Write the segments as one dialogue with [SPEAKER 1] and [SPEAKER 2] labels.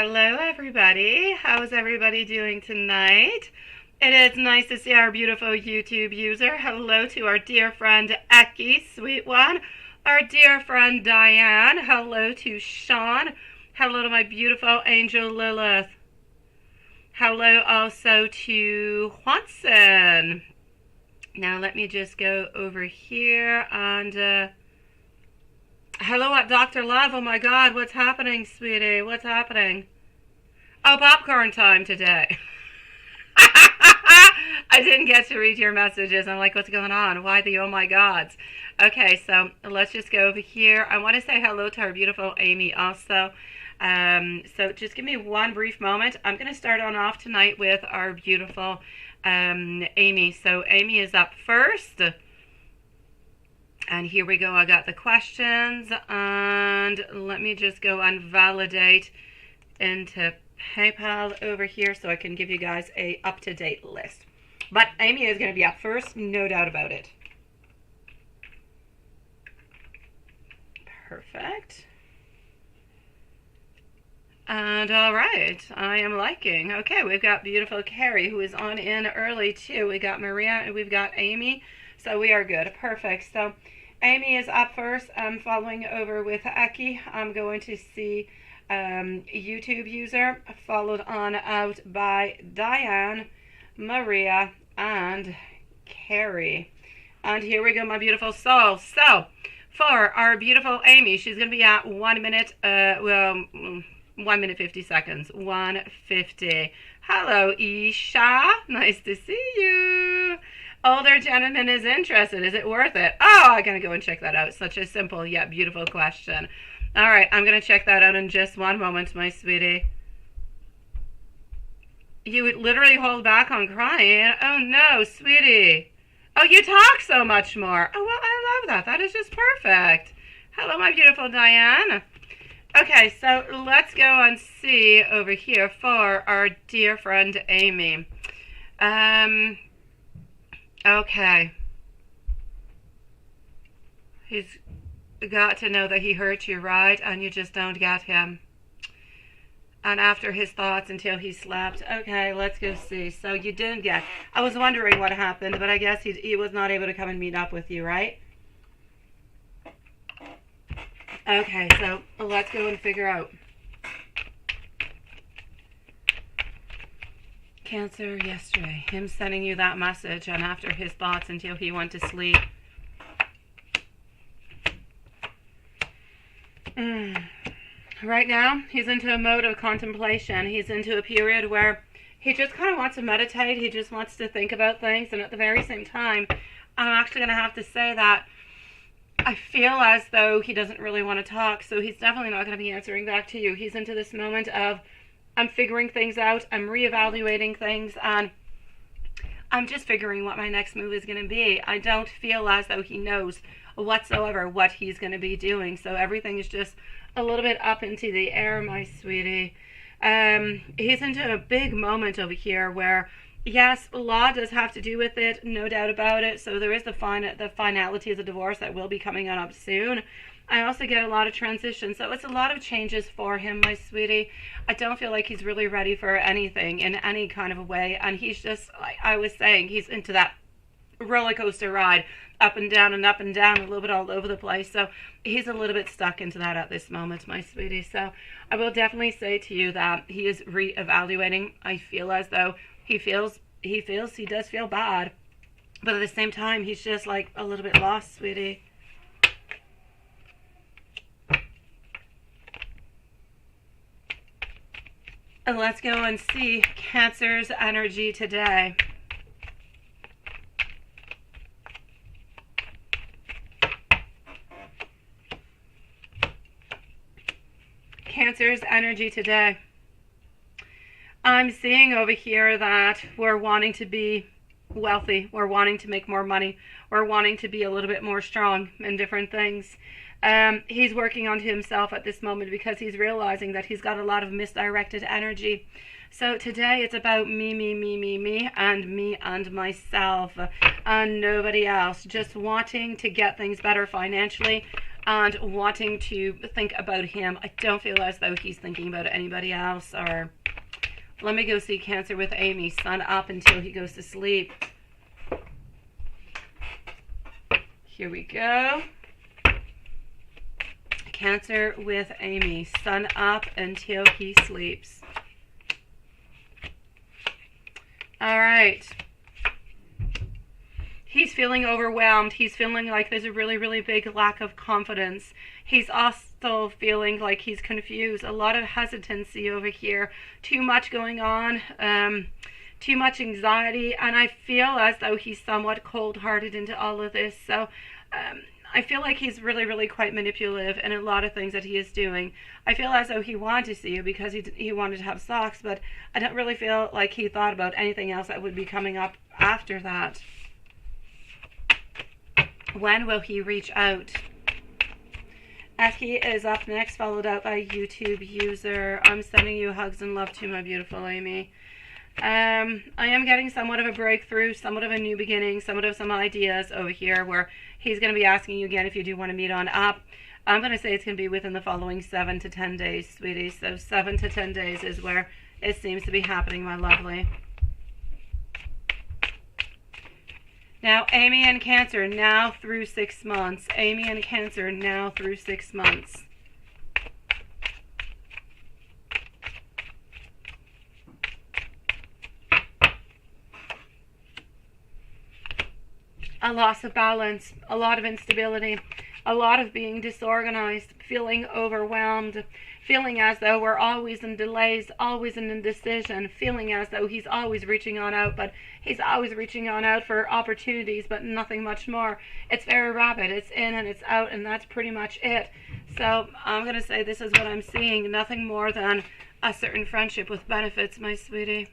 [SPEAKER 1] Hello, everybody. How is everybody doing tonight? It is nice to see our beautiful YouTube user. Hello to our dear friend Eki, sweet one. Our dear friend Diane. Hello to Sean. Hello to my beautiful angel Lilith. Hello also to Juanson. Now let me just go over here and hello at Dr. Love. Oh my God, what's happening, sweetie? What's happening? Oh, popcorn time today. I didn't get to read your messages. I'm like, what's going on? Why the oh my gods? Okay, so let's just go over here. I want to say hello to our beautiful Amy also. So just give me one brief moment. I'm going to start on off tonight with our beautiful Amy. So Amy is up first. And here we go. I got the questions. And let me just go and validate into PayPal over here so I can give you guys a up-to-date list. But Amy is going to be up first, no doubt about it. Perfect. And all right, I am liking. Okay, we've got beautiful Carrie who is on in early too. We got Maria and we've got Amy. So we are good. Perfect. So Amy is up first. I'm following over with Eki. I'm going to see YouTube user, followed on out by Diane, Maria, and Carrie. And here we go, my beautiful soul. So for our beautiful Amy, she's going to be at 1 minute, 1 minute 50 seconds. 1:50. Hello, Isha. Nice to see you. Older gentleman is interested. Is it worth it? Oh, I'm going to go and check that out. Such a simple yet beautiful question. All right, I'm going to check that out in just one moment, my sweetie. You would literally hold back on crying. Oh, no, sweetie. Oh, you talk so much more. Oh, well, I love that. That is just perfect. Hello, my beautiful Diane. Okay, so let's go and see over here for our dear friend Amy. Okay. He's got to know that he hurt you, right? And you just don't get him. And after his thoughts until he slept. Okay, let's go see. So you didn't get... I was wondering what happened, but I guess he was not able to come and meet up with you, right? Okay, so let's go and figure out. Cancer yesterday. Him sending you that message and after his thoughts until he went to sleep. Right now, he's into a mode of contemplation. He's into a period where he just kind of wants to meditate. He just wants to think about things. And at the very same time, I'm actually going to have to say that I feel as though he doesn't really want to talk. So he's definitely not going to be answering back to you. He's into this moment of, I'm figuring things out. I'm reevaluating things. And I'm just figuring what my next move is going to be. I don't feel as though he knows whatsoever what he's going to be doing. So everything is just a little bit up into the air, my sweetie. He's into a big moment over here where, yes, law does have to do with it, no doubt about it. So there is the finality of the divorce that will be coming on up soon. I also get a lot of transition. So it's a lot of changes for him, my sweetie. I don't feel like he's really ready for anything in any kind of a way. And he's just, like I was saying, he's into that roller coaster ride, up and down, a little bit all over the place. So he's a little bit stuck into that at this moment, my sweetie. So I will definitely say to you that he is reevaluating. I feel as though he does feel bad, but at the same time, he's just like a little bit lost, sweetie. And let's go and see Cancer's energy today. Cancer's energy today. I'm seeing over here that we're wanting to be wealthy. We're wanting to make more money. We're wanting to be a little bit more strong in different things. He's working on himself at this moment because he's realizing that he's got a lot of misdirected energy. So today it's about me, and me and myself and nobody else. Just wanting to get things better financially and wanting to think about him. I don't feel as though he's thinking about anybody else. Or let me go see Cancer with Amy. Sun up until he goes to sleep. Here we go. Cancer with Amy. Sun up until he sleeps. All right. He's feeling overwhelmed. He's feeling like there's a really, really big lack of confidence. He's also feeling like he's confused. A lot of hesitancy over here. Too much going on. Too much anxiety. And I feel as though he's somewhat cold-hearted into all of this. So I feel like he's really, really quite manipulative in a lot of things that he is doing. I feel as though he wanted to see you because he wanted to have socks, but I don't really feel like he thought about anything else that would be coming up after that. When will he reach out? Eki is up next, followed up by YouTube user. I'm sending you hugs and love to my beautiful Amy. I am getting somewhat of a breakthrough, somewhat of a new beginning, somewhat of some ideas over here where he's going to be asking you again if you do want to meet on up. I'm going to say it's going to be within the following 7 to 10 days, sweetie. So 7 to 10 days is where it seems to be happening, my lovely. Now, Amy and Cancer, now through 6 months. Amy and Cancer, now through 6 months. A loss of balance, a lot of instability, a lot of being disorganized, feeling overwhelmed, feeling as though we're always in delays, always in indecision, feeling as though he's always reaching on out, but he's always reaching on out for opportunities, but nothing much more. It's very rapid. It's in and it's out, and that's pretty much it. So I'm going to say this is what I'm seeing, nothing more than a certain friendship with benefits, my sweetie.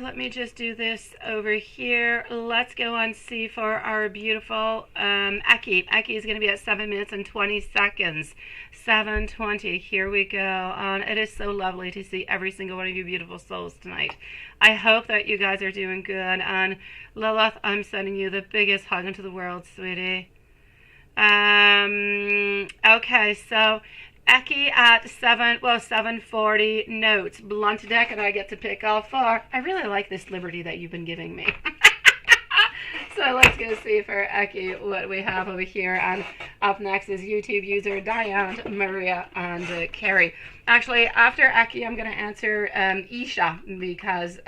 [SPEAKER 1] Let me just do this over here. Let's go and see for our beautiful Eki. Eki is going to be at 7 minutes and 20 seconds. 7:20. Here we go. It is so lovely to see every single one of you beautiful souls tonight. I hope that you guys are doing good. And Lilith, I'm sending you the biggest hug into the world, sweetie. Okay, so Eki at 7:40 notes. Blunt deck, and I get to pick all 4. I really like this liberty that you've been giving me. So let's go see for Eki what we have over here. And up next is YouTube user Diane, Maria, and Carrie. Actually, after Eki, I'm going to answer Isha because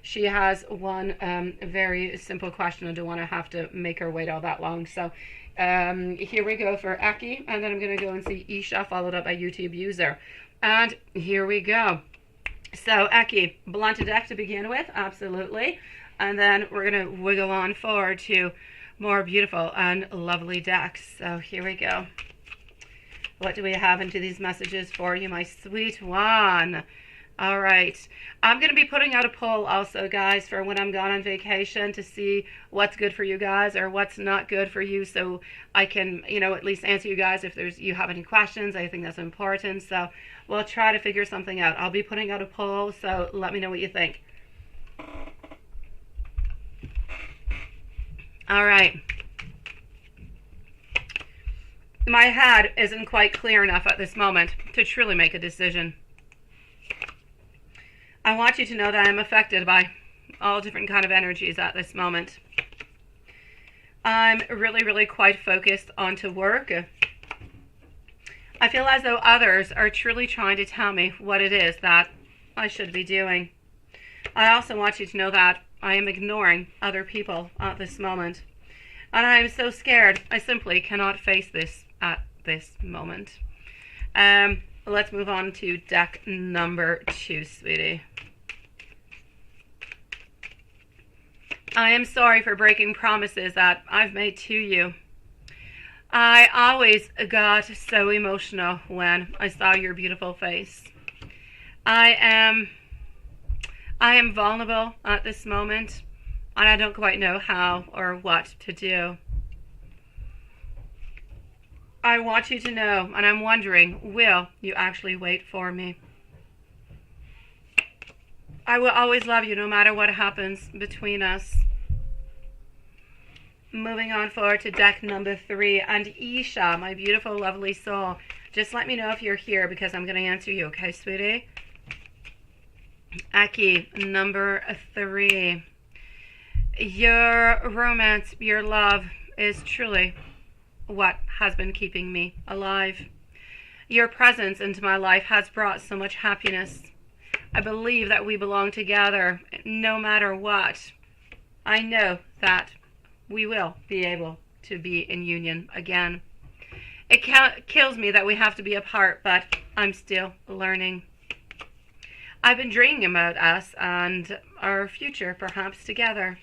[SPEAKER 1] she has one very simple question. I don't want to have to make her wait all that long. So here we go for Eki, and then I'm going to go and see Isha, followed up by YouTube user. And here we go. So Eki, blunt deck to begin with, absolutely. And then we're going to wiggle on forward to more beautiful and lovely decks. So here we go. What do we have into these messages for you, my sweet one? All right. I'm going to be putting out a poll also, guys, for when I'm gone on vacation to see what's good for you guys or what's not good for you, so I can, at least answer you guys if you have any questions. I think that's important. So we'll try to figure something out. I'll be putting out a poll, so let me know what you think. All right. My head isn't quite clear enough at this moment to truly make a decision. I want you to know that I'm affected by all different kind of energies at this moment. I'm really, really quite focused onto work. I feel as though others are truly trying to tell me what it is that I should be doing. I also want you to know that I am ignoring other people at this moment. And I am so scared. I simply cannot face this at this moment. Let's move on to deck number 2, sweetie. I am sorry for breaking promises that I've made to you. I always got so emotional when I saw your beautiful face. I am vulnerable at this moment, and I don't quite know how or what to do. I want you to know, and I'm wondering, will you actually wait for me? I will always love you no matter what happens between us. Moving on forward to deck number 3. And Isha, my beautiful, lovely soul, just let me know if you're here because I'm going to answer you, okay, sweetie? Aki, number 3. Your romance, your love is truly what has been keeping me alive. Your presence into my life has brought so much happiness. I believe that we belong together no matter what. I know that we will be able to be in union again. It kills me that we have to be apart, but I'm still learning. I've been dreaming about us and our future, perhaps together.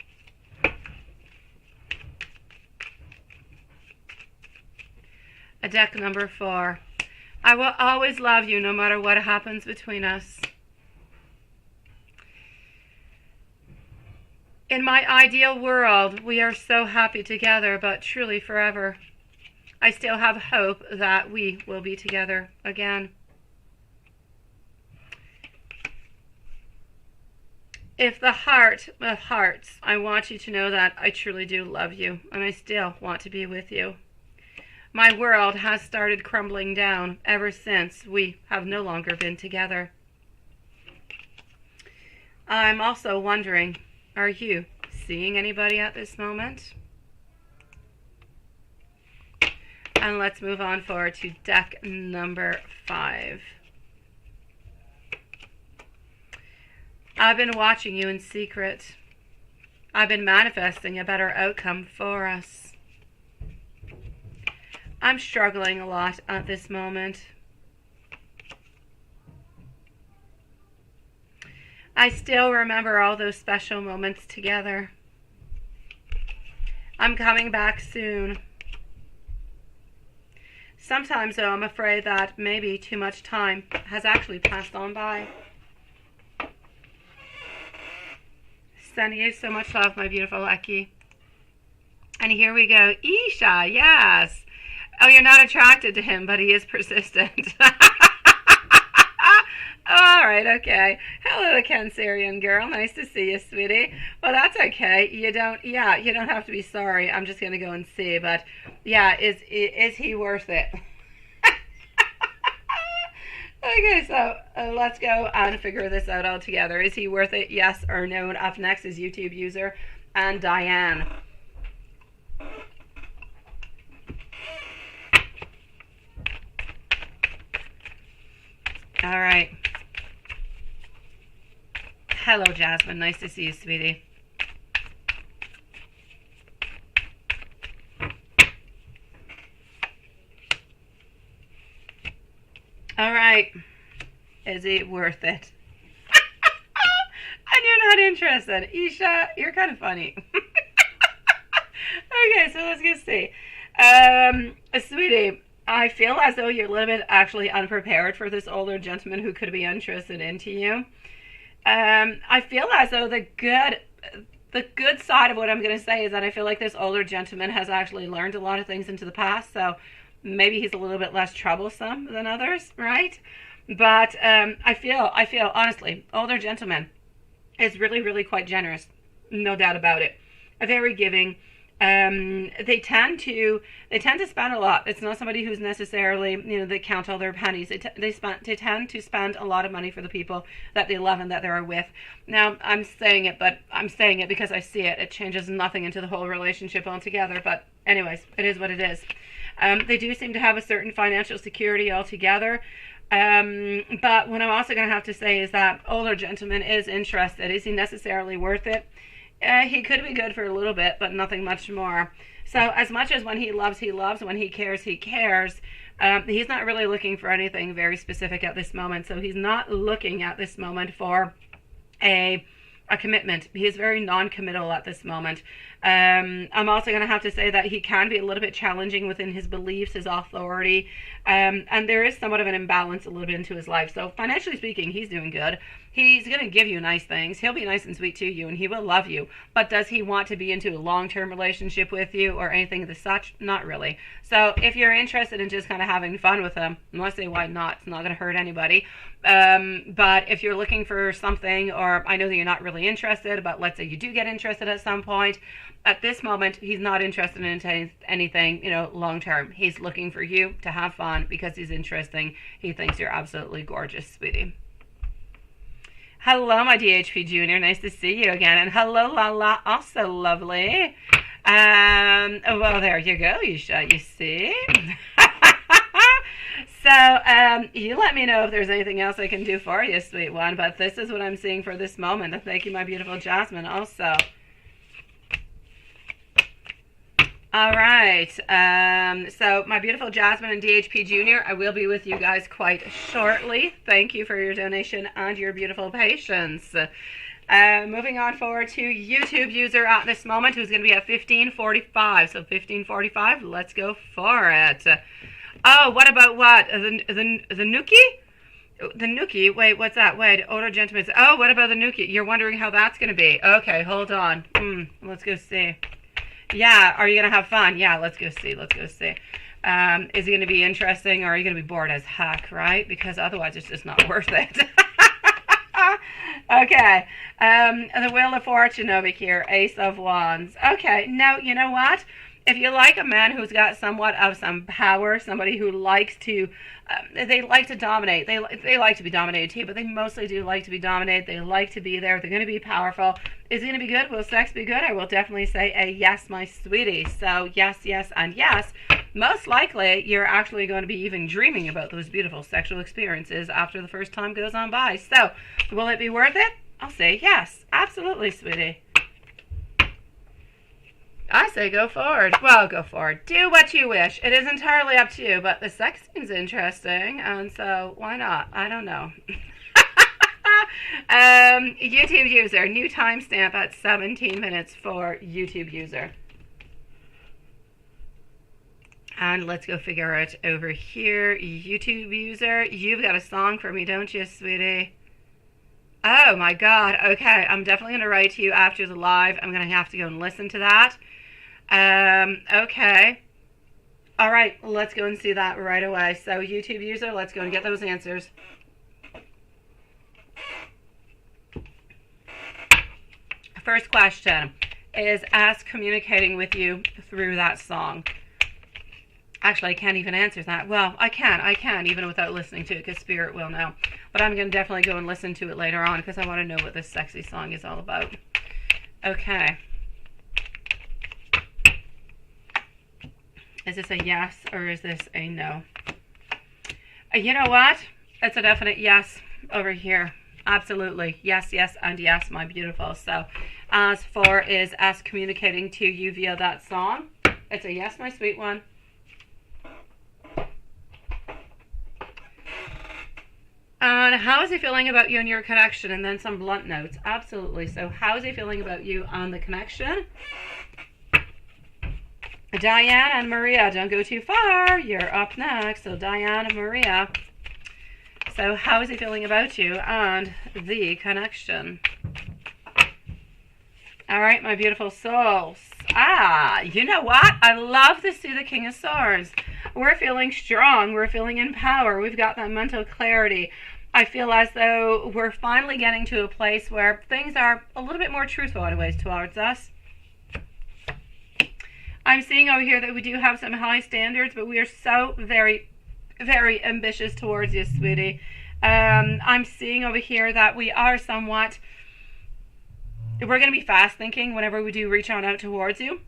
[SPEAKER 1] Deck number 4. I will always love you no matter what happens between us. In my ideal world, we are so happy together, but truly forever. I still have hope that we will be together again. If the heart of hearts, I want you to know that I truly do love you, and I still want to be with you. My world has started crumbling down ever since we have no longer been together. I'm also wondering, are you seeing anybody at this moment? And let's move on forward to deck number 5. I've been watching you in secret. I've been manifesting a better outcome for us. I'm struggling a lot at this moment. I still remember all those special moments together. I'm coming back soon. Sometimes, though, I'm afraid that maybe too much time has actually passed on by. Sending you so much love, my beautiful Lucky. And here we go. Isha, yes. Oh, you're not attracted to him, but he is persistent. All right, okay. Hello, Cancerian girl. Nice to see you, sweetie. Well, that's okay. You don't have to be sorry. I'm just going to go and see. But, yeah, is he worth it? Okay, so let's go and figure this out all together. Is he worth it? Yes or no? And up next is YouTube user and Diane. All right. Hello, Jasmine. Nice to see you, sweetie. All right. Is it worth it? And you're not interested. Isha, you're kind of funny. Okay, so let's get see. Sweetie, I feel as though you're a little bit actually unprepared for this older gentleman who could be interested into you. I feel as though the good side of what I'm going to say is that I feel like this older gentleman has actually learned a lot of things into the past, so maybe he's a little bit less troublesome than others, right? But I feel honestly, older gentleman is really, really quite generous, no doubt about it. Very giving. They tend to spend a lot. It's not somebody who's necessarily, they count all their pennies. They tend to spend a lot of money for the people that they love and that they're with. Now, I'm saying it because I see it. It changes nothing into the whole relationship altogether. But anyways, it is what it is. They do seem to have a certain financial security altogether. But what I'm also going to have to say is that older gentleman is interested. Is he necessarily worth it? He could be good for a little bit, but nothing much more. So as much as when he loves, when he cares, he's not really looking for anything very specific at this moment. So he's not looking at this moment for a commitment. He is very non-committal at this moment. I'm also going to have to say that he can be a little bit challenging within his beliefs, his authority, and there is somewhat of an imbalance a little bit into his life. So financially speaking, he's doing good. He's going to give you nice things. He'll be nice and sweet to you, and he will love you. But does he want to be into a long-term relationship with you or anything of the such? Not really. So if you're interested in just kind of having fun with him, I want to say why not. It's not going to hurt anybody. But if you're looking for something, or I know that you're not really interested, but let's say you do get interested at some point, at this moment, he's not interested in anything, you know, long term. He's looking for you to have fun because he's interesting. He thinks you're absolutely gorgeous, sweetie. Hello, my DHP Junior. Nice to see you again. And hello, Lala. Also lovely. Well, there you go, Yisha. You see? So, you let me know if there's anything else I can do for you, sweet one. But this is what I'm seeing for this moment. And thank you, my beautiful Jasmine, also. All right. So, my beautiful Jasmine and DHP Junior, I will be with you guys quite shortly. Thank you for your donation and your beautiful patience. Moving on forward to YouTube user at this moment, who's going to be at 1545. So, 1545, let's go for it. Oh, what about what? The Nuki? The Nuki? Wait, what's that? Wait, older gentlemen. Oh, what about the Nuki? You're wondering how that's going to be. Okay, hold on. Let's go see. Yeah, are you going to have fun? Yeah, let's go see. Let's go see. Is it going to be interesting, or are you going to be bored as heck, right? Because otherwise it's just not worth it. Okay. The Wheel of Fortune over here. Ace of Wands. Okay, now, you know what? If you like a man who's got somewhat of some power, somebody who likes to, they like to dominate. They like to be dominated too, but they mostly do like to be dominated. They like to be there. They're going to be powerful. Is it going to be good? Will sex be good? I will definitely say a yes, my sweetie. So yes, yes, and yes. Most likely, you're actually going to be even dreaming about those beautiful sexual experiences after the first time goes on by. So, will it be worth it? I'll say yes. Absolutely, sweetie. I say go forward. Well, go forward. Do what you wish. It is entirely up to you, but the sex seems interesting, and so why not? I don't know. YouTube user, new timestamp at 17 minutes for YouTube user. And let's go figure it over here. YouTube user, you've got a song for me, don't you, sweetie? Oh my God. Okay, I'm definitely going to write to you after the live. I'm going to have to go and listen to that. Okay. All right, let's go and see that right away. So YouTube user, let's go and get those answers. First question is us communicating with you through that song. Actually, I can't even answer that. Well, I can, even without listening to it, because Spirit will know. But I'm going to definitely go and listen to it later on, because I want to know what this sexy song is all about. Okay. Is this a yes, or is this a no? You know what? It's a definite yes over here. Absolutely. Yes, yes, and yes, my beautiful. So, as for is us communicating to you via that song, it's a yes, my sweet one. And how is he feeling about you and your connection? And then some blunt notes. Absolutely. So how is he feeling about you on the connection? Diane and Maria, don't go too far. You're up next. So Diane and Maria. So how is he feeling about you and the connection? All right, my beautiful souls. You know what? I love to see the King of Swords. We're feeling strong. We're feeling in power. We've got that mental clarity. I feel as though we're finally getting to a place where things are a little bit more truthful anyways towards us. I'm seeing over here that we do have some high standards, but we are so very, very ambitious towards you, sweetie. I'm seeing over here that we are somewhat, we're going to be fast thinking whenever we do reach on out towards you.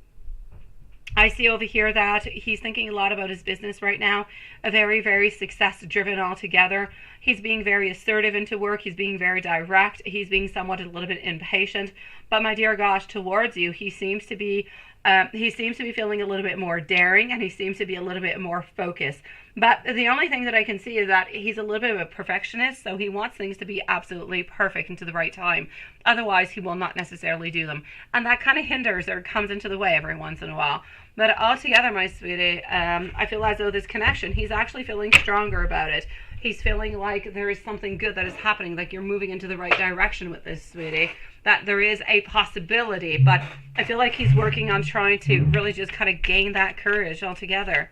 [SPEAKER 1] I see over here that he's thinking a lot about his business right now, a very, very success-driven altogether. He's being very assertive into work. He's being very direct. He's being somewhat a little bit impatient. But my dear gosh, towards you, he seems to be feeling a little bit more daring, and he seems to be a little bit more focused. But the only thing that I can see is that he's a little bit of a perfectionist, so he wants things to be absolutely perfect and to the right time. Otherwise, he will not necessarily do them. And that kind of hinders or comes into the way every once in a while. But altogether, my sweetie, I feel as though this connection, he's actually feeling stronger about it. He's feeling like there is something good that is happening, like you're moving into the right direction with this, sweetie. That there is a possibility, but I feel like he's working on trying to really just kind of gain that courage altogether.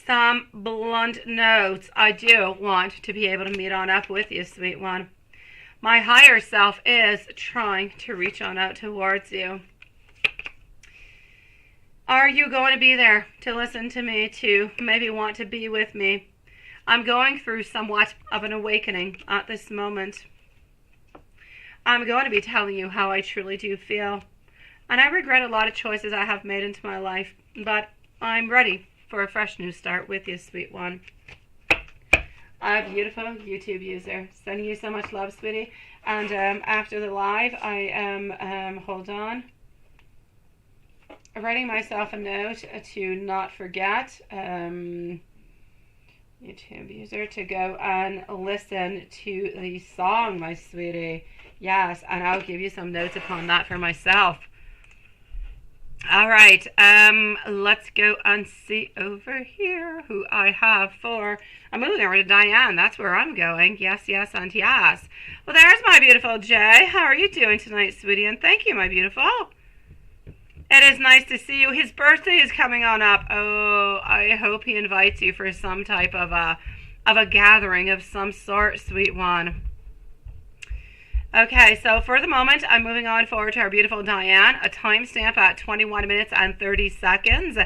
[SPEAKER 1] some blunt notes. I do want to be able to meet on up with you, sweet one. My higher self is trying to reach on out towards you. Are you going to be there to listen to me, to maybe want to be with me? I'm going through somewhat of an awakening at this moment. I'm going to be telling you how I truly do feel. And I regret a lot of choices I have made into my life, but I'm ready for a fresh new start with you, sweet one. A beautiful YouTube user. Sending you so much love, sweetie. And after the live, I am, hold on, writing myself a note to not forget, YouTube user, to go and listen to the song, my sweetie. Yes, and I'll give you some notes upon that for myself. All right, let's go and see over here who I have for. I'm moving over to Diane. That's where I'm going. Yes, yes, and yes. Well, there's my beautiful Jay. How are you doing tonight, sweetie? And thank you, my beautiful. It is nice to see you. His birthday is coming on up. Oh, I hope he invites you for some type of a gathering of some sort, sweet one. Okay, so for the moment, I'm moving on forward to our beautiful Diane, a timestamp at 21 minutes and 30 seconds.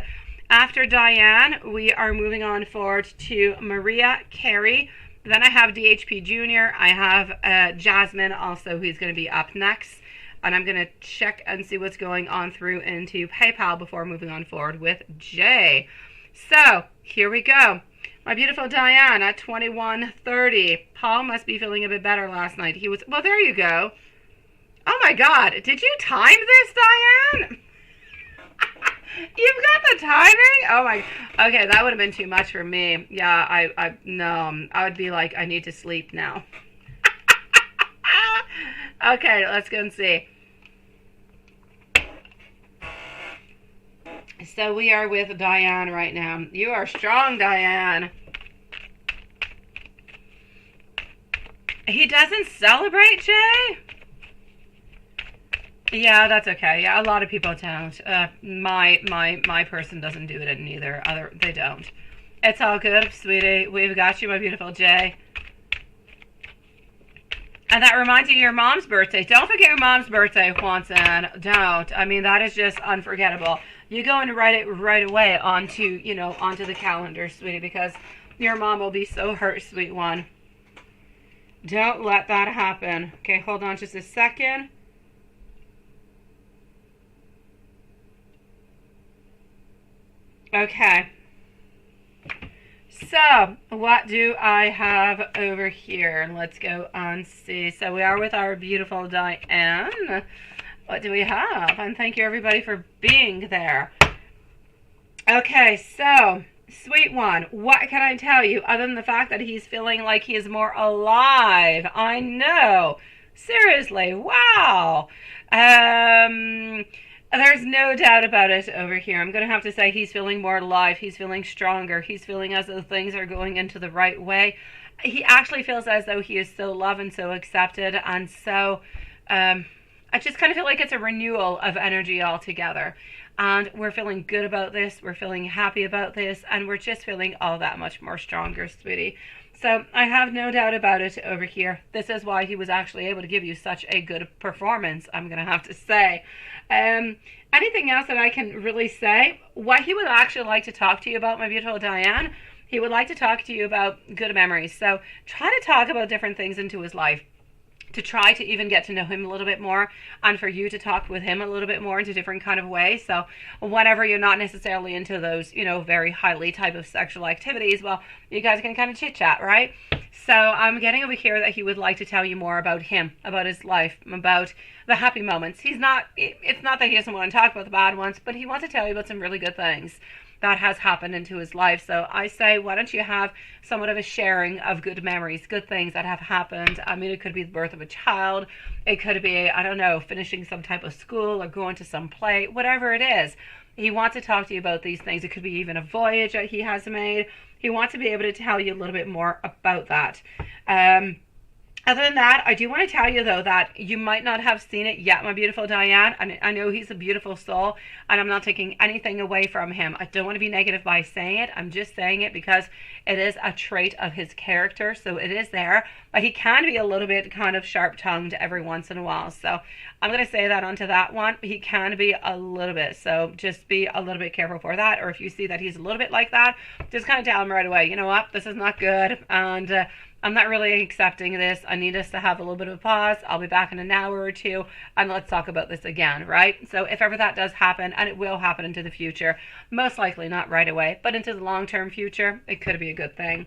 [SPEAKER 1] After Diane, we are moving on forward to Maria Carey. Then I have DHP Jr. I have Jasmine also, who's going to be up next. And I'm going to check and see what's going on through into PayPal before moving on forward with Jay. So, here we go. My beautiful Diane at 21:30. Paul must be feeling a bit better last night. He was, well, there you go. Oh my God, did you time this, Diane? You've got the timing? Oh my, okay, that would have been too much for me. Yeah, no, I would be like, I need to sleep now. Okay, let's go and see. So we are with Diane right now. You are strong, Diane. He doesn't celebrate, Jay? Yeah, that's okay. Yeah, a lot of people don't. My person doesn't do it neither. They don't. It's all good, sweetie. We've got you, my beautiful Jay. And that reminds you of your mom's birthday. Don't forget your mom's birthday, Juanson. Don't. I mean, that is just unforgettable. You go and write it right away onto the calendar, sweetie, because your mom will be so hurt, sweet one. Don't let that happen. Okay, hold on just a second. Okay. So, what do I have over here? Let's go and see. So, we are with our beautiful Diane. What do we have? And thank you, everybody, for being there. Okay, so, sweet one, what can I tell you other than the fact that he's feeling like he is more alive? I know. Seriously, wow. There's no doubt about it over here. I'm going to have to say he's feeling more alive. He's feeling stronger. He's feeling as though things are going into the right way. He actually feels as though he is so loved and so accepted. And so I just kind of feel like it's a renewal of energy altogether. And we're feeling good about this. We're feeling happy about this. And we're just feeling all that much more stronger, sweetie. So I have no doubt about it over here. This is why he was actually able to give you such a good performance, I'm going to have to say. Anything else that I can really say? What he would actually like to talk to you about, my beautiful Diane, he would like to talk to you about good memories. So try to talk about different things into his life, to try to even get to know him a little bit more, and for you to talk with him a little bit more into different kind of ways. So whenever you're not necessarily into those, very highly type of sexual activities, well, you guys can kind of chit chat, right? So I'm getting over here that he would like to tell you more about him, about his life, about the happy moments. It's not that he doesn't want to talk about the bad ones, but he wants to tell you about some really good things that has happened into his life. So I say, why don't you have somewhat of a sharing of good memories, good things that have happened. I mean, it could be the birth of a child. It could be, I don't know, finishing some type of school or going to some play, whatever it is. He wants to talk to you about these things. It could be even a voyage that he has made. He wants to be able to tell you a little bit more about that. And Other than that, I do want to tell you, though, that you might not have seen it yet, my beautiful Diane. And I know he's a beautiful soul, and I'm not taking anything away from him. I don't want to be negative by saying it. I'm just saying it because it is a trait of his character, so it is there. But he can be a little bit kind of sharp-tongued every once in a while. So I'm going to say that onto that one. He can be a little bit, so just be a little bit careful for that. Or if you see that he's a little bit like that, just kind of tell him right away, you know what, this is not good, and I'm not really accepting this. I need us to have a little bit of a pause. I'll be back in an hour or two, and let's talk about this again, right? So if ever that does happen, and it will happen into the future, most likely not right away, but into the long-term future, it could be a good thing.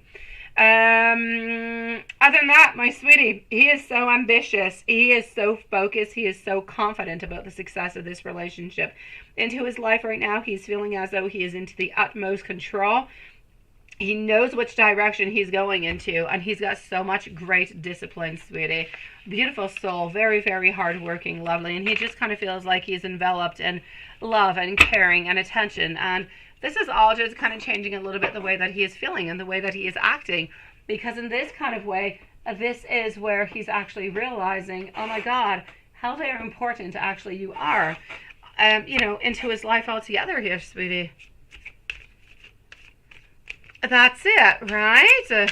[SPEAKER 1] Other than that, my sweetie, he is so ambitious. He is so focused. He is so confident about the success of this relationship. Into his life right now, he's feeling as though he is into the utmost control. He knows which direction he's going into, and he's got so much great discipline, sweetie. Beautiful soul, very, very hardworking, lovely, and he just kind of feels like he's enveloped in love and caring and attention, and this is all just kind of changing a little bit the way that he is feeling and the way that he is acting, because in this kind of way, this is where he's actually realizing, oh my God, how very important actually you are, into his life altogether here, sweetie. That's it, right?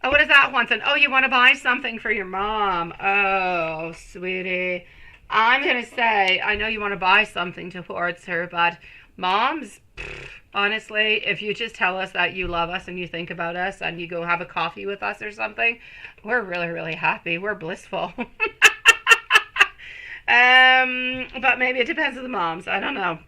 [SPEAKER 1] Oh, what is that one? Oh, you want to buy something for your mom. Oh, sweetie. I'm going to say, I know you want to buy something towards her, but moms, honestly, if you just tell us that you love us and you think about us and you go have a coffee with us or something, we're really, really happy. We're blissful. But maybe it depends on the moms. I don't know.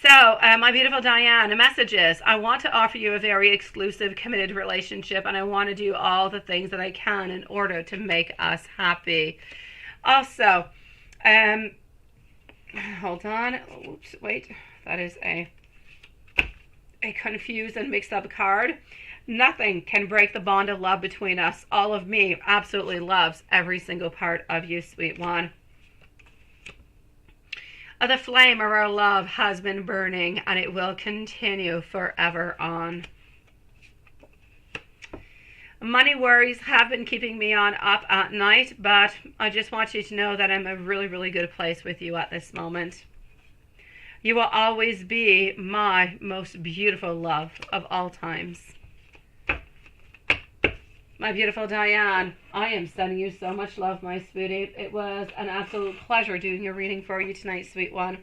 [SPEAKER 1] So, my beautiful Diane, the message is, I want to offer you a very exclusive, committed relationship, and I want to do all the things that I can in order to make us happy. Also, hold on. Oops, wait. That is a confused and mixed up card. Nothing can break the bond of love between us. All of me absolutely loves every single part of you, sweet one. The flame of our love has been burning, and it will continue forever on. Money worries have been keeping me up at night, but I just want you to know that I'm in a really, really good place with you at this moment. You will always be my most beautiful love of all times. My beautiful Diane, I am sending you so much love, my sweetie. It was an absolute pleasure doing your reading for you tonight, sweet one.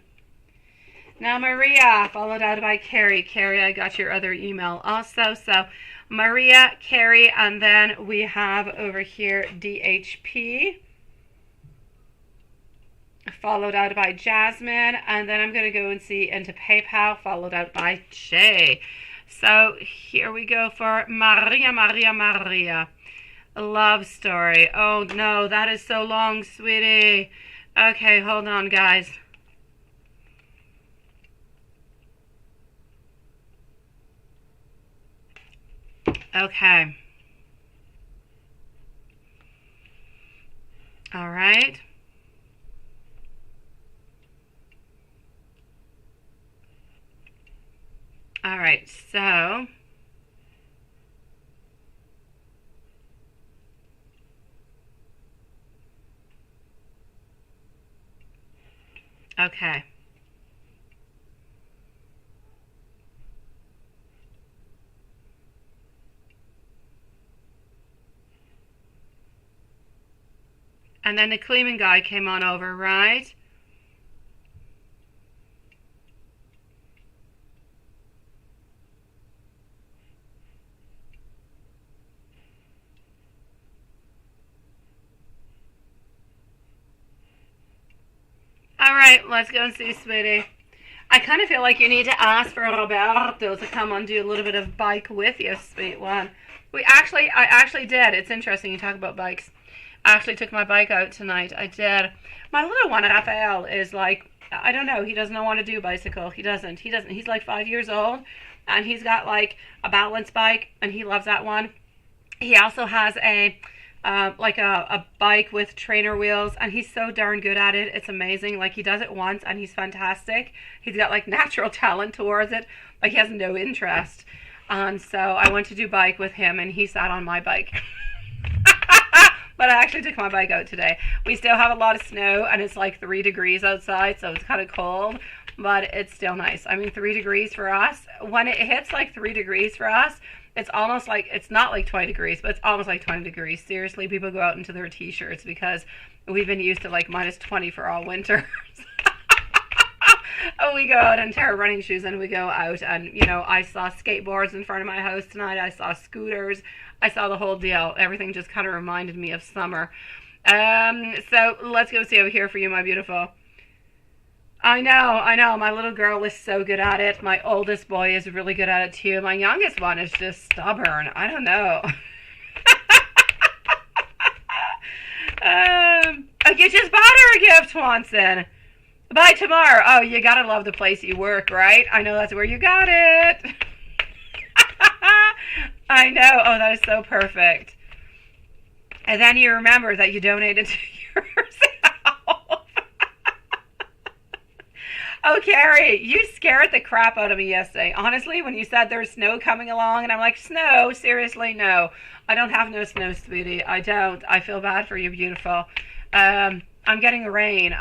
[SPEAKER 1] Now, Maria, followed out by Carrie. Carrie, I got your other email also. So, Maria, Carrie, and then we have over here DHP, followed out by Jasmine, and then I'm going to go and see into PayPal, followed out by Shay. So here we go for Maria, Maria, Maria. A love story. Oh no, that is so long, sweetie. Okay, hold on, guys. Okay. All right. All right, so okay. And then the cleaning guy came on over, right? All right, let's go and see, sweetie. I kind of feel like you need to ask for Roberto to come and do a little bit of bike with you, sweet one. I actually did. It's interesting you talk about bikes. I actually took my bike out tonight. I did. My little one, Raphael, is like, I don't know, he doesn't want to do bicycle. He doesn't. He's like 5 years old, and he's got like a balance bike, and he loves that one. He also has a bike with trainer wheels, and he's so darn good at it. It's amazing. Like, he does it once and he's fantastic. He's got like natural talent towards it. Like, he has no interest. And so I went to do bike with him, and he sat on my bike. But I actually took my bike out today. We still have a lot of snow, and it's like 3 degrees outside, so it's kind of cold, but it's still nice. I mean, 3 degrees for us, when it hits like 3 degrees for us, it's almost like, it's not like 20 degrees, but it's almost like 20 degrees. Seriously, people go out into their t-shirts because we've been used to like minus 20 for all winter. Oh, we go out into our running shoes and we go out, and you know, I saw skateboards in front of my house tonight. I saw scooters. I saw the whole deal. Everything just kind of reminded me of summer. So let's go see over here for you, my beautiful. I know. My little girl is so good at it. My oldest boy is really good at it too. My youngest one is just stubborn. I don't know. You just bought her a gift, Swanson. By tomorrow. Oh, you gotta love the place you work, right? I know that's where you got it. I know. Oh, that is so perfect. And then you remember that you donated to yourself. Oh, Carrie, you scared the crap out of me yesterday. Honestly, when you said there's snow coming along, and I'm like, snow? Seriously, no. I don't have no snow, sweetie. I don't. I feel bad for you, beautiful. I'm getting rain.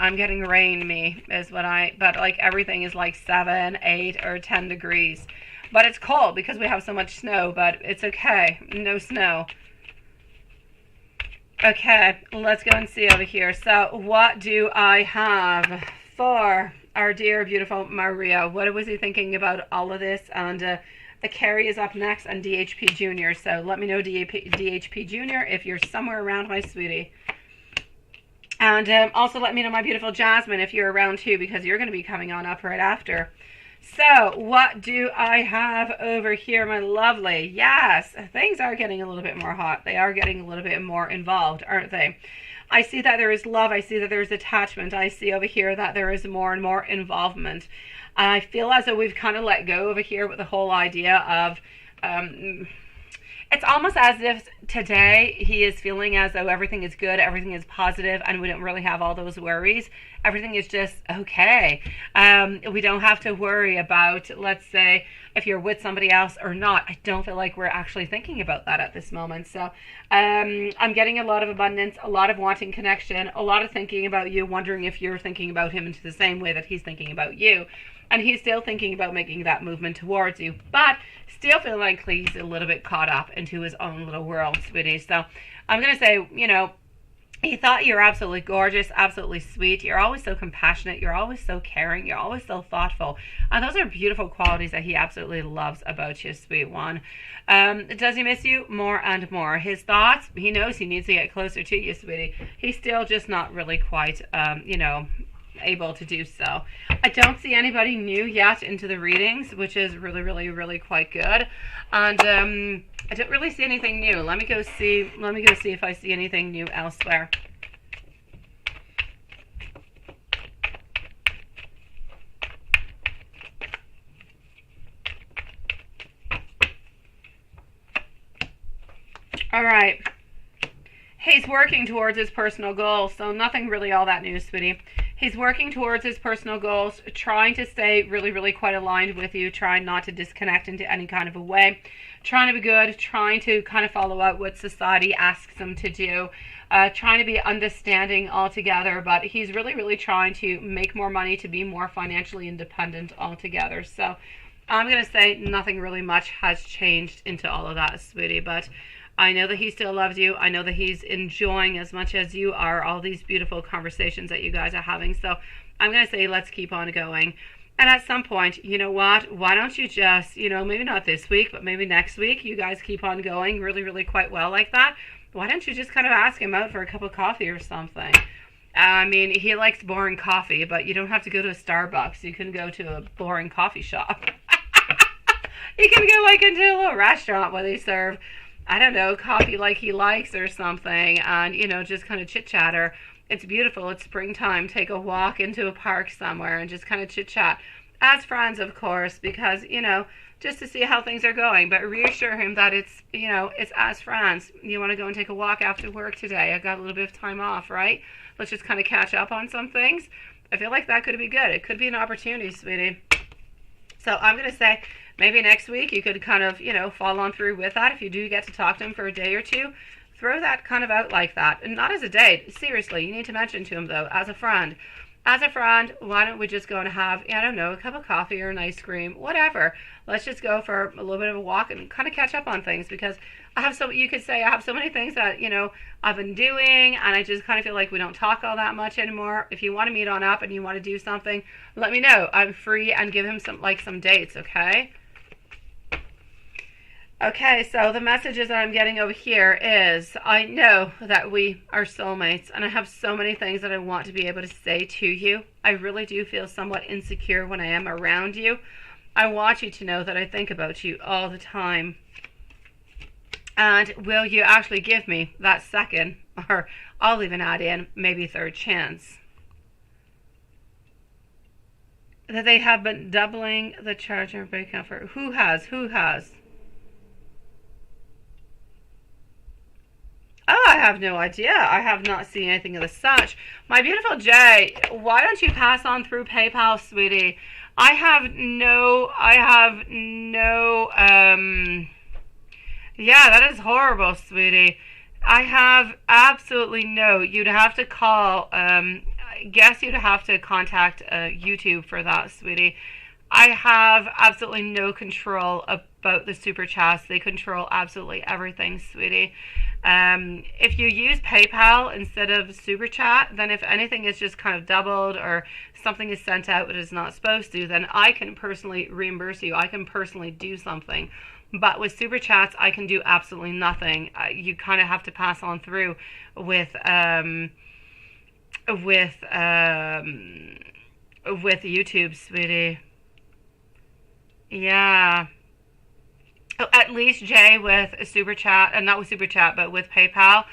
[SPEAKER 1] But like everything is like 7, 8, or 10 degrees. But it's cold because we have so much snow, but it's okay. No snow. Okay, let's go and see over here. So what do I have for our dear, beautiful Maria? What was he thinking about all of this? And Carrie is up next, and DHP Jr. So let me know, DHP Jr., if you're somewhere around, my sweetie. And also let me know, my beautiful Jasmine, if you're around too, because you're going to be coming on up right after. So what do I have over here, my lovely? Yes, things are getting a little bit more hot. They are getting a little bit more involved, aren't they? I see that there is love. I see that there is attachment. I see over here that there is more and more involvement. I feel as though we've kind of let go over here with the whole idea of... it's almost as if today he is feeling as though everything is good, everything is positive, and we don't really have all those worries. Everything is just okay. We don't have to worry about, let's say, if you're with somebody else or not. I don't feel like we're actually thinking about that at this moment. So I'm getting a lot of abundance, a lot of wanting connection, a lot of thinking about you, wondering if you're thinking about him into the same way that he's thinking about you. And he's still thinking about making that movement towards you, but still feeling like he's a little bit caught up into his own little world, sweetie. So I'm going to say, you know, he thought you're absolutely gorgeous, absolutely sweet. You're always so compassionate. You're always so caring. You're always so thoughtful. And those are beautiful qualities that he absolutely loves about you, sweet one. Does he miss you? More and more. His thoughts, he knows he needs to get closer to you, sweetie. He's still just not really quite, you know, able to do so. I don't see anybody new yet into the readings, which is really quite good. And I don't really see anything new. Let me go see if I see anything new elsewhere. All right. He's working towards his personal goals, so nothing really all that new, sweetie. He's working towards his personal goals, trying to stay really quite aligned with you, trying not to disconnect into any kind of a way, trying to be good, trying to kind of follow out what society asks him to do, trying to be understanding altogether, but he's really trying to make more money, to be more financially independent altogether. So I'm going to say nothing really much has changed into all of that, sweetie, but I know that he still loves you. I know that he's enjoying as much as you are all these beautiful conversations that you guys are having. So I'm going to say let's keep on going. And at some point, you know what? Why don't you just, you know, maybe not this week, but maybe next week, you guys keep on going really quite well like that. Why don't you just kind of ask him out for a cup of coffee or something? I mean, he likes boring coffee, but you don't have to go to a Starbucks. You can go to a boring coffee shop. You can go like into a little restaurant where they serve, I don't know, coffee like he likes or something, and, you know, just kind of chit-chatter. It's beautiful. It's springtime. Take a walk into a park somewhere and just kind of chit-chat. As friends, of course, because, you know, just to see how things are going. But reassure him that it's, you know, it's as friends. You want to go and take a walk after work today. I got a little bit of time off, right? Let's just kind of catch up on some things. I feel like that could be good. It could be an opportunity, sweetie. So I'm going to say maybe next week you could kind of, follow on through with that. If you do get to talk to him for a day or two, throw that kind of out like that. And not as a date. Seriously, you need to mention to him, though, as a friend. As a friend, why don't we just go and have, I don't know, a cup of coffee or an ice cream, whatever. Let's just go for a little bit of a walk and kind of catch up on things, because you could say I have so many things that, I've been doing, and I just kind of feel like we don't talk all that much anymore. If you want to meet on up and you want to do something, let me know. I'm free, and give him some dates, okay? Okay, so the messages that I'm getting over here is, I know that we are soulmates, and I have so many things that I want to be able to say to you. I really do feel somewhat insecure when I am around you. I want you to know that I think about you all the time. And will you actually give me that second, or I'll even add in maybe third chance? That they have been doubling the charge and break offer. Who has? Oh, I have no idea. I have not seen anything of the such. My beautiful Jay, why don't you pass on through PayPal, sweetie? I have no, yeah, that is horrible, sweetie. I have absolutely no, you'd have to call, I guess you'd have to contact YouTube for that, sweetie. I have absolutely no control about the super chats. They control absolutely everything, sweetie. If you use PayPal instead of super chat, then if anything is just kind of doubled or something is sent out that is not supposed to, then I can personally reimburse you. I can personally do something. But with super chats, I can do absolutely nothing. You kind of have to pass on through with YouTube, sweetie. Yeah. Oh, at least Jay with a super chat, and not with super chat, but with PayPal.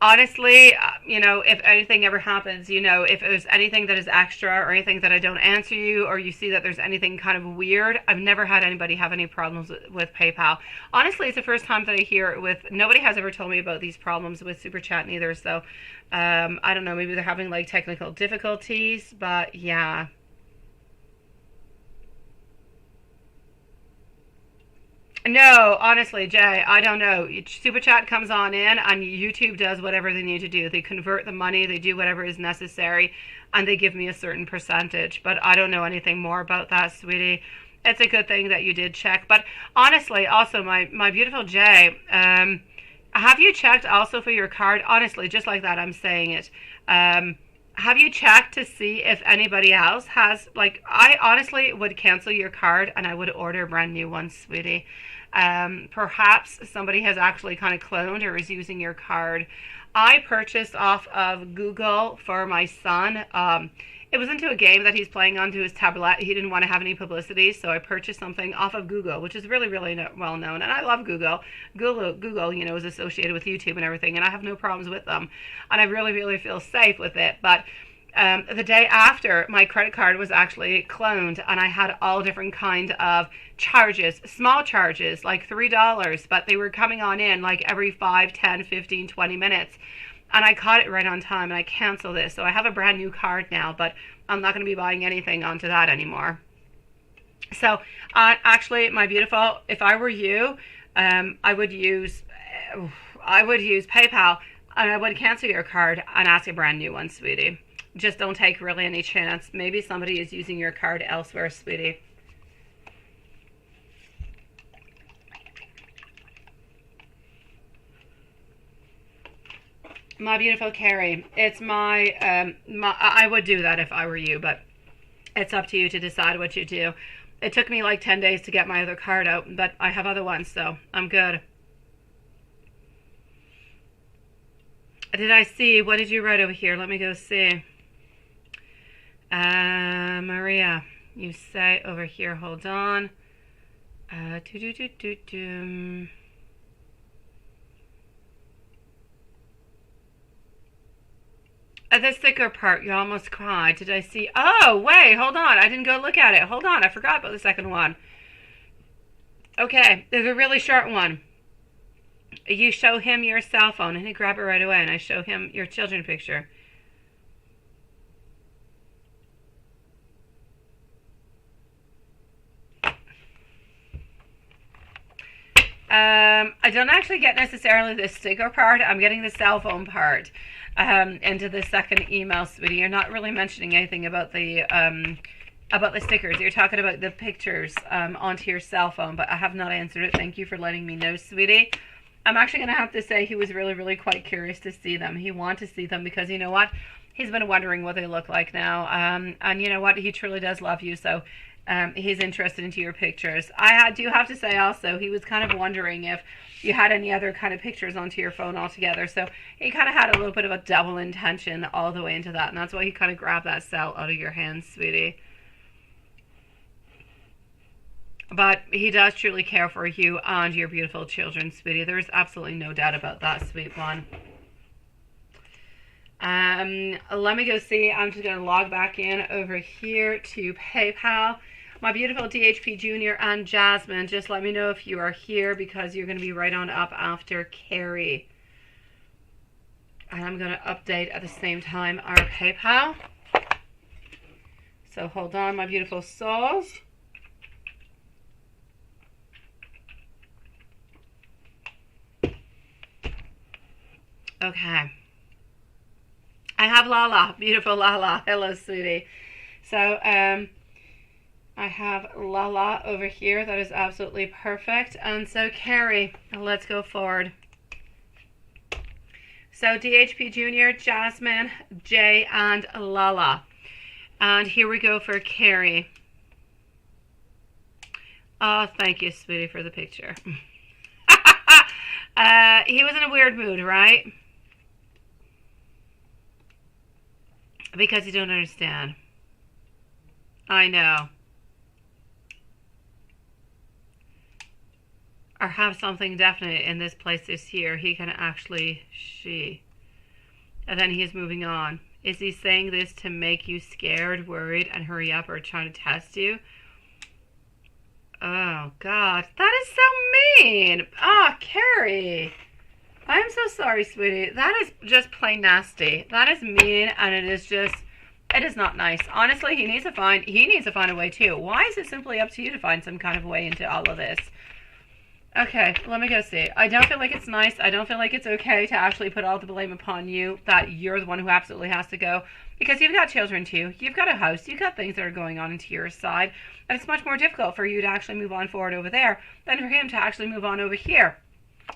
[SPEAKER 1] Honestly, if anything ever happens, if there's anything that is extra or anything that I don't answer you, or you see that there's anything kind of weird, I've never had anybody have any problems with PayPal. Honestly, it's the first time that I hear it with, nobody has ever told me about these problems with super chat neither. So, I don't know, maybe they're having like technical difficulties, but yeah. No, honestly, Jay, I don't know. Super Chat comes on in, and YouTube does whatever they need to do. They convert the money, they do whatever is necessary, and they give me a certain percentage. But I don't know anything more about that, sweetie. It's a good thing that you did check. But honestly, also, my beautiful Jay, have you checked also for your card? Honestly, just like that, I'm saying it. Have you checked to see if anybody else has, I honestly would cancel your card and I would order a brand new one, sweetie. Perhaps somebody has actually kind of cloned or is using your card. I purchased off of Google for my son. It was into a game that he's playing onto his tablet. He didn't want to have any publicity, so I purchased something off of Google, which is really, really well known. And I love Google. Google, is associated with YouTube and everything, and I have no problems with them. And I really, really feel safe with it. But the day after, my credit card was actually cloned, and I had all different kind of charges, small charges, like $3, but they were coming on in like every 5, 10, 15, 20 minutes. And I caught it right on time, and I canceled it. So I have a brand new card now, but I'm not going to be buying anything onto that anymore. So actually, my beautiful, if I were you, I would use PayPal, and I would cancel your card and ask a brand new one, sweetie. Just don't take really any chance. Maybe somebody is using your card elsewhere, sweetie. My beautiful Carrie, it's I would do that if I were you, but it's up to you to decide what you do. It took me like 10 days to get my other card out, but I have other ones, so I'm good. Did I see, what did you write over here? Let me go see. Maria, you say over here, hold on. The sticker part, you almost cried. Did I see? Oh, wait, hold on. I didn't go look at it. Hold on, I forgot about the second one. Okay, there's a really short one. You show him your cell phone, and he grab it right away, and I show him your children picture. I don't actually get necessarily the sticker part. I'm getting the cell phone part into the second email, sweetie. You're not really mentioning anything about the stickers. You're talking about the pictures onto your cell phone, but I have not answered it. Thank you for letting me know, sweetie. I'm actually going to have to say he was really, really quite curious to see them. He wanted to see them because, you know what? He's been wondering what they look like now. And you know what? He truly does love you, so he's interested into your pictures. I do have to say also, he was kind of wondering if you had any other kind of pictures onto your phone altogether. So he kind of had a little bit of a double intention all the way into that. And that's why he kind of grabbed that cell out of your hands, sweetie. But he does truly care for you and your beautiful children, sweetie. There's absolutely no doubt about that, sweet one. Let me go see. I'm just going to log back in over here to PayPal. My beautiful DHP Junior and Jasmine, just let me know if you are here because you're going to be right on up after Carrie. And I'm going to update at the same time our PayPal. So hold on, my beautiful souls. Okay. I have Lala, beautiful Lala. Hello, sweetie. So, I have Lala over here. That is absolutely perfect. And so, Carrie, let's go forward. So, DHP Junior, Jasmine, Jay, and Lala. And here we go for Carrie. Oh, thank you, sweetie, for the picture. He was in a weird mood, right? Because you don't understand. I know. Or have something definite in this place this year. He can actually, and then he is moving on. Is he saying this to make you scared, worried, and hurry up, or trying to test you? Oh, God. That is so mean. Ah, Carrie. I'm so sorry, sweetie. That is just plain nasty. That is mean, and it is not nice. Honestly, he needs to find a way too. Why is it simply up to you to find some kind of way into all of this? Okay, let me go see. I don't feel like it's nice. I don't feel like it's okay to actually put all the blame upon you, that you're the one who absolutely has to go. Because you've got children too. You've got a house. You've got things that are going on into your side. And it's much more difficult for you to actually move on forward over there than for him to actually move on over here.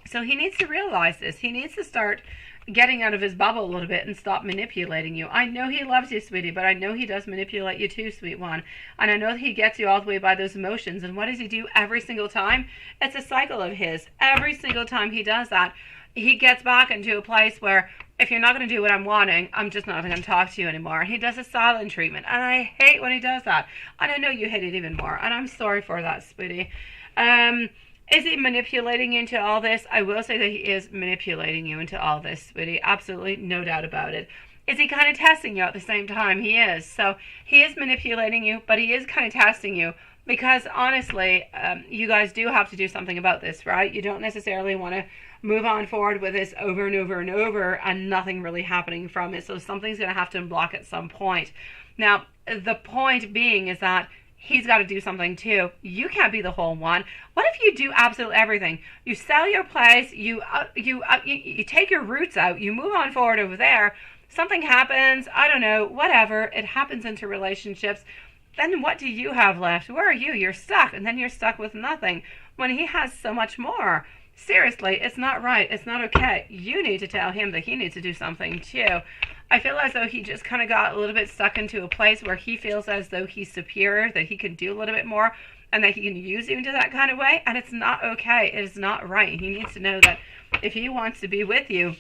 [SPEAKER 1] So he needs to realize this. He needs to start getting out of his bubble a little bit and stop manipulating you. I know he loves you, sweetie, but I know he does manipulate you too, sweet one. And I know that he gets you all the way by those emotions. And what does he do every single time? It's a cycle of his. Every single time he does that, he gets back into a place where, if you're not going to do what I'm wanting, I'm just not going to talk to you anymore. And he does a silent treatment. And I hate when he does that. And I know you hate it even more. And I'm sorry for that, sweetie. Is he manipulating you into all this? I will say that he is manipulating you into all this, sweetie. Absolutely, no doubt about it. Is he kind of testing you at the same time? He is. So he is manipulating you, but he is kind of testing you because, honestly, you guys do have to do something about this, right? You don't necessarily want to move on forward with this over and over and over and nothing really happening from it. So something's going to have to unblock at some point. Now, the point being is that he's got to do something too. You can't be the whole one. What if you do absolutely everything? You sell your place, you take your roots out, you move on forward over there, something happens, I don't know, whatever, it happens into relationships, then what do you have left? Where are you? You're stuck, and then you're stuck with nothing when he has so much more. Seriously, it's not right. It's not okay. You need to tell him that he needs to do something too. I feel as though he just kind of got a little bit stuck into a place where he feels as though he's superior, that he can do a little bit more, and that he can use you into that kind of way, and it's not okay. It is not right. He needs to know that if he wants to be with you,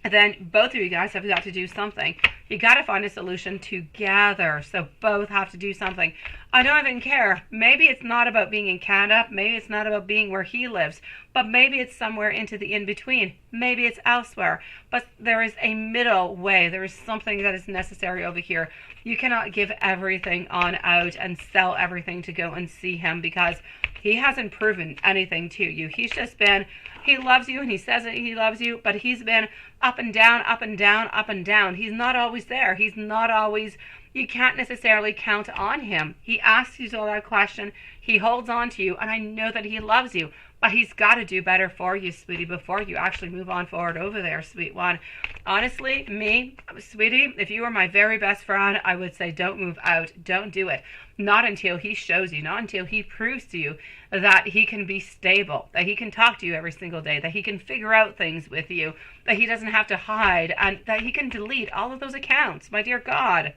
[SPEAKER 1] then both of you guys have got to do something. You got to find a solution together. So both have to do something. I don't even care. Maybe it's not about being in Canada. Maybe it's not about being where he lives. But maybe it's somewhere into the in-between. Maybe it's elsewhere. But there is a middle way. There is something that is necessary over here. You cannot give everything on out and sell everything to go and see him because he hasn't proven anything to you. He's just been, he loves you and he says that he loves you, but he's been up and down, up and down, up and down. He's not always there. He's not always, you can't necessarily count on him. He asks you all that question. He holds on to you, and I know that he loves you, But he's got to do better for you, sweetie, before you actually move on forward over there, sweet one. Honestly, me, sweetie, if you were my very best friend, I would say don't move out. Don't do it. Not until he shows you, not until he proves to you that he can be stable, that he can talk to you every single day, that he can figure out things with you, that he doesn't have to hide, and that he can delete all of those accounts. My dear God.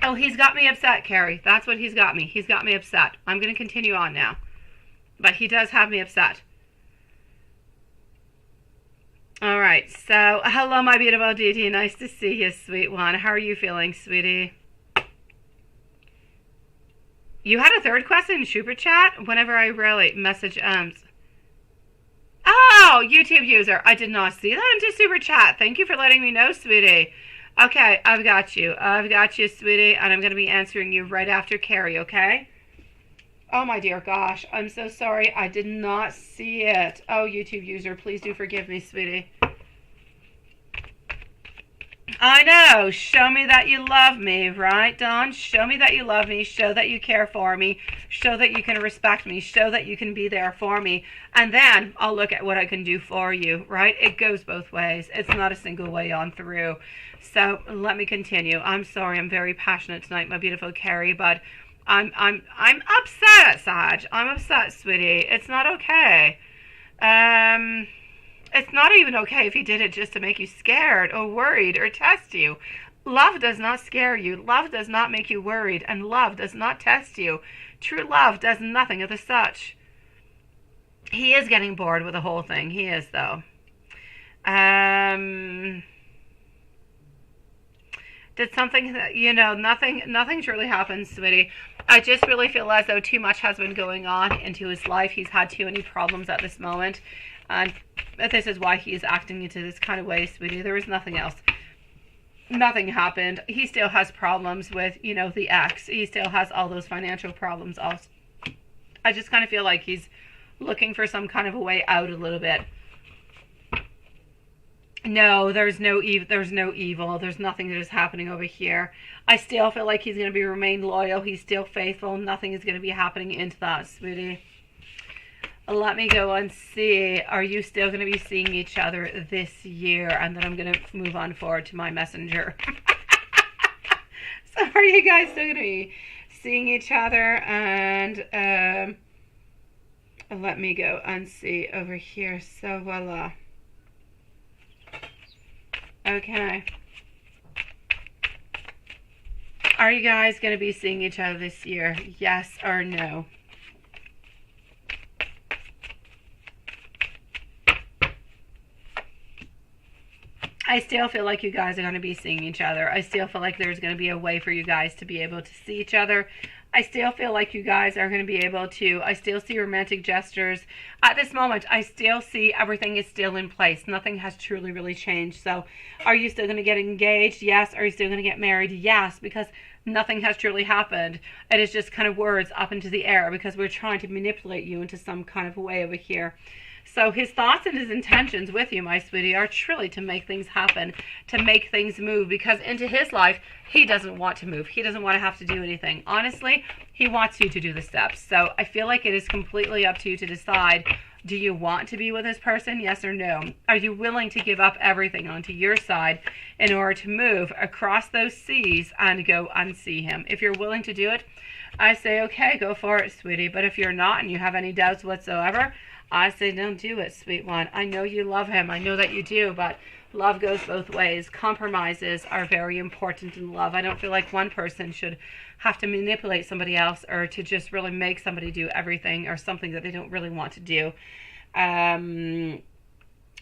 [SPEAKER 1] Oh, he's got me upset, Carrie. That's what he's got me. He's got me upset. I'm going to continue on now. But he does have me upset. All right. So, hello, my beautiful Dee. Nice to see you, sweet one. How are you feeling, sweetie? You had a third question in Super Chat? Whenever I rarely message Oh, YouTube user. I did not see that into Super Chat. Thank you for letting me know, sweetie. Okay, I've got you. I've got you, sweetie. And I'm going to be answering you right after Carrie, okay? Oh, my dear gosh. I'm so sorry. I did not see it. Oh, YouTube user, please do forgive me, sweetie. I know. Show me that you love me, right, Dawn? Show me that you love me. Show that you care for me. Show that you can respect me. Show that you can be there for me. And then I'll look at what I can do for you, right? It goes both ways. It's not a single way on through. So let me continue. I'm sorry. I'm very passionate tonight, my beautiful Carrie, but I'm upset, Saj. I'm upset, sweetie. It's not okay. It's not even okay if he did it just to make you scared or worried or test you. Love does not scare you. Love does not make you worried. And love does not test you. True love does nothing of the such. He is getting bored with the whole thing. He is, though. Did something, nothing's really happened, sweetie. I just really feel as though too much has been going on into his life. He's had too many problems at this moment. And this is why he is acting into this kind of way, sweetie. There is nothing else. Nothing happened. He still has problems with, the ex. He still has all those financial problems also. I just kind of feel like he's looking for some kind of a way out a little bit. No, there's no evil. There's nothing that is happening over here. I still feel like he's going to remain loyal. He's still faithful. Nothing is going to be happening into that, sweetie. Let me go and see. Are you still going to be seeing each other this year? And then I'm going to move on forward to my messenger. So are you guys still going to be seeing each other? And let me go and see over here. So voila. Okay. Are you guys going to be seeing each other this year? Yes or no? I still feel like you guys are going to be seeing each other. I still feel like there's going to be a way for you guys to be able to see each other. I still feel like you guys are going to be able to, I still see romantic gestures. At this moment, I still see everything is still in place. Nothing has truly really changed. So are you still going to get engaged? Yes. Are you still going to get married? Yes, because nothing has truly happened. It is just kind of words up into the air because we're trying to manipulate you into some kind of a way over here. So his thoughts and his intentions with you, my sweetie, are truly to make things happen, to make things move, because into his life, he doesn't want to move. He doesn't want to have to do anything. Honestly, he wants you to do the steps. So I feel like it is completely up to you to decide, do you want to be with this person? Yes or no? Are you willing to give up everything onto your side in order to move across those seas and go and see him? If you're willing to do it, I say, okay, go for it, sweetie. But if you're not and you have any doubts whatsoever, I say don't do it, sweet one. I know you love him. I know that you do, but love goes both ways. Compromises are very important in love. I don't feel like one person should have to manipulate somebody else or to just really make somebody do everything or something that they don't really want to do. I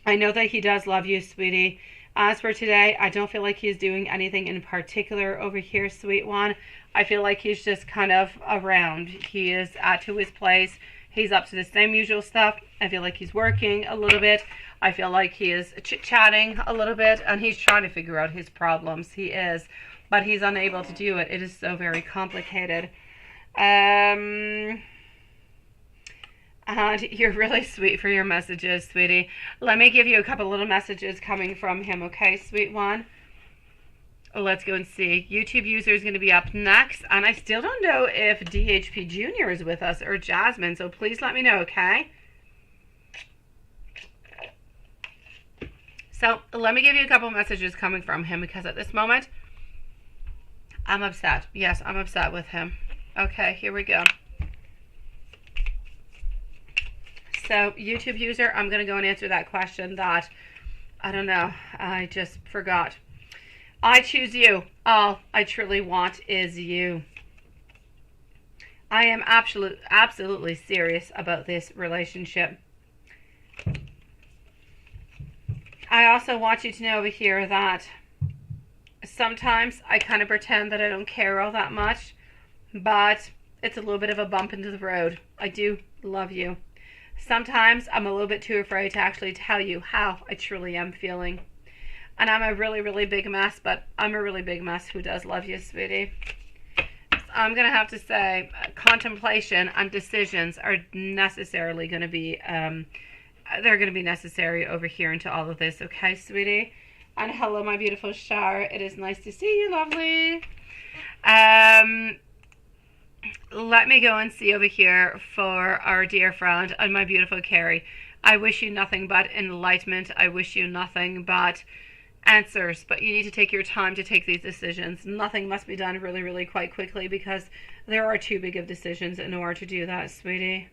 [SPEAKER 1] know that he does love you, sweetie. As for today, I don't feel like he's doing anything in particular over here, sweet one. I feel like he's just kind of around. He is to his place. He's up to the same usual stuff. I feel like he's working a little bit. I feel like he is chit-chatting a little bit, and he's trying to figure out his problems. He is, but he's unable to do it. It is so very complicated. And you're really sweet for your messages, sweetie. Let me give you a couple little messages coming from him, okay, sweet one? Let's go and see. YouTube user is going to be up next. And I still don't know if DHP Jr. is with us or Jasmine. So please let me know, okay? So let me give you a couple messages coming from him, because at this moment, I'm upset. Yes, I'm upset with him. Okay, here we go. So YouTube user, I'm going to go and answer that question that, I don't know, I just forgot. I choose you. All I truly want is you. I am absolutely serious about this relationship. I also want you to know over here that sometimes I kind of pretend that I don't care all that much, but it's a little bit of a bump into the road. I do love you. Sometimes I'm a little bit too afraid to actually tell you how I truly am feeling. And I'm a really, really big mess, but I'm a really big mess who does love you, sweetie. So I'm going to have to say contemplation and decisions are necessarily going to be, they're going to be necessary over here into all of this, okay, sweetie? And hello, my beautiful Shar. It is nice to see you, lovely. Let me go and see over here for our dear friend and my beautiful Carrie. I wish you nothing but enlightenment. I wish you nothing but answers, but you need to take your time to take these decisions. Nothing must be done really, really quite quickly, because there are too big of decisions in order to do that, sweetie.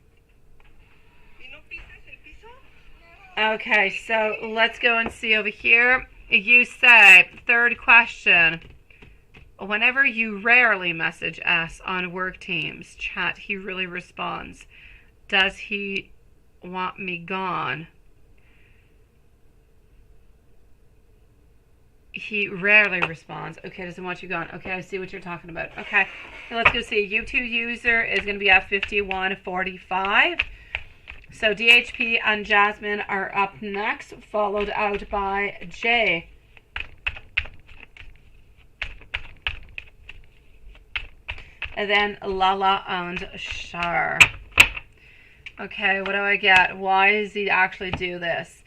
[SPEAKER 1] Okay, so let's go and see over here. You say, third question, whenever you rarely message us on work teams chat, he really responds. Does he want me gone? He rarely responds. Okay, doesn't want you gone. Okay, I see what you're talking about. Okay, now let's go see. YouTube user is going to be at 5145. So DHP and Jasmine are up next, followed out by Jay. And then Lala and Shar. Okay, what do I get? Why does he actually do this?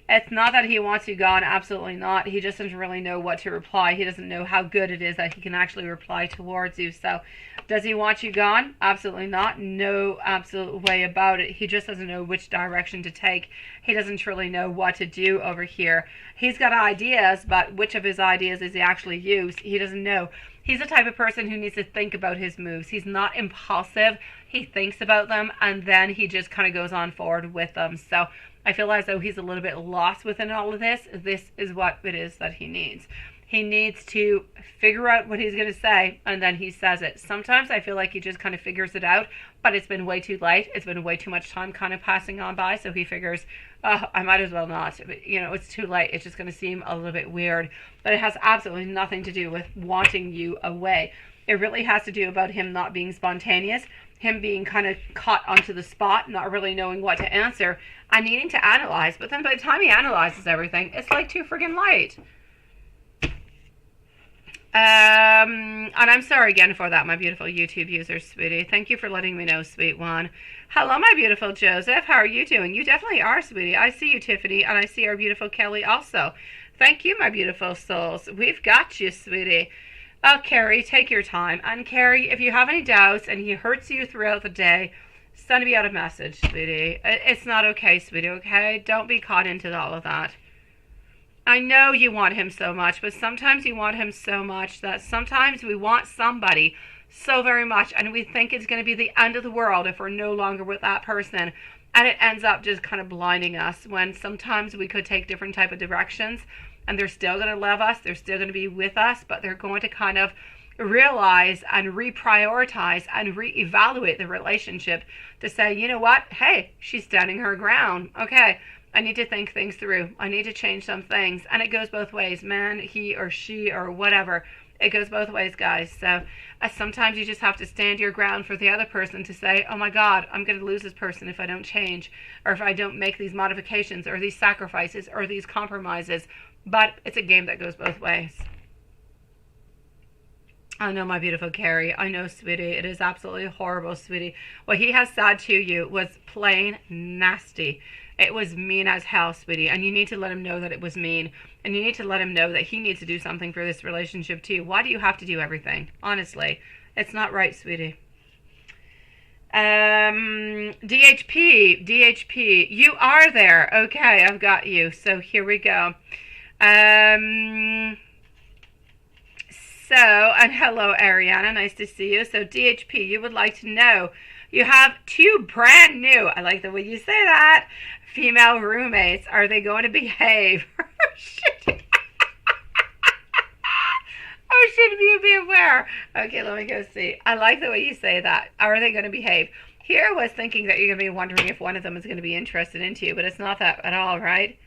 [SPEAKER 1] It's not that he wants you gone, absolutely not. He just doesn't really know what to reply. He doesn't know how good it is that he can actually reply towards you. So, does he want you gone? Absolutely not. No absolute way about it. He just doesn't know which direction to take. He doesn't truly know what to do over here. He's got ideas, but which of his ideas does he actually use? He doesn't know. He's the type of person who needs to think about his moves. He's not impulsive. He thinks about them, and then he just kind of goes on forward with them. So, I feel as though he's a little bit lost within all of this. This is what it is that he needs. He needs to figure out what he's going to say, and then he says it. Sometimes I feel like he just kind of figures it out, but it's been way too late. It's been way too much time kind of passing on by, so he figures, oh, I might as well not. But, you know, it's too late. It's just going to seem a little bit weird. But it has absolutely nothing to do with wanting you away. It really has to do about him not being spontaneous, him being kind of caught onto the spot, not really knowing what to answer, and needing to analyze. But then by the time he analyzes everything, it's like too friggin' light. And I'm sorry again for that, my beautiful YouTube user, sweetie. Thank you for letting me know, sweet one. Hello, my beautiful Joseph. How are you doing? You definitely are, sweetie. I see you, Tiffany, and I see our beautiful Kelly also. Thank you, my beautiful souls. We've got you, sweetie. Oh, Carrie, take your time. And Carrie, if you have any doubts and he hurts you throughout the day, send me out a message, sweetie. It's not okay, sweetie, okay? Don't be caught into all of that. I know you want him so much, but sometimes you want him so much that sometimes we want somebody so very much, and we think it's going to be the end of the world if we're no longer with that person, and it ends up just kind of blinding us, when sometimes we could take different type of directions, and they're still going to love us, they're still going to be with us, but they're going to kind of realize and reprioritize and reevaluate the relationship to say, you know what, hey, she's standing her ground, okay, I need to think things through, I need to change some things. And it goes both ways, man, he or she or whatever, it goes both ways, guys. So sometimes you just have to stand your ground for the other person to say, oh my God, I'm going to lose this person if I don't change, or if I don't make these modifications or these sacrifices or these compromises. But it's a game that goes both ways. I know, my beautiful Carrie. I know, sweetie. It is absolutely horrible, sweetie. What he has said to you was plain nasty. It was mean as hell, sweetie, and you need to let him know that it was mean, and you need to let him know that he needs to do something for this relationship too. Why do you have to do everything? Honestly, it's not right, sweetie. DHP, you are there. Okay, I've got you. So here we go. And hello, Ariana. Nice to see you. So DHP, you would like to know, you have 2 brand new, I like the way you say that, female roommates. Are they going to behave? Shit. Oh, should you be aware? Okay, let me go see. I like the way you say that. Are they going to behave? Here I was thinking that you're going to be wondering if one of them is going to be interested into you, but it's not that at all, right?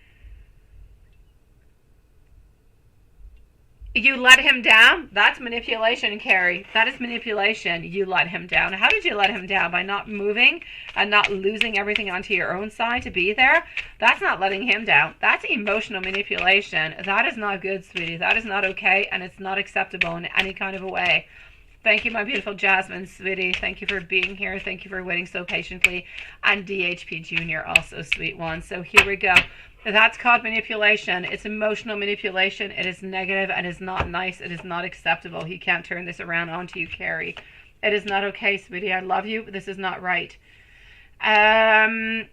[SPEAKER 1] You let him down? That's manipulation, Carrie. That is manipulation. You let him down. How did you let him down? By not moving and not losing everything onto your own side to be there? That's not letting him down. That's emotional manipulation. That is not good, sweetie. That is not okay, and it's not acceptable in any kind of a way. Thank you, my beautiful Jasmine, sweetie. Thank you for being here. Thank you for waiting so patiently. And DHP Jr. also, sweet one. So here we go. That's called manipulation. It's emotional manipulation. It is negative and is not nice. It is not acceptable. He can't turn this around onto you, Carrie. It is not okay, sweetie. I love you, but this is not right. My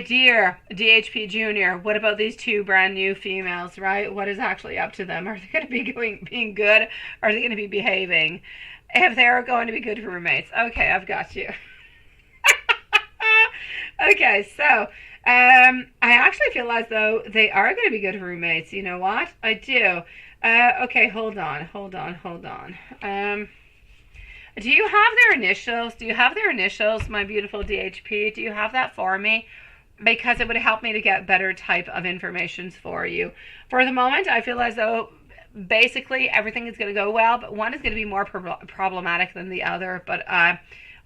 [SPEAKER 1] dear DHP Jr., what about these 2 brand new females, right? What is actually up to them? Are they going to be being good? Are they going to be behaving? If they're going to be good roommates. Okay, I've got you. Okay, so I actually feel as though they are going to be good roommates. You know what? I do. Okay, hold on. Do you have their initials? Do you have their initials, my beautiful DHP? Do you have that for me? Because it would help me to get better type of information for you. For the moment, I feel as though basically everything is going to go well, but one is going to be more problematic than the other. But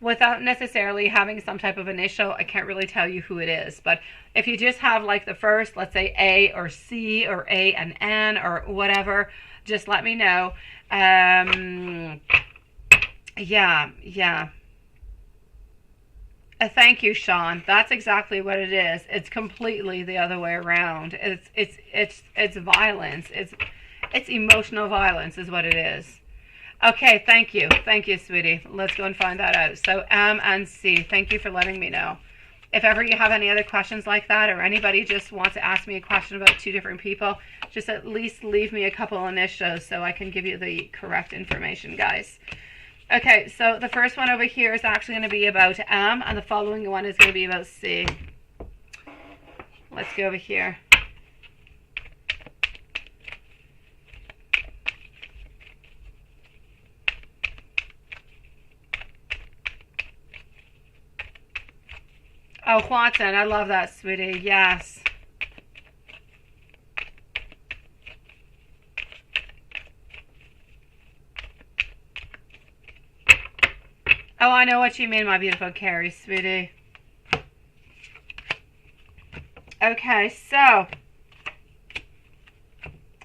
[SPEAKER 1] without necessarily having some type of initial, I can't really tell you who it is. But if you just have like the first, let's say A or C or A and N or whatever, just let me know. Yeah. Thank you, Sean. That's exactly what it is. It's completely the other way around. It's violence. It's emotional violence is what it is. Okay, thank you, sweetie. Let's go and find that out. So M and C. Thank you for letting me know. If ever you have any other questions like that, or anybody just wants to ask me a question about 2 different people, just at least leave me a couple initials so I can give you the correct information, guys. Okay, so the first one over here is actually going to be about M, and the following one is going to be about C. Let's go over here. Oh, Watson, I love that, sweetie. Yes. Oh, I know what you mean, my beautiful Carrie, sweetie. Okay, so.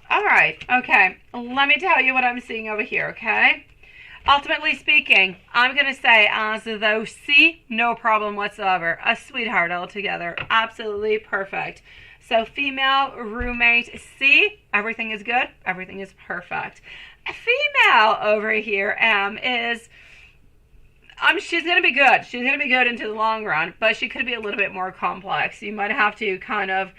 [SPEAKER 1] Alright, okay. Let me tell you what I'm seeing over here, okay? Ultimately speaking, I'm going to say as though C, no problem whatsoever. A sweetheart altogether. Absolutely perfect. So female roommate C, everything is good. Everything is perfect. A female over here, M, is... she's going to be good. She's going to be good into the long run, but she could be a little bit more complex. You might have to kind of,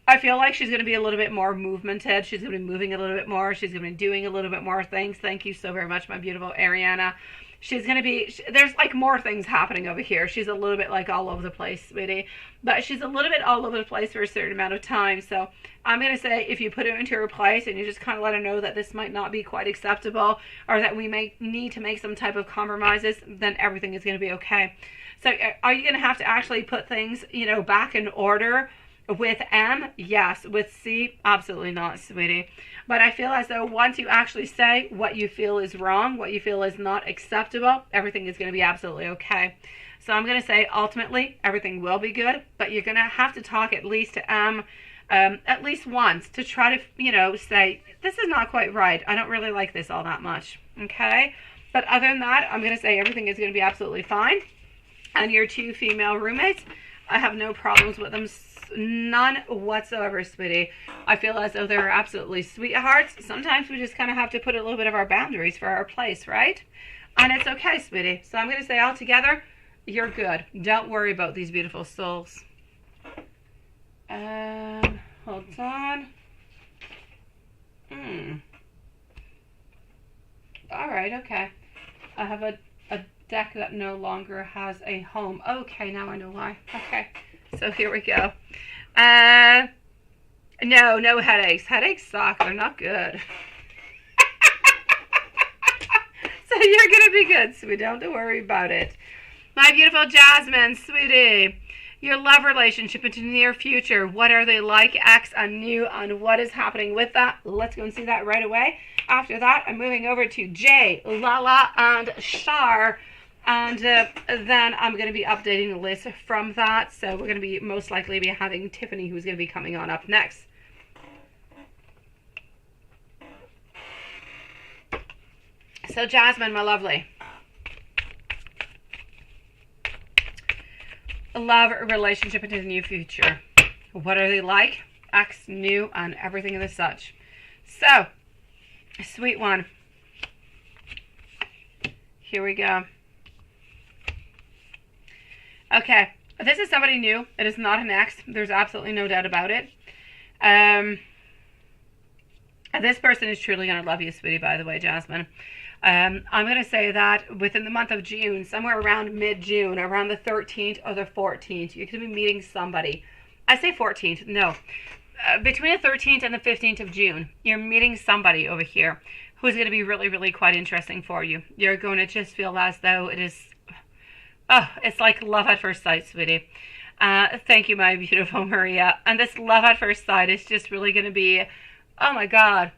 [SPEAKER 1] I feel like she's going to be a little bit more movemented. She's going to be moving a little bit more. She's going to be doing a little bit more things. Thank you so very much, my beautiful Ariana. She's going to be, there's like more things happening over here. She's a little bit like all over the place, sweetie. But she's a little bit all over the place for a certain amount of time. So I'm going to say if you put her into her place and you just kind of let her know that this might not be quite acceptable or that we may need to make some type of compromises, then everything is going to be okay. So are you going to have to actually put things, you know, back in order? With M, yes. With C, absolutely not, sweetie. But I feel as though once you actually say what you feel is wrong, what you feel is not acceptable, everything is going to be absolutely okay. So I'm going to say ultimately everything will be good, but you're going to have to talk at least to M at least once to try to, you know, say, this is not quite right. I don't really like this all that much, okay? But other than that, I'm going to say everything is going to be absolutely fine. And your 2 female roommates, I have no problems with them. None whatsoever, sweetie. I feel as though they're absolutely sweethearts. Sometimes we just kind of have to put a little bit of our boundaries for our place, right? And it's okay, sweetie. So I'm going to say all together, you're good. Don't worry about these beautiful souls. Hold on. All right, okay. I have a deck that no longer has a home. Okay, now I know why. Okay, so here we go. No headaches. Headaches suck. They're not good. So you're going to be good, sweetie. Don't worry about it. My beautiful Jasmine, sweetie. Your love relationship into the near future. What are they like? X and new, and what is happening with that? Let's go and see that right away. After that, I'm moving over to Jay, Lala, and Shar. And then I'm going to be updating the list from that. So we're going to be most likely be having Tiffany, who's going to be coming on up next. So Jasmine, my lovely. Love, relationship into the new future. What are they like? X, new, and everything and the such. So, sweet one. Here we go. Okay, this is somebody new. It is not an ex. There's absolutely no doubt about it. This person is truly going to love you, sweetie, by the way, Jasmine. I'm going to say that within the month of June, somewhere around mid-June, around the 13th or the 14th, you're going to be meeting somebody. I say 14th, no. Between the 13th and the 15th of June, you're meeting somebody over here who's going to be really, really quite interesting for you. You're going to just feel as though it is, it's like love at first sight, sweetie. Thank you, my beautiful Maria. And this love at first sight is just really going to be, oh my God.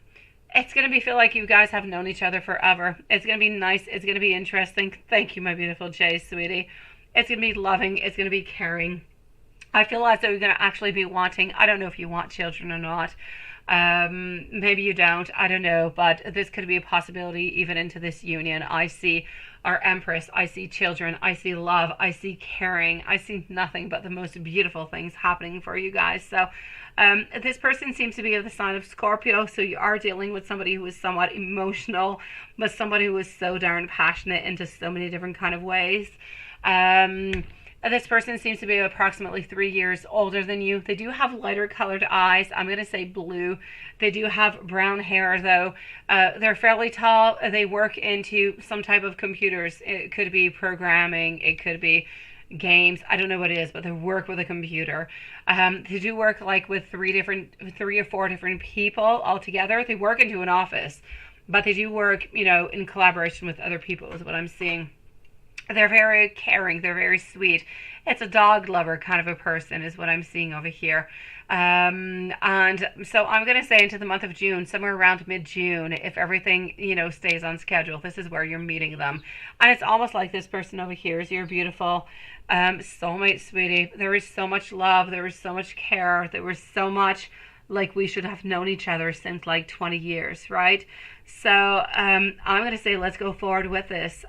[SPEAKER 1] It's going to be feel like you guys have known each other forever. It's going to be nice. It's going to be interesting. Thank you, my beautiful Jay, sweetie. It's going to be loving. It's going to be caring. I feel as though you're going to actually be wanting, I don't know if you want children or not. Maybe you don't. I don't know. But this could be a possibility even into this union. I see our Empress. I see children. I see love. I see caring. I see nothing but the most beautiful things happening for you guys. So this person seems to be of the sign of Scorpio. So you are dealing with somebody who is somewhat emotional, but somebody who is so darn passionate into so many different kind of ways. This person seems to be approximately 3 years older than you. They do have lighter colored eyes. I'm going to say blue. They do have brown hair, though. They're fairly tall. They work into some type of computers. It could be programming. It could be games. I don't know what it is, but they work with a computer. They do work like with three or four different people all together. They work into an office, but they do work, in collaboration with other people is what I'm seeing. They're very caring. They're very sweet. It's a dog lover kind of a person is what I'm seeing over here. And so I'm going to say into the month of June, somewhere around mid-June, if everything, stays on schedule, this is where you're meeting them. And it's almost like this person over here is your beautiful soulmate, sweetie. There is so much love. There is so much care. There was so much like we should have known each other since like 20 years, right? So I'm going to say let's go forward with this.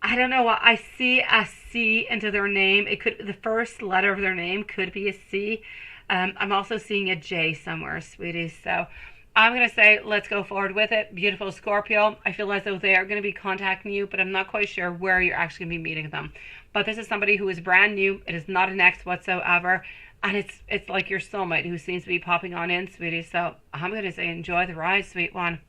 [SPEAKER 1] I don't know what I see a C into their name. It could, the first letter of their name could be a C. I'm also seeing a J somewhere, sweetie. So I'm going to say, let's go forward with it. Beautiful Scorpio. I feel as though they are going to be contacting you, but I'm not quite sure where you're actually going to be meeting them. But this is somebody who is brand new. It is not an ex whatsoever. And it's like your soulmate who seems to be popping on in, sweetie. So I'm going to say, enjoy the ride, sweet one.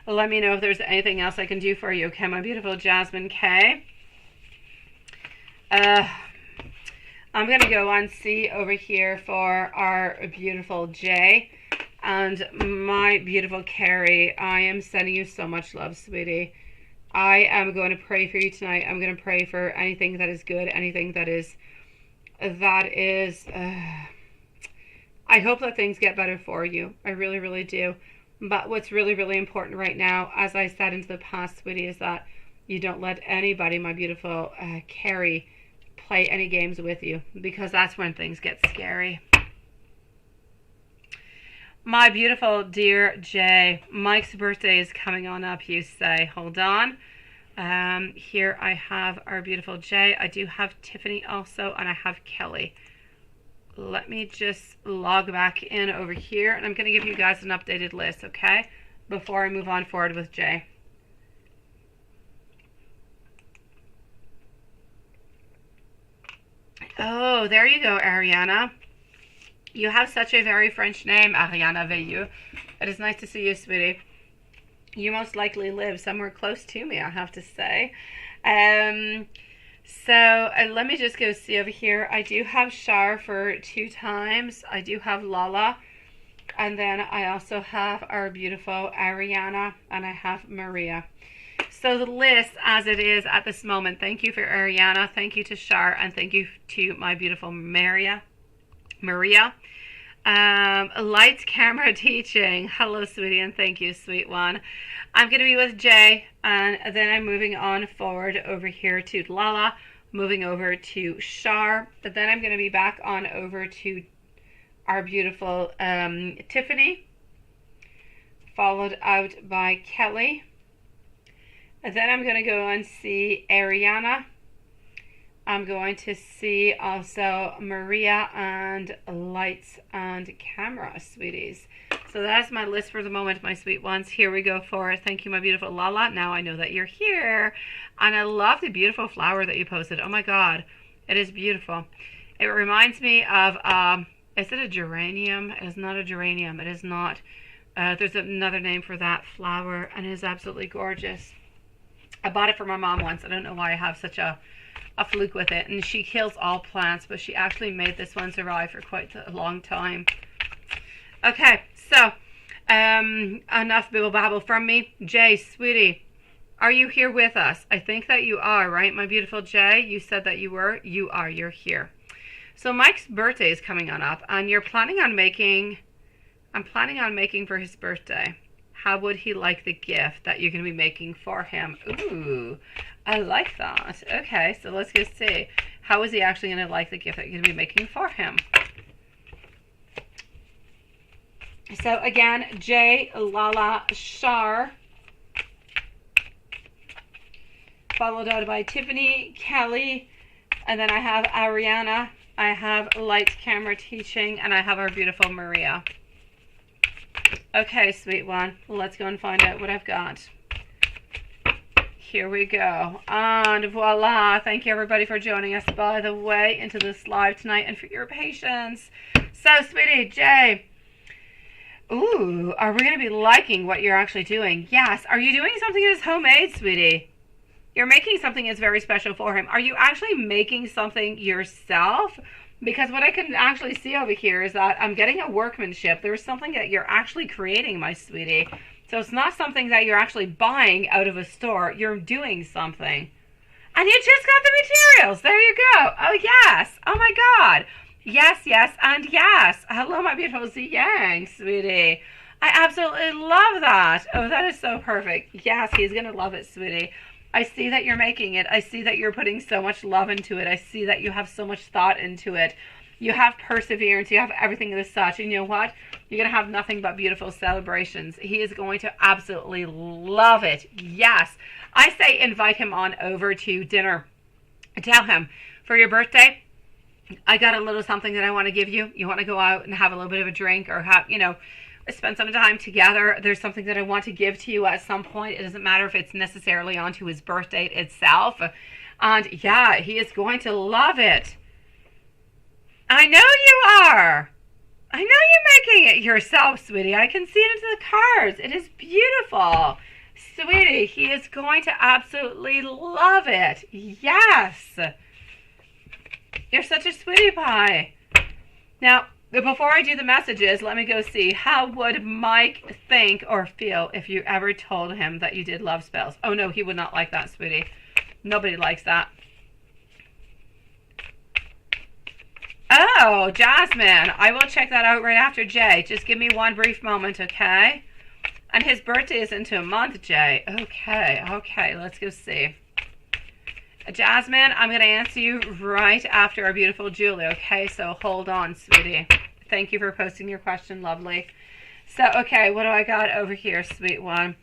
[SPEAKER 1] Let me know if there's anything else I can do for you, okay, my beautiful Jasmine K. I'm going to go on C over here for our beautiful J. And my beautiful Carrie, I am sending you so much love, sweetie. I am going to pray for you tonight. I'm going to pray for anything that is good, anything that is, I hope that things get better for you. I really, really do. But what's really, really important right now, as I said into the past, sweetie, is that you don't let anybody, my beautiful Carrie, play any games with you, because that's when things get scary. My beautiful dear Jay, Mike's birthday is coming on up, you say. Hold on. Here I have our beautiful Jay. I do have Tiffany also, and I have Kelly. Let me just log back in over here, and I'm going to give you guys an updated list, okay? Before I move on forward with Jay. Oh, there you go, Ariana. You have such a very French name, Ariana Veilleux. It is nice to see you, sweetie. You most likely live somewhere close to me, I have to say. So let me just go see over here. I do have Shar for 2 times. I do have Lala. And then I also have our beautiful Ariana. And I have Maria. So the list as it is at this moment. Thank you for Ariana. Thank you to Shar. And thank you to my beautiful Maria. Lights, camera, teaching. Hello, sweetie, and thank you, sweet one. I'm going to be with Jay, and then I'm moving on forward over here to Lala, moving over to Shar, but then I'm going to be back on over to our beautiful Tiffany, followed out by Kelly, and then I'm going to go and see Ariana. I'm going to see also Maria and lights and camera, sweeties. So that's my list for the moment, my sweet ones. Here we go for it. Thank you, my beautiful Lala. Now I know that you're here. And I love the beautiful flower that you posted. Oh my God, it is beautiful. It reminds me of, is it a geranium? It is not a geranium. It is not. There's another name for that flower, and it is absolutely gorgeous. I bought it for my mom once. I don't know why I have such a fluke with it, and she kills all plants, but she actually made this one survive for quite a long time. Okay, so enough bibble babble from me. Jay, sweetie, are you here with us? I think that you are, right, my beautiful Jay? You said that you were. You are. You're here. So Mike's birthday is coming on up, and you're planning on making. I'm planning on making for his birthday. How would he like the gift that you're going to be making for him? Ooh, I like that. Okay, so let's go see. How is he actually going to like the gift that you're going to be making for him? So again, Jay, Lala, Shar, followed out by Tiffany, Kelly, and then I have Ariana, I have lights, camera, teaching, and I have our beautiful Maria. Okay, sweet one, let's go and find out what I've got. Here we go. And voila. Thank you, everybody, for joining us, by the way, into this live tonight, and for your patience. So, sweetie, Jay. Ooh, are we going to be liking what you're actually doing? Yes. Are you doing something that is homemade, sweetie? You're making something that's very special for him. Are you actually making something yourself? Because what I can actually see over here is that I'm getting a workmanship. There's something that you're actually creating, my sweetie. So it's not something that you're actually buying out of a store. You're doing something. And you just got the materials. There you go. Oh, yes. Oh, my God. Yes, yes, and yes. Hello, my beautiful Z Yang, sweetie. I absolutely love that. Oh, that is so perfect. Yes, he's going to love it, sweetie. I see that you're making it. I see that you're putting so much love into it. I see that you have so much thought into it. You have perseverance. You have everything as such. And you know what? You're going to have nothing but beautiful celebrations. He is going to absolutely love it. Yes. I say invite him on over to dinner. Tell him, for your birthday, I got a little something that I want to give you. You want to go out and have a little bit of a drink, or have, spend some time together. There's something that I want to give to you at some point. It doesn't matter if it's necessarily onto his birthday itself. And yeah, he is going to love it. I know you are. I know you're making it yourself, sweetie. I can see it into the cards. It is beautiful. Sweetie, he is going to absolutely love it. Yes. You're such a sweetie pie. Now, before I do the messages, let me go see. How would Mike think or feel if you ever told him that you did love spells? Oh, no, he would not like that, sweetie. Nobody likes that. Oh, Jasmine. I will check that out right after Jay. Just give me one brief moment, okay? And his birthday is into a month, Jay. Okay, let's go see. Jasmine, I'm going to answer you right after our beautiful Julie, okay? So hold on, sweetie. Thank you for posting your question, lovely. So, okay, what do I got over here, sweet one?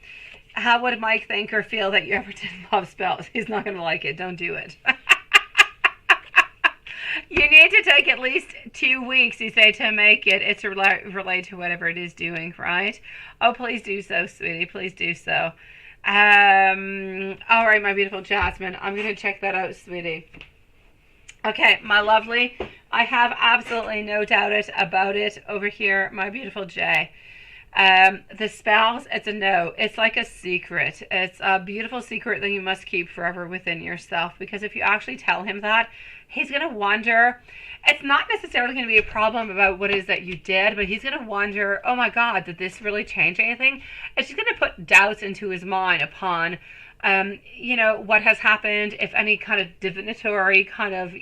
[SPEAKER 1] How would Mike think or feel that you ever did love spells? He's not going to like it. Don't do it. You need to take at least 2 weeks, you say, to make it. It's relate to whatever it is doing, right? Oh, please do so, sweetie. Please do so. All right, my beautiful Jasmine. I'm going to check that out, sweetie. Okay, my lovely. I have absolutely no doubt about it over here, my beautiful Jay. The spells, it's a no. It's like a secret. It's a beautiful secret that you must keep forever within yourself, because if you actually tell him that, he's going to wonder. It's not necessarily going to be a problem about what it is that you did, but he's going to wonder, oh my God, did this really change anything? It's just going to put doubts into his mind upon, what has happened, if any kind of divinatory kind of,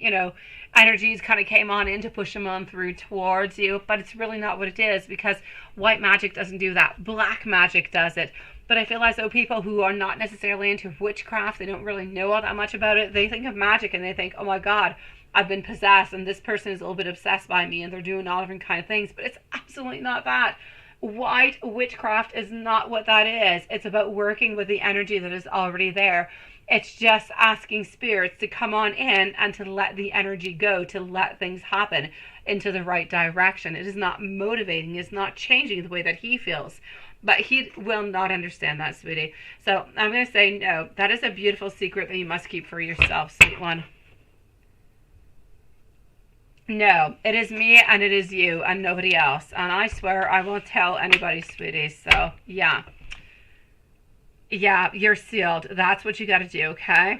[SPEAKER 1] energies kind of came on in to push him on through towards you, but it's really not what it is, because white magic doesn't do that. Black magic does it. But I feel as though people who are not necessarily into witchcraft, they don't really know all that much about it, they think of magic and they think, oh my God, I've been possessed and this person is a little bit obsessed by me and they're doing all different kind of things. But it's absolutely not that. White witchcraft is not what that is. It's about working with the energy that is already there. It's just asking spirits to come on in and to let the energy go, to let things happen into the right direction. It is not motivating. It's not changing the way that he feels. But he will not understand that, sweetie. So I'm going to say no. That is a beautiful secret that you must keep for yourself, sweet one. No, it is me and it is you and nobody else. And I swear I won't tell anybody, sweetie. So, yeah. Yeah, you're sealed. That's what you got to do, okay?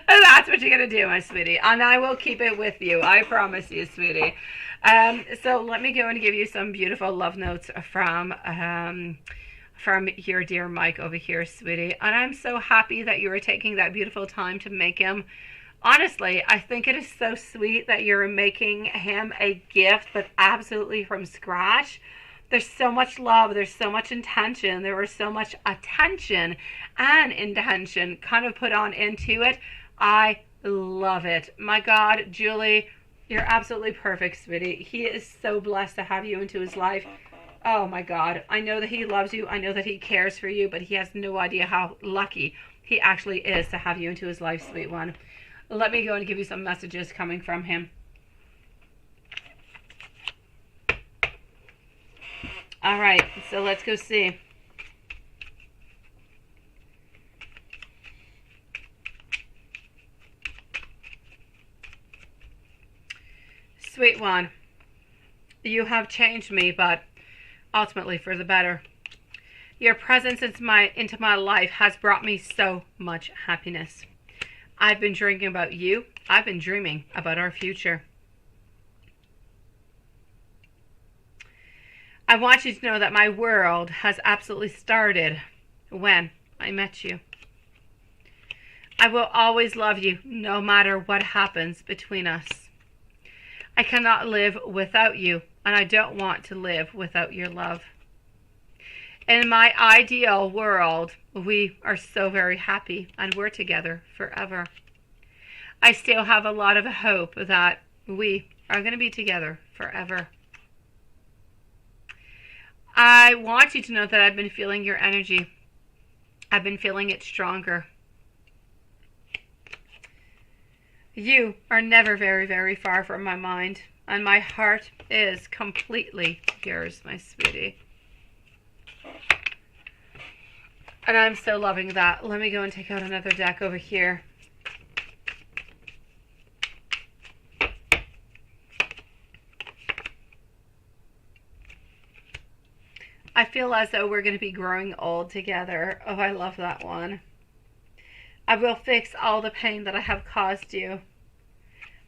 [SPEAKER 1] That's what you got to do, my sweetie. And I will keep it with you. I promise you, sweetie. So let me go and give you some beautiful love notes from your dear Mike over here, sweetie. And I'm so happy that you were taking that beautiful time to make him. Honestly, I think it is so sweet that you're making him a gift, but absolutely from scratch. There's so much love, there's so much intention, there was so much attention and intention kind of put on into it. I love it. My God, Julie, you're absolutely perfect, sweetie. He is so blessed to have you into his life. Oh my God, I know that he loves you, I know that he cares for you, but he has no idea how lucky he actually is to have you into his life, sweet one. Let me go and give you some messages coming from him. All right, so let's go see. Sweet one, you have changed me, but ultimately for the better. Your presence into my life has brought me so much happiness. I've been dreaming about you. I've been dreaming about our future. I want you to know that my world has absolutely started when I met you. I will always love you no matter what happens between us. I cannot live without you, and I don't want to live without your love. In my ideal world, we are so very happy and we're together forever. I still have a lot of hope that we are going to be together forever. I want you to know that I've been feeling your energy. I've been feeling it stronger. You are never very, very far from my mind, and my heart is completely yours, my sweetie. And I'm so loving that. Let me go and take out another deck over here. I feel as though we're going to be growing old together. Oh, I love that one. I will fix all the pain that I have caused you.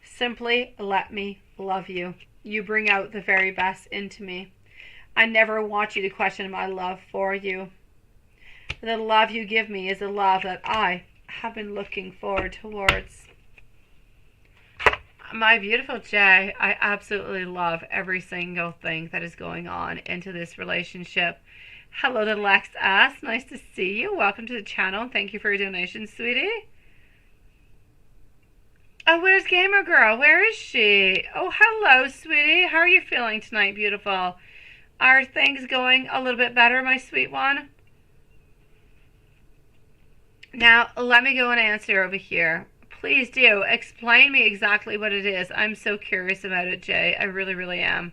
[SPEAKER 1] Simply let me love you. You bring out the very best into me. I never want you to question my love for you. The love you give me is a love that I have been looking forward towards. My beautiful Jay, I absolutely love every single thing that is going on into this relationship. Hello to Lex S. Nice to see you. Welcome to the channel. Thank you for your donation, sweetie. Oh, where's Gamer Girl? Where is she? Oh, hello, sweetie. How are you feeling tonight, beautiful? Are things going a little bit better, my sweet one? Now, let me go and answer over here. Please do. Explain me exactly what it is. I'm so curious about it, Jay. I really, really am.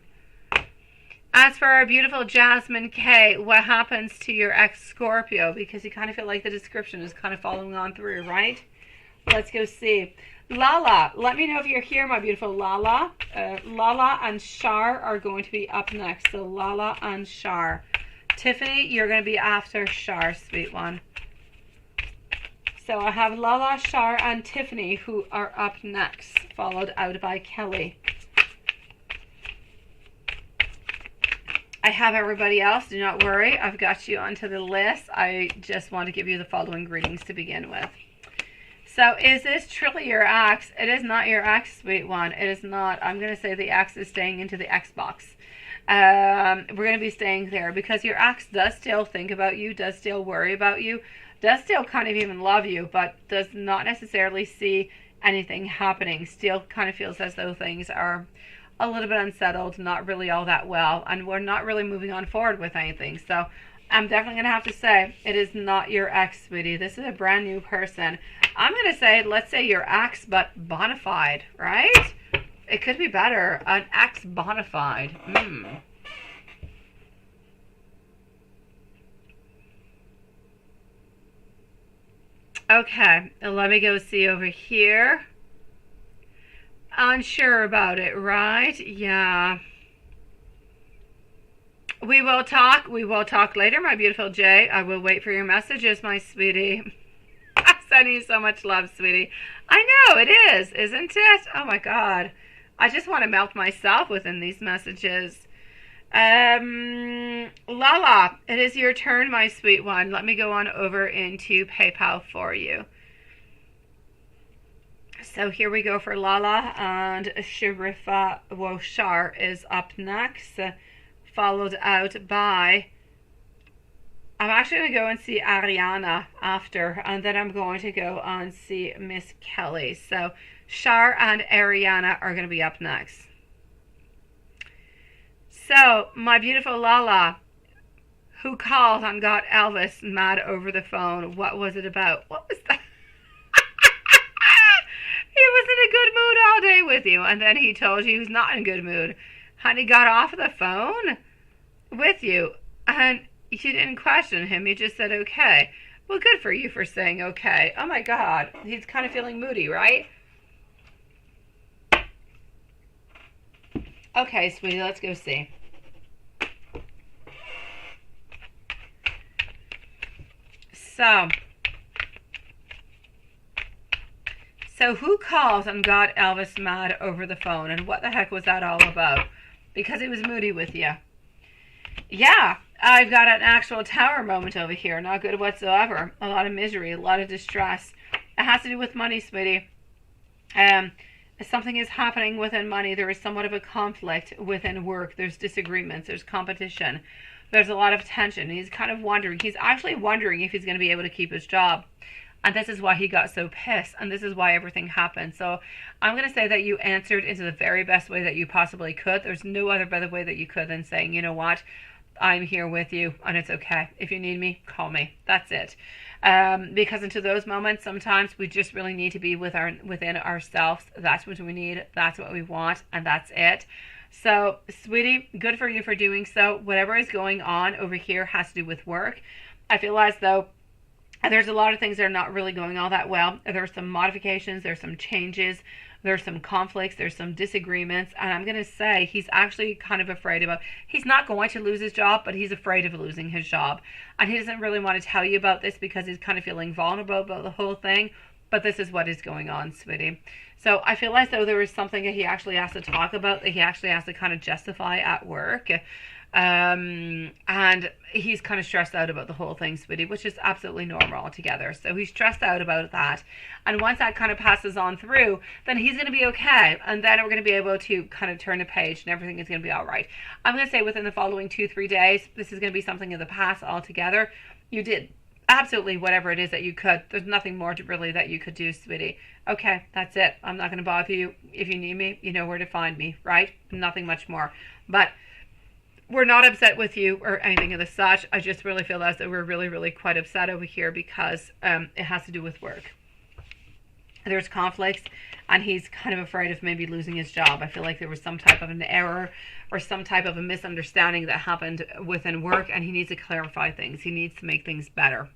[SPEAKER 1] As for our beautiful Jasmine K, what happens to your ex-Scorpio? Because you kind of feel like the description is kind of following on through, right? Let's go see. Lala, let me know if you're here, my beautiful Lala. Lala and Shar are going to be up next. So Lala and Shar. Tiffany, you're going to be after Shar, sweet one. So I have Lala, Shar, and Tiffany who are up next, followed out by Kelly. I have everybody else. Do not worry. I've got you onto the list. I just want to give you the following greetings to begin with. So is this truly your ex? It is not your ex, sweet one. It is not. I'm going to say the ex is staying into the Xbox. We're going to be staying there because your ex does still think about you, does still worry about you, does still kind of even love you, but does not necessarily see anything happening. Still kind of feels as though things are a little bit unsettled, not really all that well, and we're not really moving on forward with anything. So I'm definitely going to have to say it is not your ex, sweetie. This is a brand new person. I'm going to say, let's say your ex, but bona fide, right? It could be better. An ex bona fide. Okay, let me go see over here. Unsure about it, right? Yeah. We will talk. We will talk later, my beautiful Jay. I will wait for your messages, my sweetie. I'm sending you so much love, sweetie. I know, it is, isn't it? Oh, my God. I just want to melt myself within these messages. Lala, it is your turn, my sweet one. Let me go on over into PayPal for you. So here we go for Lala, and Sharifa Woshar is up next, followed out by, I'm actually going to go and see Ariana after, and then I'm going to go and see Miss Kelly. So Shar and Ariana are going to be up next. So, my beautiful Lala, who called and got Elvis mad over the phone, what was it about? What was that? He was in a good mood all day with you, and then he told you he was not in a good mood. And he got off the phone with you, and you didn't question him. You just said, okay. Well, good for you for saying okay. Oh, my God. He's kind of feeling moody, right? Okay, sweetie, let's go see. So who called and got Elvis mad over the phone, and what the heck was that all about? Because he was moody with you. Yeah, I've got an actual tower moment over here. Not good whatsoever. A lot of misery, a lot of distress. It has to do with money, sweetie. Something is happening within money. There is somewhat of a conflict within work. There's disagreements. There's competition. There's a lot of tension. He's kind of wondering. He's actually wondering if he's going to be able to keep his job. And this is why he got so pissed. And this is why everything happened. So I'm going to say that you answered into the very best way that you possibly could. There's no other better way that you could than saying, you know what? I'm here with you, and it's okay. If you need me, call me. That's it. Because into those moments, sometimes we just really need to be within ourselves. That's what we need. That's what we want, and that's it. So, sweetie, good for you for doing so. Whatever is going on over here has to do with work. I feel as though there's a lot of things that are not really going all that well. There's some modifications. There's some changes. There's some conflicts, there's some disagreements, and I'm going to say he's actually kind of afraid about, he's not going to lose his job, but he's afraid of losing his job. And he doesn't really want to tell you about this because he's kind of feeling vulnerable about the whole thing, but this is what is going on, sweetie. So I feel as though there is something that he actually has to talk about, that he actually has to kind of justify at work. And he's kind of stressed out about the whole thing, sweetie, which is absolutely normal altogether. So he's stressed out about that. And once that kind of passes on through, then he's going to be okay. And then we're going to be able to kind of turn the page and everything is going to be all right. I'm going to say within the following 2-3 days, this is going to be something in the past altogether. You did absolutely whatever it is that you could. There's nothing more really that you could do, sweetie. Okay, that's it. I'm not going to bother you. If you need me, you know where to find me, right? Nothing much more. But we're not upset with you or anything of the such. I just really feel as though we're really, really quite upset over here because it has to do with work. There's conflicts, and he's kind of afraid of maybe losing his job. I feel like there was some type of an error or some type of a misunderstanding that happened within work, and he needs to clarify things. He needs to make things better.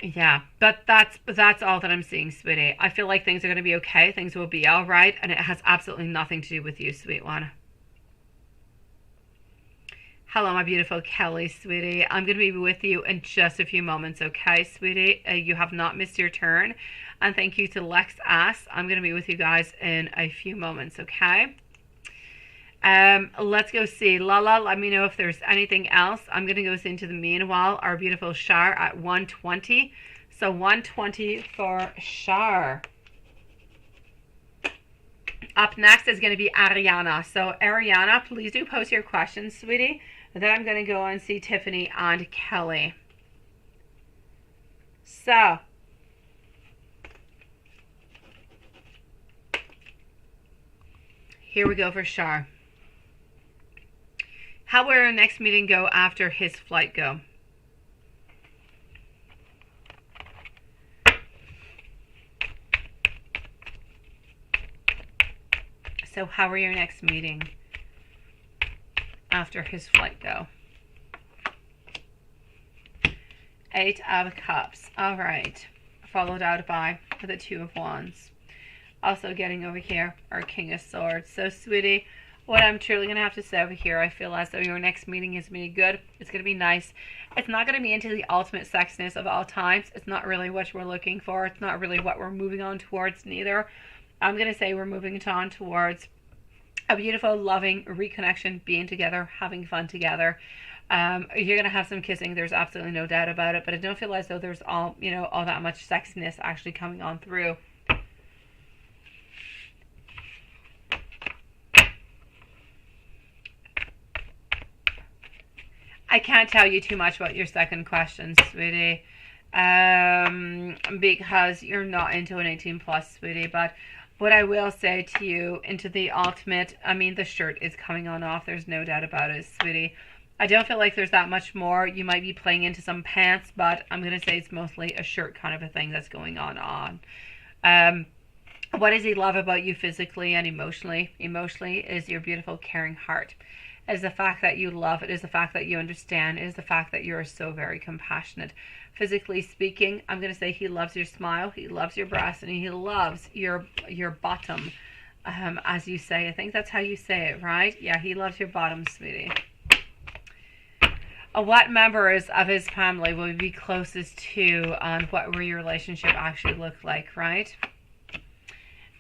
[SPEAKER 1] Yeah, but that's all that I'm seeing, sweetie. I feel like things are going to be okay. Things will be all right, and it has absolutely nothing to do with you, sweet one. Hello, my beautiful Kelly, sweetie. I'm going to be with you in just a few moments, okay, sweetie? You have not missed your turn. And thank you to Lex S. I'm going to be with you guys in a few moments, okay? Let's go see. Lala, let me know if there's anything else. I'm going to go into the meanwhile, our beautiful Shar at 120. So 120 for Shar. Up next is going to be Ariana. So Ariana, please do post your questions, sweetie. Then I'm going to go and see Tiffany and Kelly. So, here we go for Shar. How will our next meeting go after his flight go? So how will your next meeting after his flight go? 8 of Cups. All right. Followed out by the 2 of Wands. Also getting over here, our King of Swords. So, sweetie, what I'm truly going to have to say over here, I feel as though your next meeting is going to be good. It's going to be nice. It's not going to be into the ultimate sexiness of all times. It's not really what we're looking for. It's not really what we're moving on towards neither. I'm going to say we're moving on towards a beautiful, loving reconnection, being together, having fun together. You're going to have some kissing. There's absolutely no doubt about it. But I don't feel as though there's all that much sexiness actually coming on through. I can't tell you too much about your second question, sweetie. Because you're not into an 18 plus, sweetie. But what I will say to you, into the ultimate, I mean, the shirt is coming on off. There's no doubt about it, sweetie. I don't feel like there's that much more. You might be playing into some pants, but I'm going to say it's mostly a shirt kind of a thing that's going on. What does he love about you physically and emotionally? Emotionally is your beautiful, caring heart. It is the fact that you love. It is the fact that you understand. It is the fact that you are so very compassionate. Physically speaking, I'm going to say he loves your smile, he loves your breasts, and he loves your bottom, as you say. I think that's how you say it, right? Yeah, he loves your bottom, sweetie. What members of his family will be closest to, and what will your relationship actually look like, right?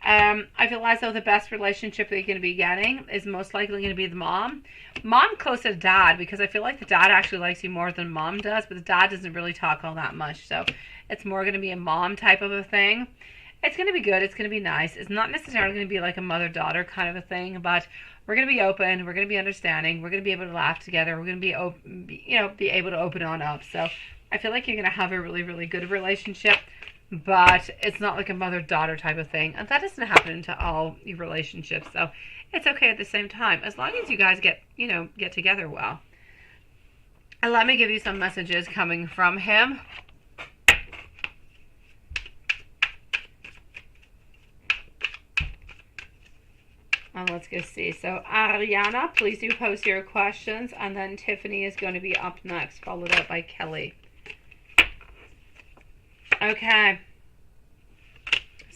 [SPEAKER 1] I feel as though the best relationship that you're going to be getting is most likely going to be the mom. Mom close to dad, because I feel like the dad actually likes you more than mom does, but the dad doesn't really talk all that much. So it's more going to be a mom type of a thing. It's going to be good. It's going to be nice. It's not necessarily going to be like a mother-daughter kind of a thing, but we're going to be open. We're going to be understanding. We're going to be able to laugh together. We're going to be able to open on up. So I feel like you're going to have a really, really good relationship. But it's not like a mother-daughter type of thing. And that doesn't happen to all your relationships. So it's okay at the same time. As long as you guys get together well. And let me give you some messages coming from him. And let's go see. So Ariana, please do post your questions. And then Tiffany is going to be up next, followed up by Kelly. Okay,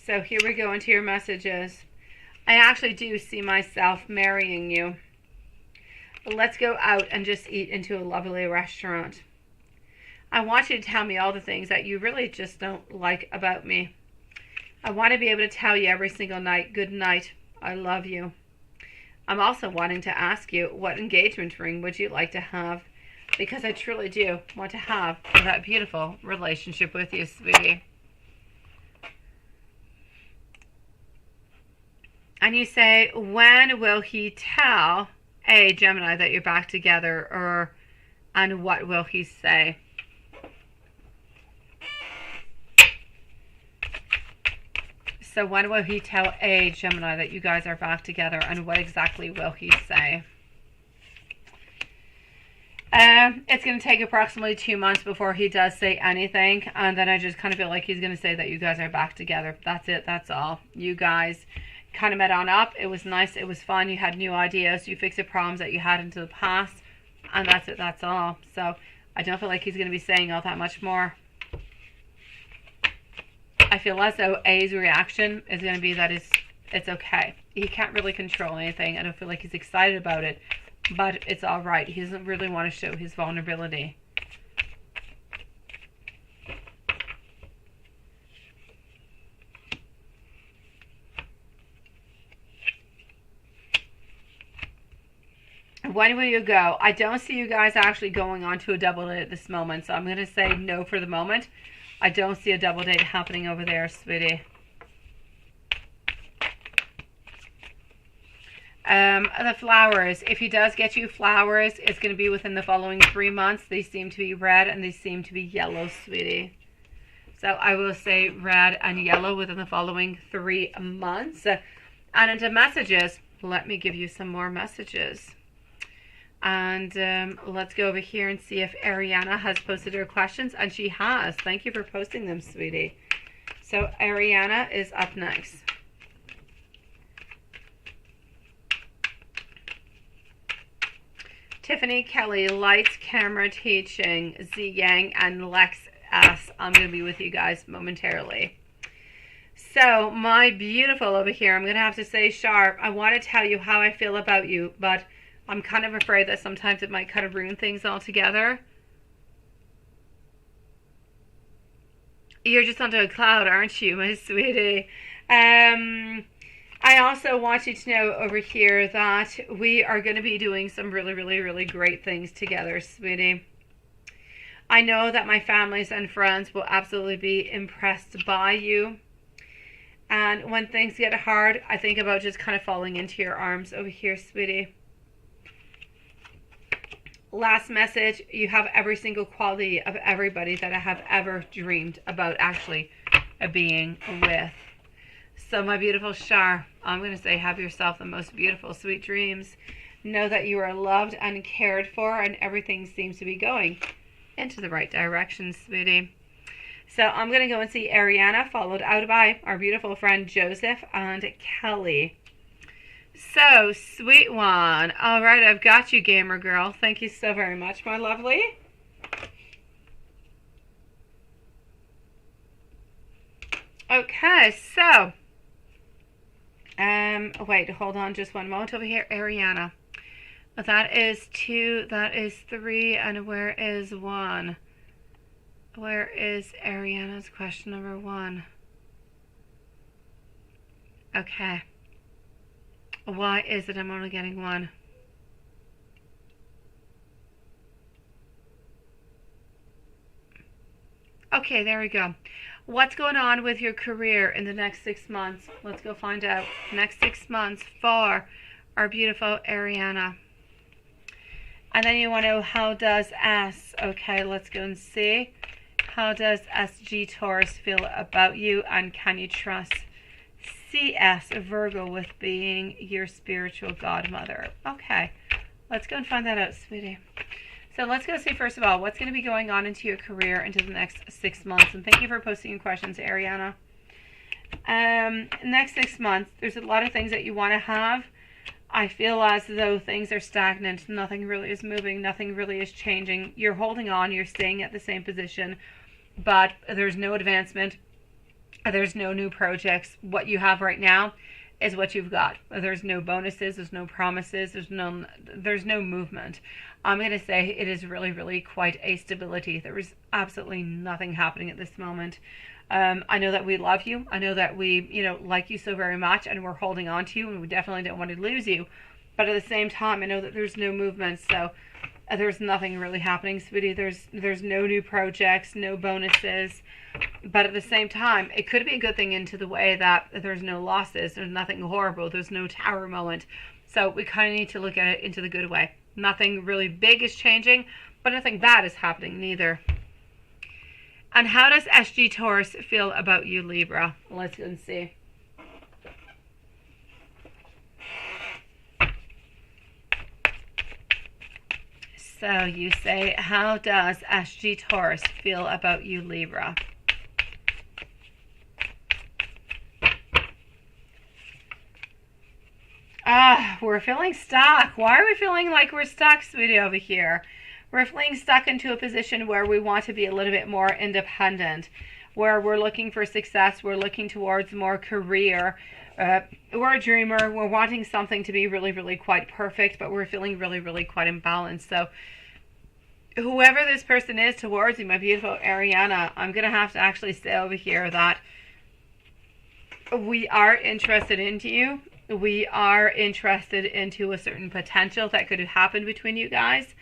[SPEAKER 1] so here we go into your messages. I actually do see myself marrying you. Let's go out and just eat into a lovely restaurant. I want you to tell me all the things that you really just don't like about me. I want to be able to tell you every single night, good night, I love you. I'm also wanting to ask you, what engagement ring would you like to have? Because I truly do want to have that beautiful relationship with you, sweetie. And you say, when will he tell a Gemini that you're back together? Or and what will he say? So when will he tell A, Gemini, that you guys are back together, and what exactly will he say? It's going to take approximately 2 months before he does say anything, and then I just kind of feel like he's going to say that you guys are back together. That's it. That's all. You guys kind of met on up. It was nice. It was fun. You had new ideas. You fixed the problems that you had into the past, and that's it. That's all. So I don't feel like he's going to be saying all that much more. I feel as though A's reaction is going to be that it's okay. He can't really control anything. I don't feel like he's excited about it, but it's all right. He doesn't really want to show his vulnerability. When will you go? I don't see you guys actually going on to a double date at this moment, so I'm going to say no for the moment. I don't see a double date happening over there, sweetie. The flowers. If he does get you flowers, it's going to be within the following 3 months. They seem to be red and they seem to be yellow, sweetie. So I will say red and yellow within the following 3 months. And into messages, let me give you some more messages. And let's go over here and see if Ariana has posted her questions. And she has. Thank you for posting them, sweetie. So Ariana is up next. Tiffany Kelly, Lights, Camera, Teaching, Z Yang, and Lex S. I'm going to be with you guys momentarily. So, my beautiful over here, I'm going to have to say sharp. I want to tell you how I feel about you, but I'm kind of afraid that sometimes it might kind of ruin things altogether. You're just onto a cloud, aren't you, my sweetie? I also want you to know over here that we are going to be doing some really, really, really great things together, sweetie. I know that my families and friends will absolutely be impressed by you. And when things get hard, I think about just kind of falling into your arms over here, sweetie. Last message, you have every single quality of everybody that I have ever dreamed about actually being with. So my beautiful Shar, I'm going to say have yourself the most beautiful, sweet dreams. Know that you are loved and cared for, and everything seems to be going into the right direction, sweetie. So I'm going to go and see Ariana, followed out by our beautiful friend Joseph and Kelly. So, sweet one. All right, I've got you, gamer girl. Thank you so very much, my lovely. Okay, so wait, hold on just one moment over here, Ariana. That is 2, that is 3, and where is 1? Where is Ariana's question number 1? Okay. Why is it I'm only getting 1? Okay, there we go. What's going on with your career in the next 6 months? Let's go find out. Next 6 months for our beautiful Ariana. And then you want to know, how does S? Okay, let's go and see. How does SG Taurus feel about you, and can you trust CS Virgo with being your spiritual godmother? Okay, let's go and find that out, sweetie. So let's go see, first of all, what's going to be going on into your career into the next 6 months. And thank you for posting your questions, Ariana. Next 6 months, there's a lot of things that you want to have. I feel as though things are stagnant. Nothing really is moving. Nothing really is changing. You're holding on. You're staying at the same position. But there's no advancement. There's no new projects. What you have right now is what you've got. There's no bonuses. There's no promises. There's no movement. I'm going to say it is really, really quite a stability. There is absolutely nothing happening at this moment. I know that we love you. I know that we, like you so very much, and we're holding on to you, and we definitely don't want to lose you. But at the same time, I know that there's no movement, so there's nothing really happening, sweetie. There's no new projects, no bonuses. But at the same time, it could be a good thing into the way that there's no losses. There's nothing horrible. There's no tower moment. So we kind of need to look at it into the good way. Nothing really big is changing, but nothing bad is happening neither. And how does SG Taurus feel about you, Libra? Let's go and see. So you say, how does SG Taurus feel about you, Libra? We're feeling stuck. Why are we feeling like we're stuck, sweetie, over here? We're feeling stuck into a position where we want to be a little bit more independent, where we're looking for success, we're looking towards more career. We're a dreamer. We're wanting something to be really, really quite perfect, but we're feeling really, really quite imbalanced. So whoever this person is towards you, my beautiful Ariana, I'm going to have to actually say over here that we are interested into you. We are interested into a certain potential that could have happened between you guys.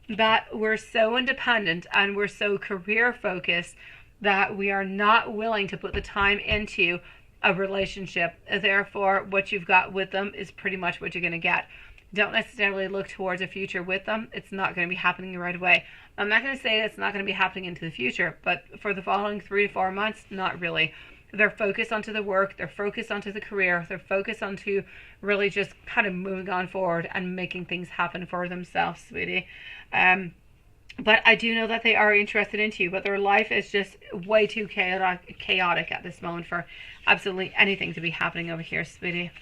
[SPEAKER 1] But we're so independent and we're so career focused that we are not willing to put the time into a relationship. Therefore, what you've got with them is pretty much what you're going to get. Don't necessarily look towards a future with them. It's not going to be happening right away. I'm not going to say it's not going to be happening into the future, but for the following 3 to 4 months, not really. They're focused onto the work, they're focused onto the career, they're focused onto really just kind of moving on forward and making things happen for themselves, sweetie. But I do know that they are interested into you, but their life is just way too chaotic at this moment for absolutely anything to be happening over here, sweetie.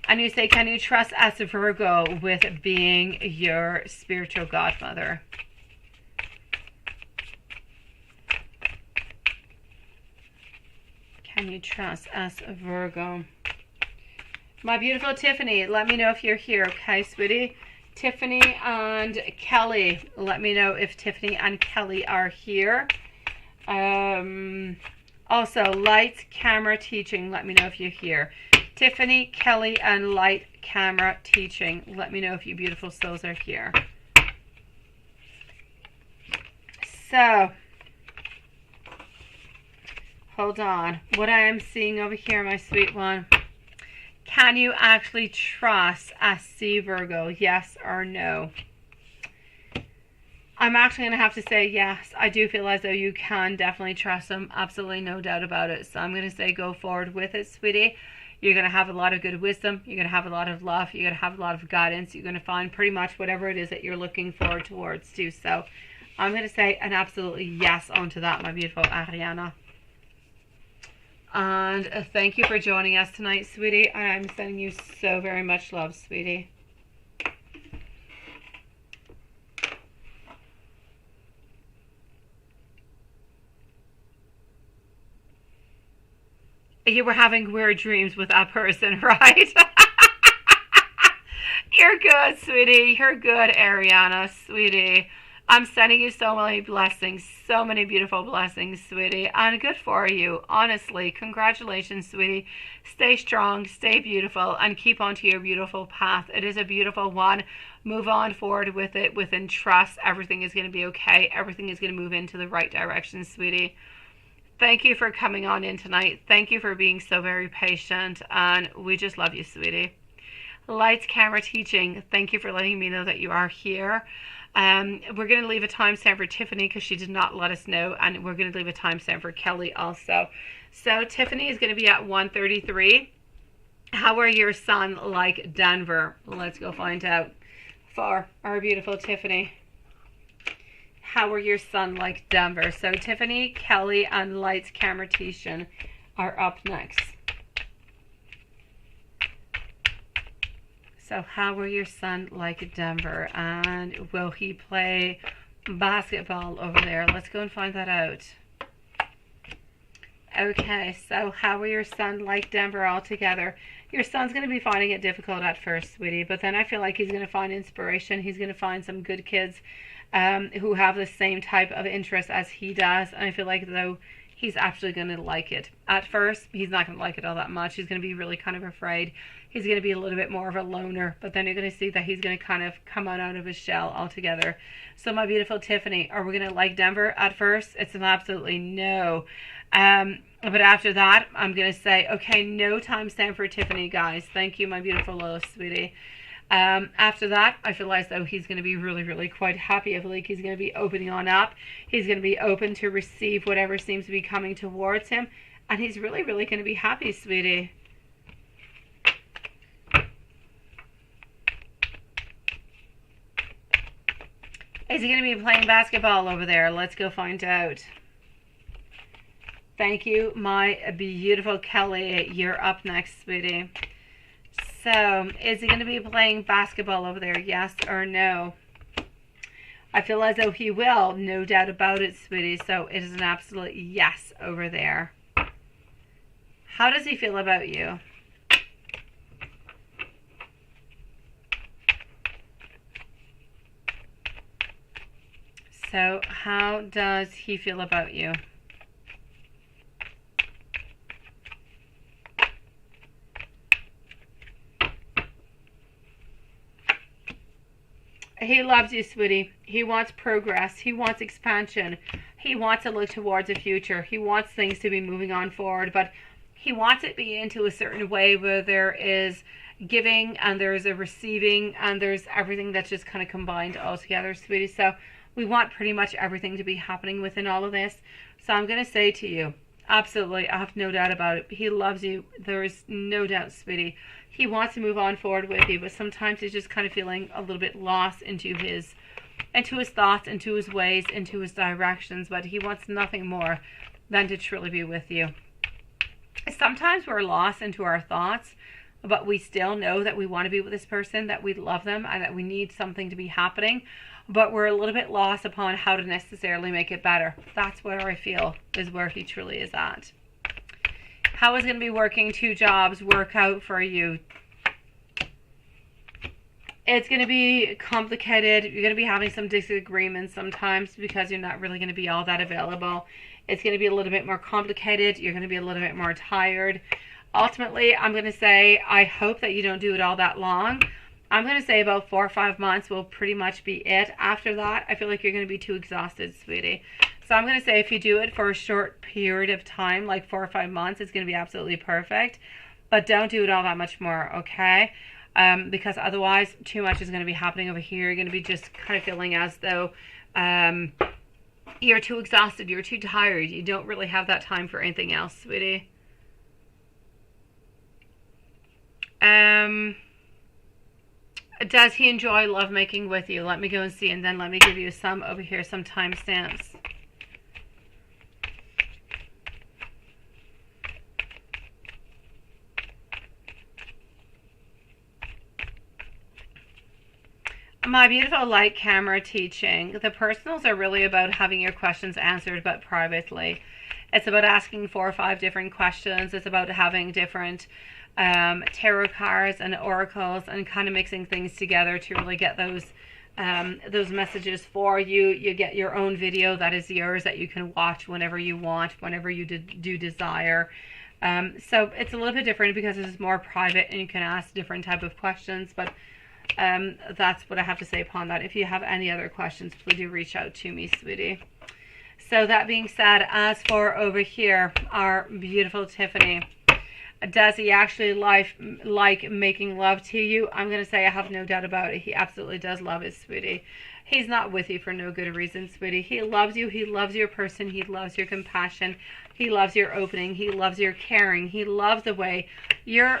[SPEAKER 1] And you say, can you trust us, Virgo, with being your spiritual godmother? Can you trust us, Virgo? My beautiful Tiffany, let me know if you're here, okay, sweetie? Tiffany and Kelly, let me know if Tiffany and Kelly are here. Also, light, camera, teaching, let me know if you're here. Tiffany, Kelly, and light, camera, teaching, let me know if you beautiful souls are here. So, hold on. What I am seeing over here, my sweet one. Can you actually trust SC Virgo? Yes or no? I'm actually going to have to say yes. I do feel as though you can definitely trust them. Absolutely no doubt about it. So I'm going to say go forward with it, sweetie. You're going to have a lot of good wisdom. You're going to have a lot of love. You're going to have a lot of guidance. You're going to find pretty much whatever it is that you're looking forward towards too. So I'm going to say an absolutely yes onto that, my beautiful Ariana. And thank you for joining us tonight, sweetie. I'm sending you so very much love, sweetie. You were having weird dreams with that person, right? You're good, sweetie. You're good, Ariana, sweetie. I'm sending you so many blessings, so many beautiful blessings, sweetie. And good for you, honestly. Congratulations, sweetie. Stay strong, stay beautiful, and keep on to your beautiful path. It is a beautiful one. Move on forward with it, within trust. Everything is going to be okay. Everything is going to move into the right direction, sweetie. Thank you for coming on in tonight. Thank you for being so very patient. And we just love you, sweetie. Lights, camera, teaching. Thank you for letting me know that you are here. We're going to leave a timestamp for Tiffany because she did not let us know, and we're going to leave a timestamp for Kelly also. So Tiffany is going to be at 1:33. How are your sun like Denver? Let's go find out for our beautiful Tiffany. How are your sun like Denver? So Tiffany, Kelly, and Lights, Camera, Tishan are up next. So how will your son like Denver? And will he play basketball over there? Let's go and find that out. Okay, so how will your son like Denver altogether? Your son's going to be finding it difficult at first, sweetie, but then I feel like he's going to find inspiration. He's going to find some good kids who have the same type of interest as he does. And I feel like, though, he's actually going to like it. At first, he's not going to like it all that much. He's going to be really kind of afraid. He's going to be a little bit more of a loner, but then you're going to see that he's going to kind of come out of his shell altogether. So my beautiful Tiffany, are we going to like Denver at first? It's an absolutely no. But after that, I'm going to say, okay, no timestamp for Tiffany, guys. Thank you, my beautiful little sweetie. After that, I feel as though he's going to be really, really quite happy. I feel like he's going to be opening on up. He's going to be open to receive whatever seems to be coming towards him. And he's really, really going to be happy, sweetie. Is he going to be playing basketball over there? Let's go find out. Thank you, my beautiful Kelly. You're up next, sweetie. So, is he going to be playing basketball over there? Yes or no? I feel as though he will. No doubt about it, sweetie. So, it is an absolute yes over there. How does he feel about you? So, how does he feel about you? He loves you, sweetie. He wants progress. He wants expansion. He wants to look towards the future. He wants things to be moving on forward, but he wants it to be into a certain way where there is giving and there's a receiving and there's everything that's just kind of combined all together, sweetie. So we want pretty much everything to be happening within all of this. So I'm going to say to you, absolutely, I have no doubt about it. He loves you. There is no doubt, sweetie. He wants to move on forward with you, but sometimes he's just kind of feeling a little bit lost into his thoughts, into his ways, into his directions, but he wants nothing more than to truly be with you. Sometimes we're lost into our thoughts, but we still know that we want to be with this person, that we love them, and that we need something to be happening, but we're a little bit lost upon how to necessarily make it better. That's where I feel is where he truly is at. How is going to be working 2 jobs work out for you? It's going to be complicated. You're going to be having some disagreements sometimes because you're not really going to be all that available. It's going to be a little bit more complicated. You're going to be a little bit more tired. Ultimately, I'm going to say, I hope that you don't do it all that long. I'm going to say about 4 or 5 months will pretty much be it. After that, I feel like you're going to be too exhausted, sweetie. So I'm going to say if you do it for a short period of time, like 4 or 5 months, it's going to be absolutely perfect. But don't do it all that much more, okay? Because otherwise, too much is going to be happening over here. You're going to be just kind of feeling as though you're too exhausted, you're too tired. You don't really have that time for anything else, sweetie. Does he enjoy lovemaking with you? Let me go and see, and then let me give you some over here, some timestamps. My beautiful light camera teaching. The personals are really about having your questions answered, but privately. It's about asking 4 or 5 different questions. It's about having different tarot cards and oracles and kind of mixing things together to really get those messages for you. You get your own video that is yours that you can watch whenever you want, whenever you do desire. So it's a little bit different because it's more private and you can ask different type of questions, but that's what I have to say upon that. If you have any other questions, please do reach out to me, sweetie. So that being said, as for over here, our beautiful Tiffany, does he actually like making love to you? I'm going to say I have no doubt about it. He absolutely does love it, sweetie. He's not with you for no good reason, sweetie. He loves you. He loves your person. He loves your compassion. He loves your opening. He loves your caring. He loves the way your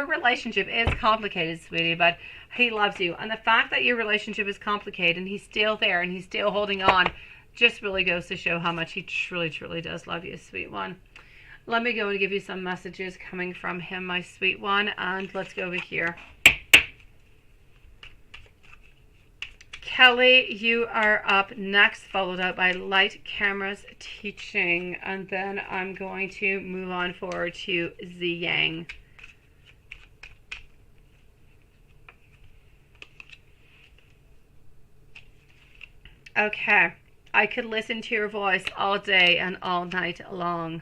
[SPEAKER 1] relationship is complicated, sweetie, but he loves you. And the fact that your relationship is complicated and he's still there and he's still holding on just really goes to show how much he truly, truly does love you, sweet one. Let me go and give you some messages coming from him, my sweet one, and let's go over here. Kelly, you are up next, followed up by Light Cameras Teaching, and then I'm going to move on forward to Z Yang. Okay, I could listen to your voice all day and all night long.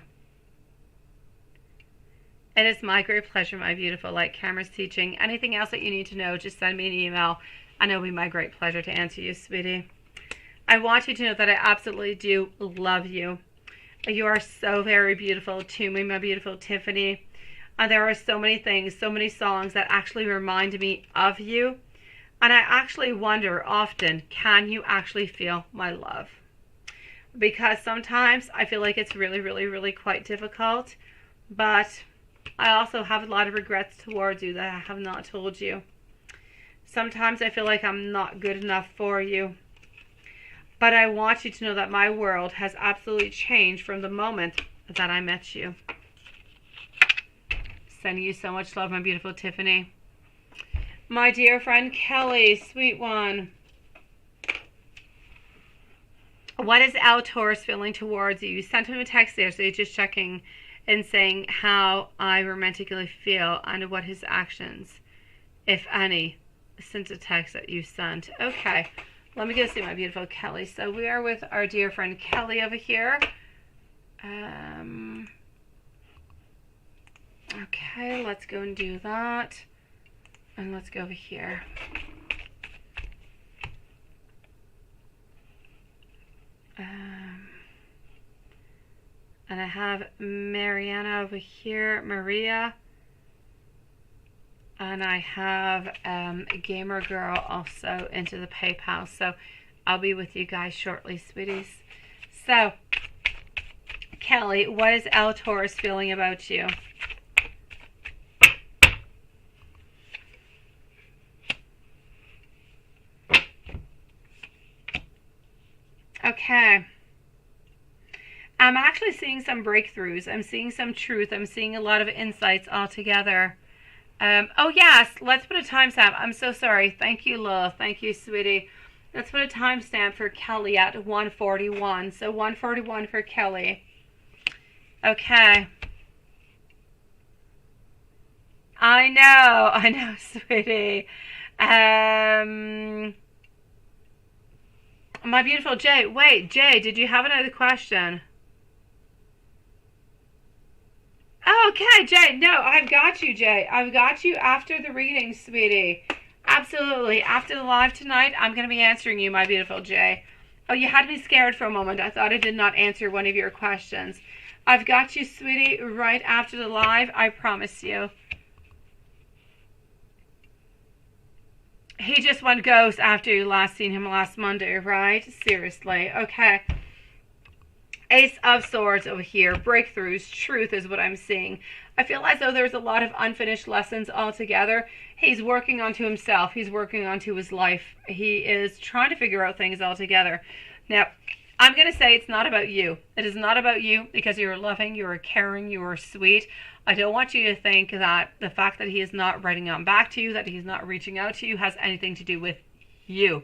[SPEAKER 1] It is my great pleasure, my beautiful Light Cameras Teaching. Anything else that you need to know, just send me an email, and it'll be my great pleasure to answer you, sweetie. I want you to know that I absolutely do love you. You are so very beautiful to me, my beautiful Tiffany. And there are so many things, so many songs that actually remind me of you. And I actually wonder often, can you actually feel my love? Because sometimes I feel like it's really, really, really quite difficult. But I also have a lot of regrets towards you that I have not told you. Sometimes I feel like I'm not good enough for you. But I want you to know that my world has absolutely changed from the moment that I met you. Sending you so much love, my beautiful Tiffany. My dear friend Kelly, sweet one. What is Al Taurus feeling towards you? You sent him a text there, so you're just checking and saying how I romantically feel and what his actions, if any, since a text that you sent. Okay, let me go see my beautiful Kelly. So we are with our dear friend Kelly over here. Okay, let's go and do that. And let's go over here. And I have Mariana over here, Maria. And I have Gamer Girl also into the PayPal. So I'll be with you guys shortly, sweeties. So, Kelly, what is Al Taurus feeling about you? Okay. I'm actually seeing some breakthroughs. I'm seeing some truth. I'm seeing a lot of insights altogether. Oh, yes. Let's put a timestamp. I'm so sorry. Thank you, love. Thank you, sweetie. Let's put a timestamp for Kelly at 1:41. So 1:41 for Kelly. Okay. I know, sweetie. My beautiful Jay. Wait, Jay, did you have another question? Oh, okay, Jay. No, I've got you, Jay. I've got you after the reading, sweetie. Absolutely. After the live tonight, I'm going to be answering you, my beautiful Jay. Oh, you had me scared for a moment. I thought I did not answer one of your questions. I've got you, sweetie, right after the live. I promise you. He just went ghost after you last seen him last Monday, right? Seriously. Okay. Ace of Swords over here. Breakthroughs. Truth is what I'm seeing. I feel as though there's a lot of unfinished lessons altogether. He's working onto himself. He's working onto his life. He is trying to figure out things altogether. Now, I'm going to say it's not about you. It is not about you because you're loving, you're caring, you're sweet. I don't want you to think that the fact that he is not writing on back to you, that he's not reaching out to you, has anything to do with you.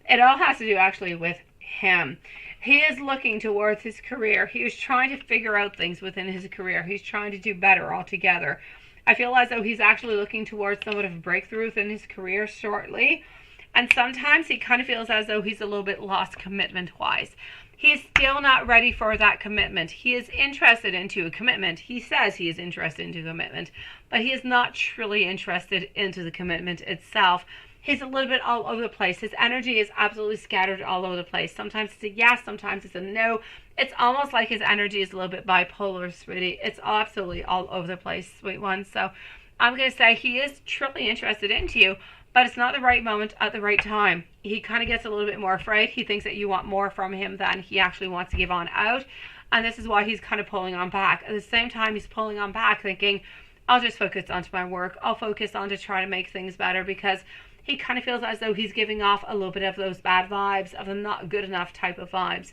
[SPEAKER 1] It all has to do actually with him. He is looking towards his career. He is trying to figure out things within his career. He's trying to do better altogether. I feel as though he's actually looking towards somewhat of a breakthrough within his career shortly. And sometimes he kind of feels as though he's a little bit lost commitment-wise. He's still not ready for that commitment. He is interested into a commitment. He says he is interested into commitment, but he is not truly interested into the commitment itself. He's a little bit all over the place. His energy is absolutely scattered all over the place. Sometimes it's a yes, sometimes it's a no. It's almost like his energy is a little bit bipolar, sweetie. It's absolutely all over the place, sweet one. So I'm going to say he is truly interested into you, but it's not the right moment at the right time. He kind of gets a little bit more afraid. He thinks that you want more from him than he actually wants to give on out. And this is why he's kind of pulling on back. At the same time, he's pulling on back thinking, I'll just focus onto my work. I'll focus on to try to make things better, because he kind of feels as though he's giving off a little bit of those bad vibes, of the not good enough type of vibes.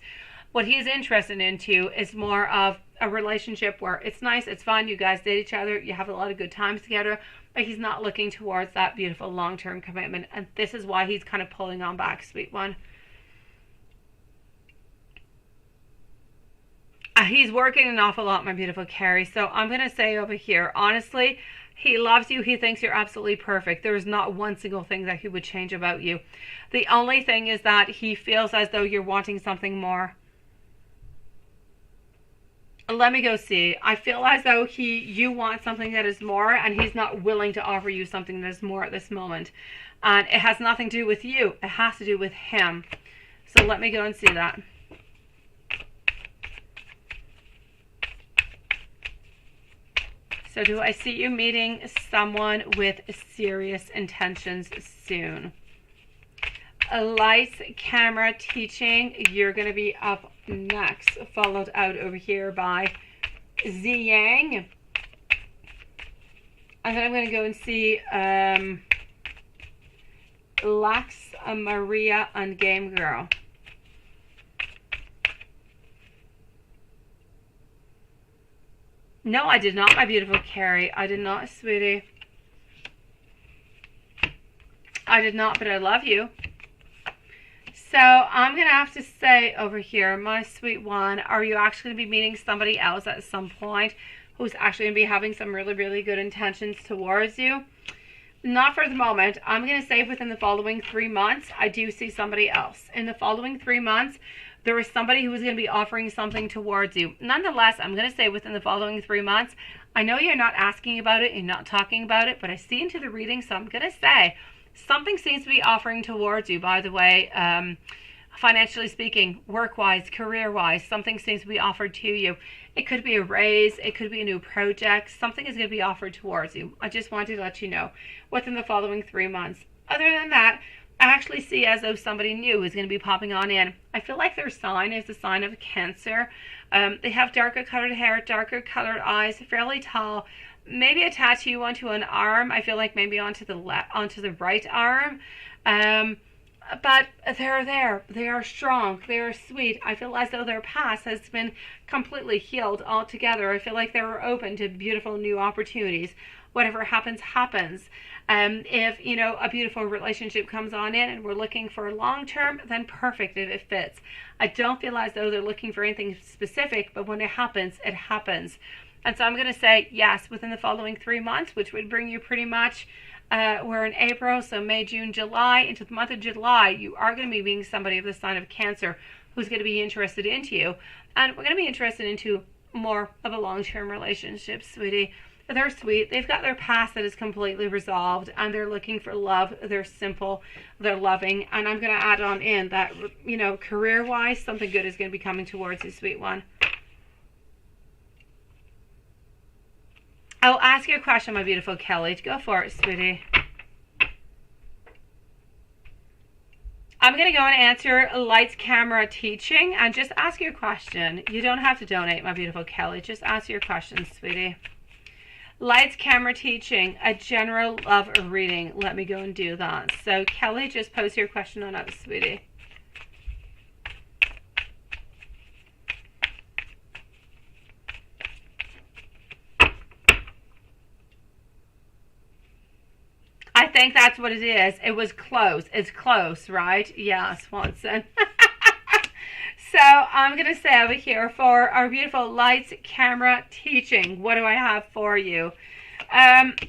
[SPEAKER 1] What he's interested into is more of a relationship where it's nice, it's fun, you guys date each other, you have a lot of good times together, but he's not looking towards that beautiful long-term commitment. And this is why he's kind of pulling on back, sweet one. He's working an awful lot, my beautiful Carrie. So I'm going to say over here, honestly, he loves you. He thinks you're absolutely perfect. There is not one single thing that he would change about you. The only thing is that he feels as though you're wanting something more. Let me go see. I feel as though you want something that is more, and he's not willing to offer you something that is more at this moment. And it has nothing to do with you. It has to do with him. So let me go and see that. So do I see you meeting someone with serious intentions soon? Lights, camera, teaching. You're going to be up next, followed out over here by Ziyang. And then I'm going to go and see Lax, Maria, and Game Girl. No, I did not, my beautiful Carrie. I did not, sweetie. I did not, but I love you. So I'm going to have to say over here, my sweet one, are you actually going to be meeting somebody else at some point who's actually going to be having some really, really good intentions towards you? Not for the moment. I'm going to say within the following 3 months, I do see somebody else. In the following 3 months, there is somebody who is going to be offering something towards you. Nonetheless, I'm going to say within the following 3 months, I know you're not asking about it, you're not talking about it, but I see into the reading, so I'm going to say something seems to be offering towards you, by the way, financially speaking, work-wise, career-wise, something seems to be offered to you. It could be a raise, it could be a new project, something is going to be offered towards you. I just wanted to let you know within the following 3 months. Other than that, I actually see as though somebody new is going to be popping on in. I feel like their sign is the sign of Cancer. They have darker colored hair, darker colored eyes, fairly tall, maybe a tattoo onto an arm. I feel like maybe onto the right arm. But they're there. They are strong. They are sweet. I feel as though their past has been completely healed altogether. I feel like they were open to beautiful new opportunities. Whatever happens, happens. If, you know, a beautiful relationship comes on in and we're looking for long term, then perfect if it fits. I don't feel as though they're looking for anything specific, but when it happens, it happens. And so I'm going to say yes, within the following 3 months, which would bring you pretty much, we're in April, so May, June, July. Into the month of July, you are going to be meeting somebody of the sign of Cancer who's going to be interested into you. And we're going to be interested into more of a long-term relationship, sweetie. They're sweet. They've got their past that is completely resolved, and they're looking for love. They're simple. They're loving. And I'm going to add on in that, you know, career-wise, something good is going to be coming towards you, sweet one. I'll ask you a question, my beautiful Kelly. Go for it, sweetie. I'm going to go and answer lights, camera, teaching, and just ask your question. You don't have to donate, my beautiful Kelly. Just ask your question, sweetie. Lights, camera, teaching, a general love reading. Let me go and do that. So, Kelly, just post your question on up, sweetie. I think that's what it is. It was close. It's close, right? Yeah, Swanson. So I'm going to say over here for our beautiful lights, camera, teaching, what do I have for you?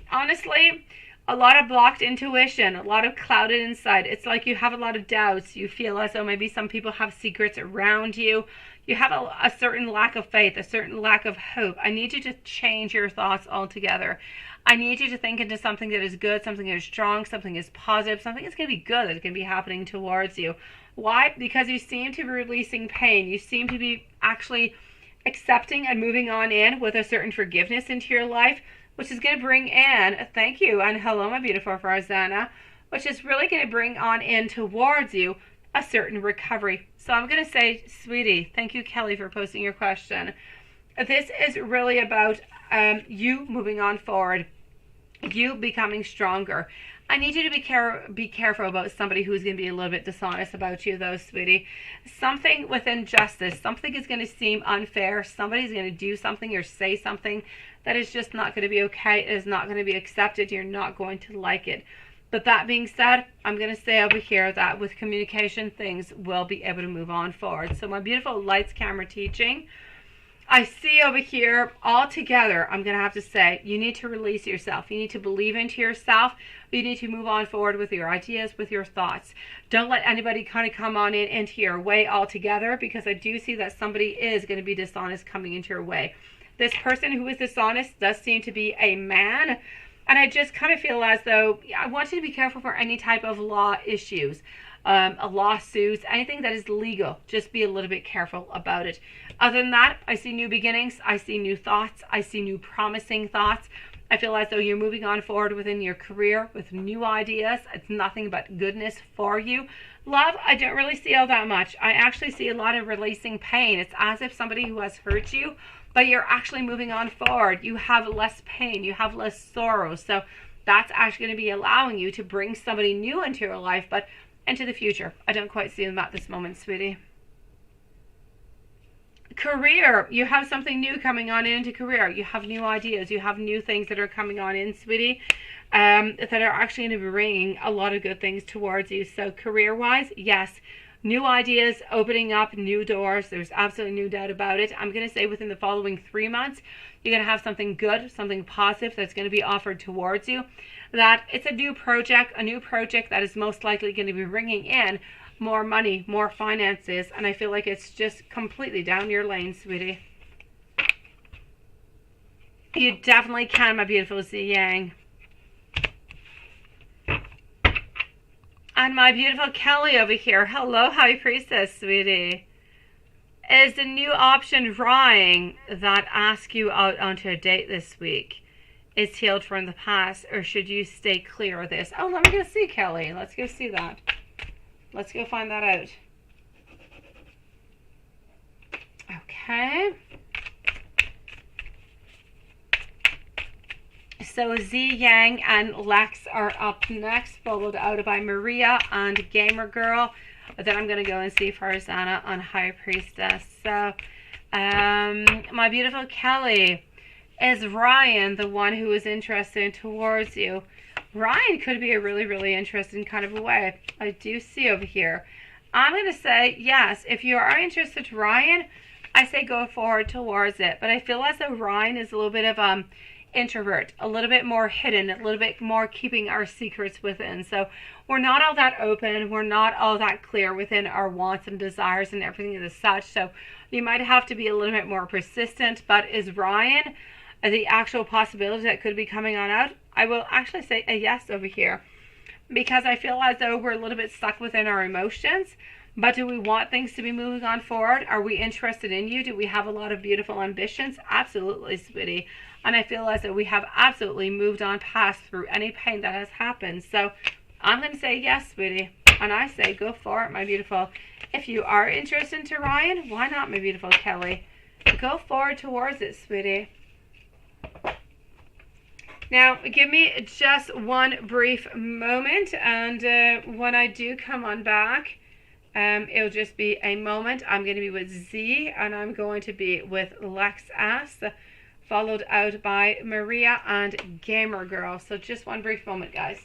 [SPEAKER 1] Honestly, a lot of blocked intuition, a lot of clouded insight. It's like you have a lot of doubts. You feel as though maybe some people have secrets around you. You have a certain lack of faith, a certain lack of hope. I need you to change your thoughts altogether. I need you to think into something that is good, something that is strong, something that is positive, something that's going to be good, that's going to be happening towards you. Why? Because you seem to be releasing pain. You seem to be actually accepting and moving on in with a certain forgiveness into your life, which is going to bring in, thank you, and hello, my beautiful Farzana, which is really going to bring on in towards you a certain recovery. So I'm going to say, sweetie, thank you, Kelly, for posting your question. This is really about you moving on forward, you becoming stronger. I need you to be careful about somebody who's going to be a little bit dishonest about you, though, sweetie. Something with injustice, something is going to seem unfair. Somebody's going to do something or say something that is just not going to be okay. It is not going to be accepted. You're not going to like it. But that being said, I'm going to say over here that with communication, things will be able to move on forward. So my beautiful lights, camera, teaching, I see over here all together, I'm going to have to say, you need to release yourself. You need to believe into yourself. You need to move on forward with your ideas, with your thoughts. Don't let anybody kind of come on into your way altogether, because I do see that somebody is going to be dishonest coming into your way. This person who is dishonest does seem to be a man. And I just kind of feel as though I want you to be careful for any type of law issues. lawsuits, anything that is legal. Just be a little bit careful about it. Other than that, I see new beginnings. I see new thoughts. I see new promising thoughts. I feel as though you're moving on forward within your career with new ideas. It's nothing but goodness for you. Love, I don't really see all that much. I actually see a lot of releasing pain. It's as if somebody who has hurt you, but you're actually moving on forward. You have less pain. You have less sorrow. So that's actually going to be allowing you to bring somebody new into your life, but into the future. I don't quite see them at this moment, sweetie. Career, you have something new coming on into career. You have new ideas. You have new things that are coming on in, sweetie, that are actually going to be bringing a lot of good things towards you. So career-wise, yes, new ideas, opening up new doors. There's absolutely no doubt about it. I'm going to say within the following 3 months, you're going to have something good, something positive that's going to be offered towards you. That it's a new project that is most likely going to be bringing in more money, more finances, and I feel like it's just completely down your lane, sweetie. You definitely can, my beautiful Z Yang. And my beautiful Kelly over here. Hello, High Priestess, sweetie. Is the new option Ryan that asks you out onto a date this week is healed from the past, or should you stay clear of this? Oh, let me go see Kelly. Let's go see that. Let's go find that out. Okay. So Z Yang and Lex are up next, followed out by Maria and Gamer Girl. Then I'm going to go and see Farzana on High Priestess. So, my beautiful Kelly, is Ryan the one who is interested towards you? Ryan could be a really, really interesting kind of a way. I do see over here. I'm going to say, yes, if you are interested in Ryan, I say go forward towards it. But I feel as though Ryan is a little bit of introvert, a little bit more hidden, a little bit more keeping our secrets within. So we're not all that open. We're not all that clear within our wants and desires and everything as such. So you might have to be a little bit more persistent. But is Ryan the actual possibility that could be coming on out? I will actually say a yes over here, because I feel as though we're a little bit stuck within our emotions. But do we want things to be moving on forward? Are we interested in you? Do we have a lot of beautiful ambitions? Absolutely, sweetie. And I feel as though we have absolutely moved on past through any pain that has happened. So I'm going to say yes, sweetie. And I say go for it, my beautiful. If you are interested in Ryan, why not, my beautiful Kelly? Go forward towards it, sweetie. Now, give me just one brief moment, and when I do come on back, it'll just be a moment. I'm going to be with Z, and I'm going to be with Lex S, followed out by Maria and Gamer Girl. So just one brief moment, guys.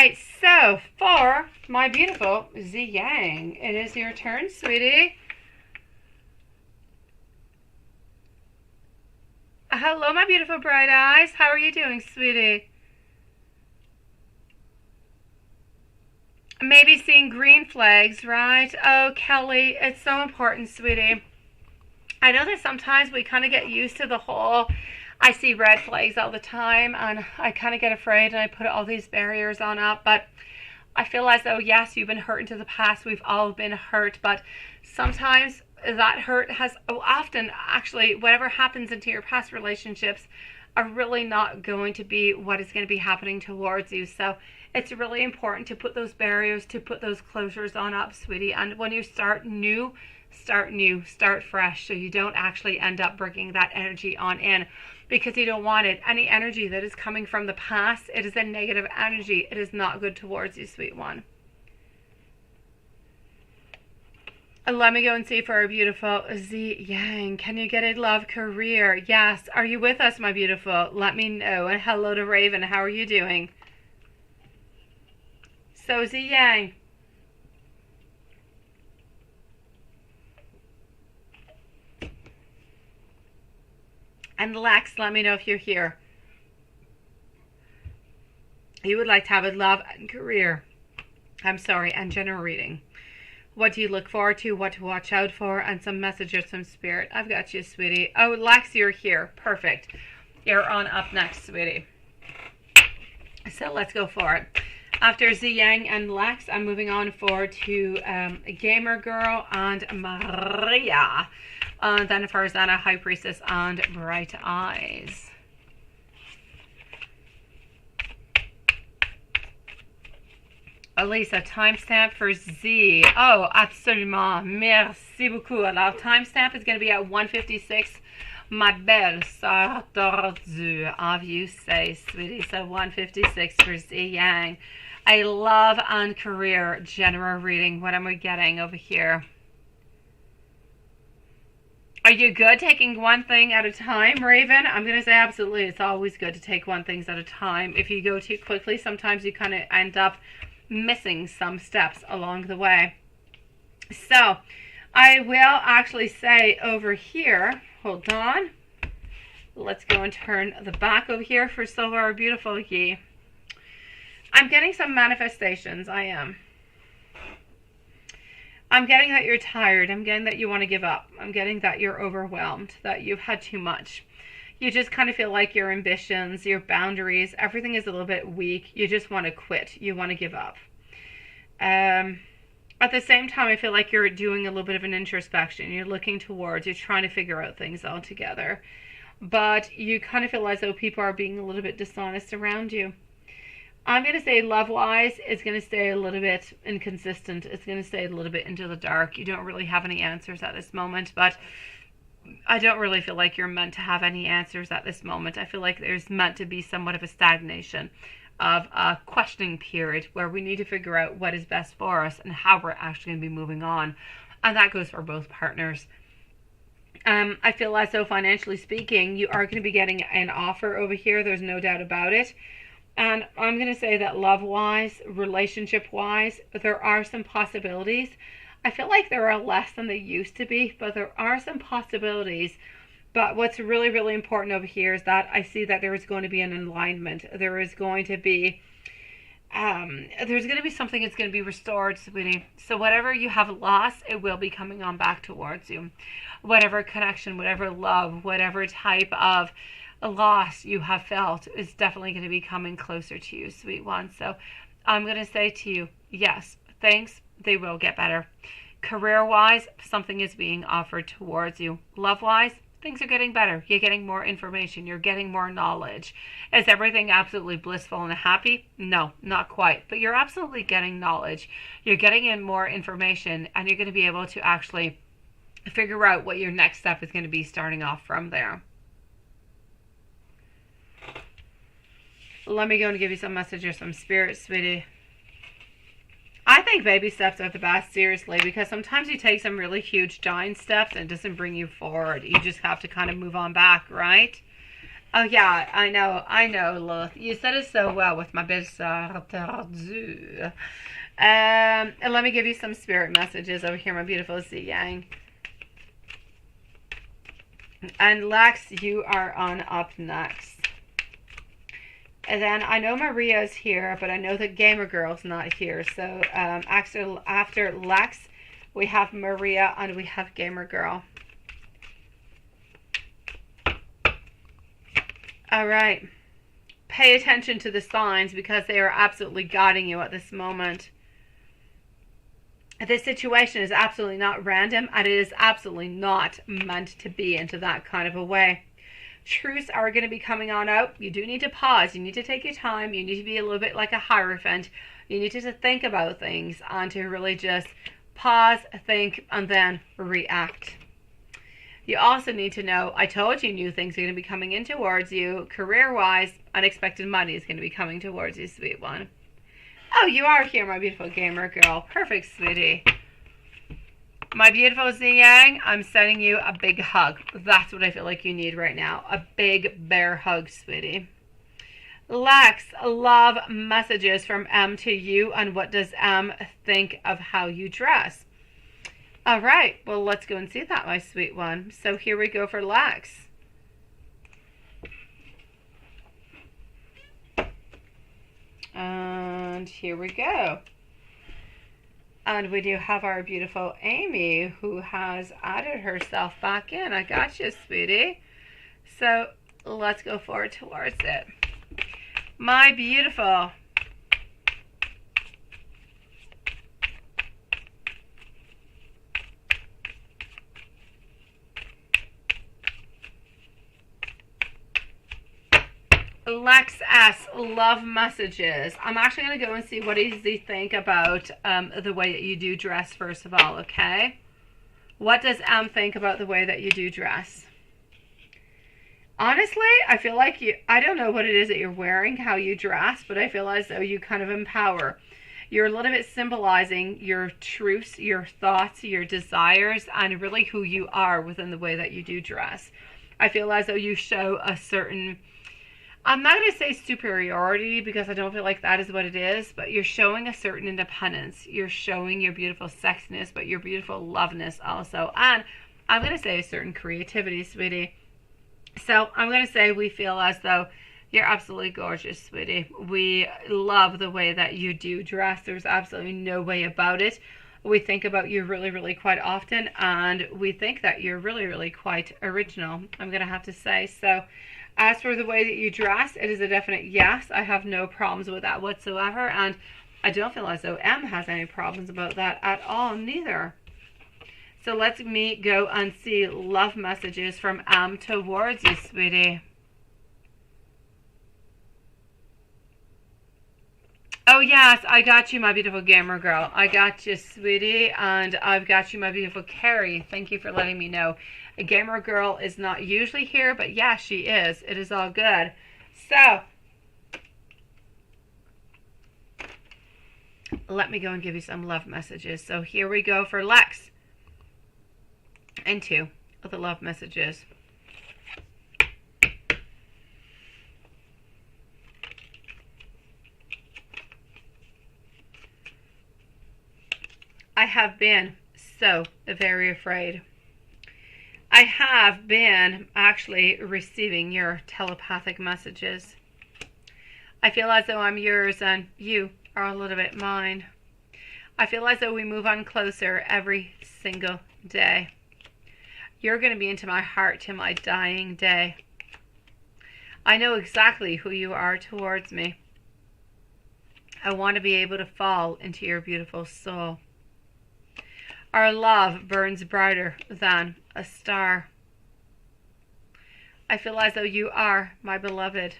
[SPEAKER 1] right, so for my beautiful Z Yang, it is your turn, sweetie. Hello, my beautiful bright eyes. How are you doing, sweetie? Maybe seeing green flags, right? Oh, Kelly, it's so important, sweetie. I know that sometimes we kind of get used to the whole, I see red flags all the time, and I kind of get afraid, and I put all these barriers on up, but I feel as though, yes, you've been hurt into the past. We've all been hurt, but sometimes that hurt has often, actually, whatever happens into your past relationships are really not going to be what is going to be happening towards you. So it's really important to put those barriers, to put those closures on up, sweetie. And when you start new, start fresh, so you don't actually end up bringing that energy on in, because you don't want it. Any energy that is coming from the past, it is a negative energy. It is not good towards you, sweet one. Let me go and see for our beautiful Z Yang. Can you get a love career? Yes. Are you with us, my beautiful? Let me know. And hello to Raven. How are you doing? So Z Yang. And Lex, let me know if you're here. You would like to have a love and career. And general reading. What do you look forward to? What to watch out for? And some messages from Spirit. I've got you, sweetie. Oh, Lex, you're here. Perfect. You're on up next, sweetie. So let's go for it. After Z Yang and Lex, I'm moving on forward to Gamer Girl and Maria. Then Farzana, High Priestess, and Bright Eyes. Elisa, timestamp for Z. Oh, absolument. Merci beaucoup. Alors, timestamp is going to be at 1:56. Ma belle sœur tordue. Have you say, sweetie. So 1:56 for Z Yang. I love and career general reading. What am I getting over here? Are you good taking one thing at a time, Raven? I'm going to say absolutely. It's always good to take one thing at a time. If you go too quickly, sometimes you kind of end up missing some steps along the way. So I will actually say over here, hold on. Let's go and turn the back over here for Silver Beautiful Ye. I'm getting some manifestations. I'm getting that you're tired. I'm getting that you want to give up. I'm getting that you're overwhelmed, that you've had too much. You just kind of feel like your ambitions, your boundaries, everything is a little bit weak. You just want to quit. You want to give up. At the same time, I feel like you're doing a little bit of an introspection. You're looking towards, you're trying to figure out things all together. But you kind of feel as though people are being a little bit dishonest around you. I'm going to say love-wise, it's going to stay a little bit inconsistent. It's going to stay a little bit into the dark. You don't really have any answers at this moment, but I don't really feel like you're meant to have any answers at this moment. I feel like there's meant to be somewhat of a stagnation of a questioning period where we need to figure out what is best for us and how we're actually going to be moving on. And that goes for both partners. I feel as though financially speaking, you are going to be getting an offer over here. There's no doubt about it. And I'm going to say that love-wise, relationship-wise, there are some possibilities. I feel like there are less than they used to be, but there are some possibilities. But what's really, really important over here is that I see that there is going to be an alignment. There is going to be, something that's going to be restored, sweetie. So whatever you have lost, it will be coming on back towards you. Whatever connection, whatever love, whatever type of loss you have felt is definitely going to be coming closer to you, sweet one. So I'm going to say to you, yes, things, they will get better. Career-wise, something is being offered towards you. Love-wise, things are getting better. You're getting more information. You're getting more knowledge. Is everything absolutely blissful and happy? No, not quite. But you're absolutely getting knowledge. You're getting in more information, and you're going to be able to actually figure out what your next step is going to be starting off from there. Let me go and give you some messages from Spirit, sweetie. I think baby steps are the best, seriously, because sometimes you take some really huge giant steps and it doesn't bring you forward. You just have to kind of move on back, right? Oh yeah, I know, Lilith. You said it so well with my best and let me give you some spirit messages over here, my beautiful Z Yang. And Lex, you are on up next. And then I know Maria's here, but I know that Gamer Girl's not here. So after Lex, we have Maria and we have Gamer Girl. All right. Pay attention to the signs because they are absolutely guiding you at this moment. This situation is absolutely not random, and it is absolutely not meant to be into that kind of a way. Truths are going to be coming on out. You do need to pause. You need to take your time. You need to be a little bit like a hierophant. You need to think about things and to really just pause, think, and then react. You also need to know, I told you new things are going to be coming in towards you. Career-wise, unexpected money is going to be coming towards you, sweet one. Oh, you are here, my beautiful Gamer Girl. Perfect, sweetie. My beautiful Z Yang, I'm sending you a big hug. That's what I feel like you need right now. A big bear hug, sweetie. Lex, love messages from M to you. And what does M think of how you dress? All right. Well, let's go and see that, my sweet one. So here we go for Lex. And here we go. And we do have our beautiful Amy, who has added herself back in. I got you, sweetie. So let's go forward towards it. My beautiful Lex S, love messages. I'm actually going to go and see what does he think about the way that you do dress, first of all, okay? What does M think about the way that you do dress? Honestly, I feel like I don't know what it is that you're wearing, how you dress, but I feel as though you kind of empower. You're a little bit symbolizing your truths, your thoughts, your desires, and really who you are within the way that you do dress. I feel as though you show a certain... I'm not going to say superiority because I don't feel like that is what it is, but you're showing a certain independence. You're showing your beautiful sexiness, but your beautiful loveness also. And I'm going to say a certain creativity, sweetie. So I'm going to say we feel as though you're absolutely gorgeous, sweetie. We love the way that you do dress. There's absolutely no way about it. We think about you really, really quite often, and we think that you're really, really quite original, I'm going to have to say. So as for the way that you dress, it is a definite yes. I have no problems with that whatsoever, and I don't feel as though M has any problems about that at all, neither. So let's go and see love messages from M towards you, sweetie. Oh, yes, I got you, my beautiful Gamer Girl. I got you, sweetie, and I've got you, my beautiful Carrie. Thank you for letting me know. A Gamer Girl is not usually here, but yeah, she is. It is all good. So, let me go and give you some love messages. So here we go for Lex. And 2 of the love messages. I have been so very afraid. I have been actually receiving your telepathic messages. I feel as though I'm yours and you are a little bit mine. I feel as though we move on closer every single day. You're going to be into my heart to my dying day. I know exactly who you are towards me. I want to be able to fall into your beautiful soul. Our love burns brighter than a star. I feel as though you are my beloved.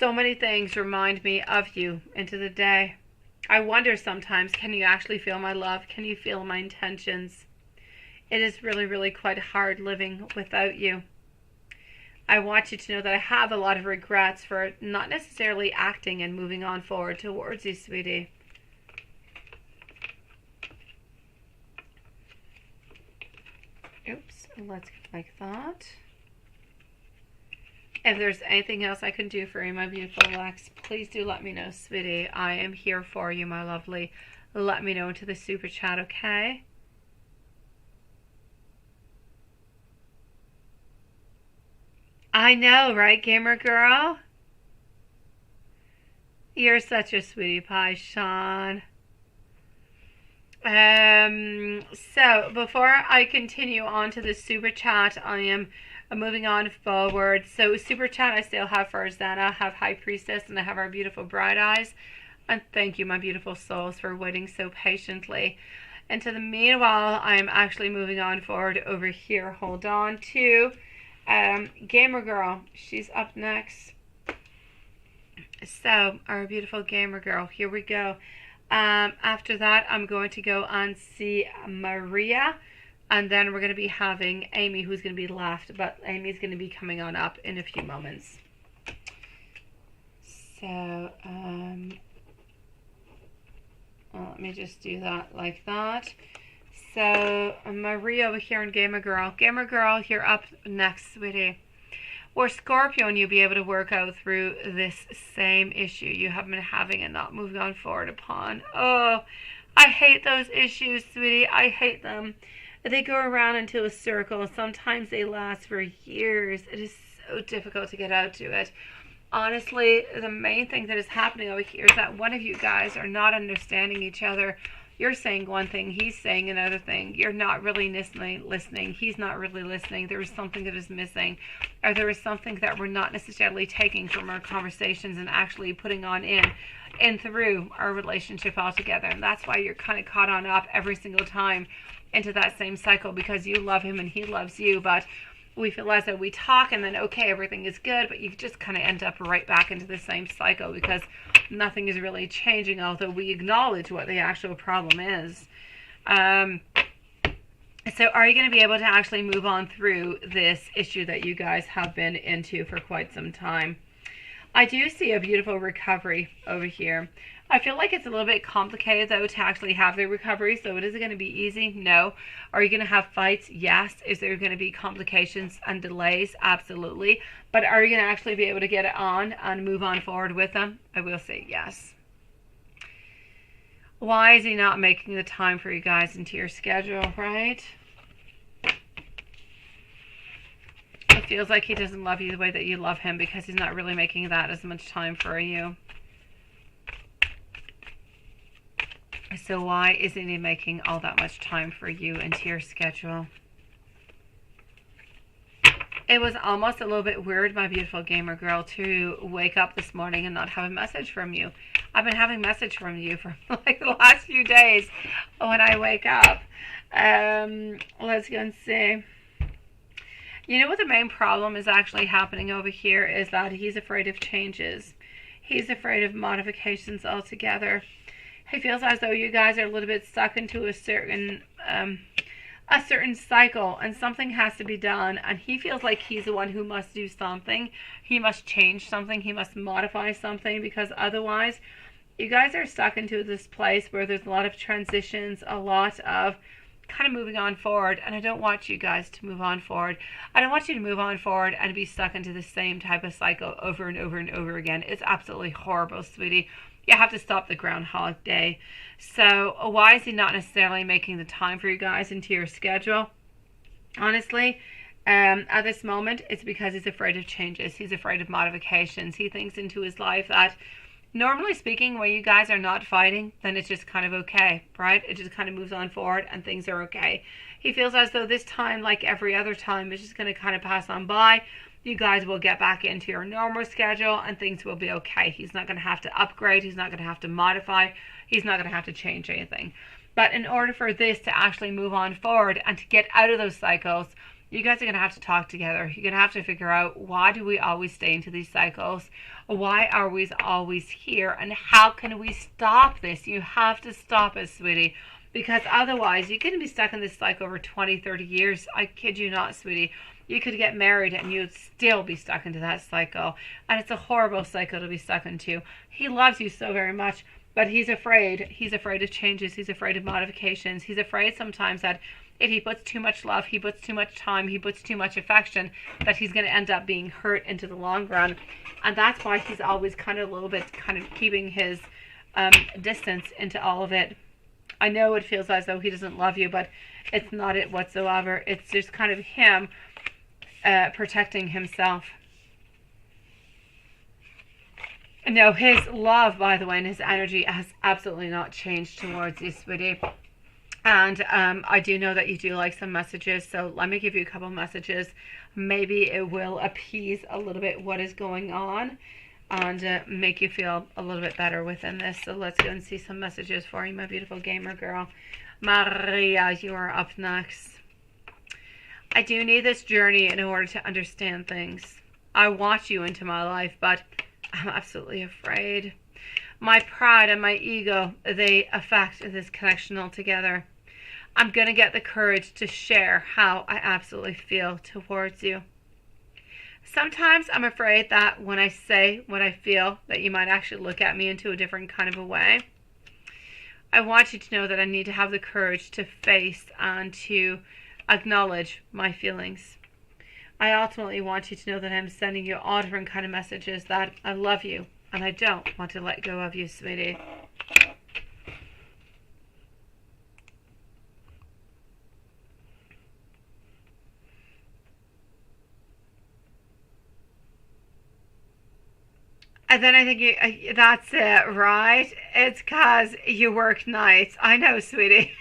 [SPEAKER 1] So many things remind me of you into the day. I wonder sometimes, can you actually feel my love? Can you feel my intentions? It is really, really quite hard living without you. I want you to know that I have a lot of regrets for not necessarily acting and moving on forward towards you, sweetie. Oops, let's go like that. If there's anything else I can do for you, my beautiful Lex, please do let me know, sweetie. I am here for you, my lovely. Let me know into the super chat, okay? I know, right, gamer girl? You're such a sweetie pie, Sean. So before I continue on to the super chat, I am moving on forward. So super chat I still have for Zana, I have High Priestess, and I have our beautiful Bright Eyes. And thank you, my beautiful souls, for waiting so patiently. And to the meanwhile, I'm actually moving on forward over here. Hold on to Gamer Girl. She's up next. So our beautiful Gamer Girl, here we go. After that, I'm going to go and see Maria, and then we're going to be having Amy, who's going to be left, but Amy's going to be coming on up in a few moments. So, let me just do that like that. So, Maria over here and Gamer Girl. Gamer Girl, you're up next, sweetie. Or Scorpio, and you'll be able to work out through this same issue you have been having and not moving on forward upon. Oh, I hate those issues, sweetie. I hate them. They go around into a circle. Sometimes they last for years. It is so difficult to get out to it. Honestly, the main thing that is happening over here is that one of you guys are not understanding each other. You're saying one thing, he's saying another thing. You're not really listening. He's not really listening. There is something that is missing. Or there is something that we're not necessarily taking from our conversations and actually putting on in through our relationship altogether. And that's why you're kind of caught on up every single time into that same cycle, because you love him and he loves you. But we feel as though we talk and then, okay, everything is good, but you just kind of end up right back into the same cycle because nothing is really changing, although we acknowledge what the actual problem is. So are you going to be able to actually move on through this issue that you guys have been into for quite some time? I do see a beautiful recovery over here. I feel like it's a little bit complicated, though, to actually have the recovery. So is it going to be easy? No. Are you going to have fights? Yes. Is there going to be complications and delays? Absolutely. But are you going to actually be able to get it on and move on forward with them? I will say yes. Why is he not making the time for you guys into your schedule, right? It feels like he doesn't love you the way that you love him because he's not really making that as much time for you. So why isn't he making all that much time for you into your schedule? It was almost a little bit weird, my beautiful gamer girl, to wake up this morning and not have a message from you. I've been having a message from you for like the last few days when I wake up. Let's go and see. You know what the main problem is actually happening over here is that he's afraid of changes. He's afraid of modifications altogether. He feels as though you guys are a little bit stuck into a certain cycle, and something has to be done, and he feels like he's the one who must do something. He must change something. He must modify something, because otherwise you guys are stuck into this place where there's a lot of transitions, a lot of kind of moving on forward, and I don't want you guys to move on forward. I don't want you to move on forward and be stuck into the same type of cycle over and over and over again. It's absolutely horrible, sweetie. You have to stop the Groundhog Day. So why is he not necessarily making the time for you guys into your schedule? Honestly, at this moment, it's because he's afraid of changes. He's afraid of modifications. He thinks into his life that, normally speaking, when you guys are not fighting, then it's just kind of okay, right? It just kind of moves on forward and things are okay. He feels as though this time, like every other time, is just going to kind of pass on by. You guys will get back into your normal schedule and things will be okay. He's not going to have to upgrade. He's not going to have to modify. He's not going to have to change anything. But in order for this to actually move on forward and to get out of those cycles, you guys are going to have to talk together. You're going to have to figure out, why do we always stay into these cycles? Why are we always here? And how can we stop this? You have to stop it, sweetie. Because otherwise, you're going to be stuck in this cycle over 20, 30 years. I kid you not, sweetie. You could get married and you'd still be stuck into that cycle. And it's a horrible cycle to be stuck into. He loves you so very much, but he's afraid. He's afraid of changes. He's afraid of modifications. He's afraid sometimes that if he puts too much love, he puts too much time, he puts too much affection, that he's going to end up being hurt into the long run. And that's why he's always kind of a little bit kind of keeping his distance into all of it. I know it feels as though he doesn't love you, but it's not it whatsoever. It's just kind of him protecting himself. No, his love, by the way, and his energy has absolutely not changed towards you, sweetie. And I do know that you do like some messages, so let me give you a couple messages. Maybe it will appease a little bit what is going on and make you feel a little bit better within this. So let's go and see some messages for you, my beautiful gamer girl. Maria, you are up next. I do need this journey in order to understand things. I want you into my life, but I'm absolutely afraid. My pride and my ego, they affect this connection altogether. I'm going to get the courage to share how I absolutely feel towards you. Sometimes I'm afraid that when I say what I feel, that you might actually look at me into a different kind of a way. I want you to know that I need to have the courage to face and to acknowledge my feelings. I ultimately want you to know that I'm sending you all different kind of messages, that I love you and I don't want to let go of you, sweetie. And then I think that's it, right? It's because you work nights. I know, sweetie.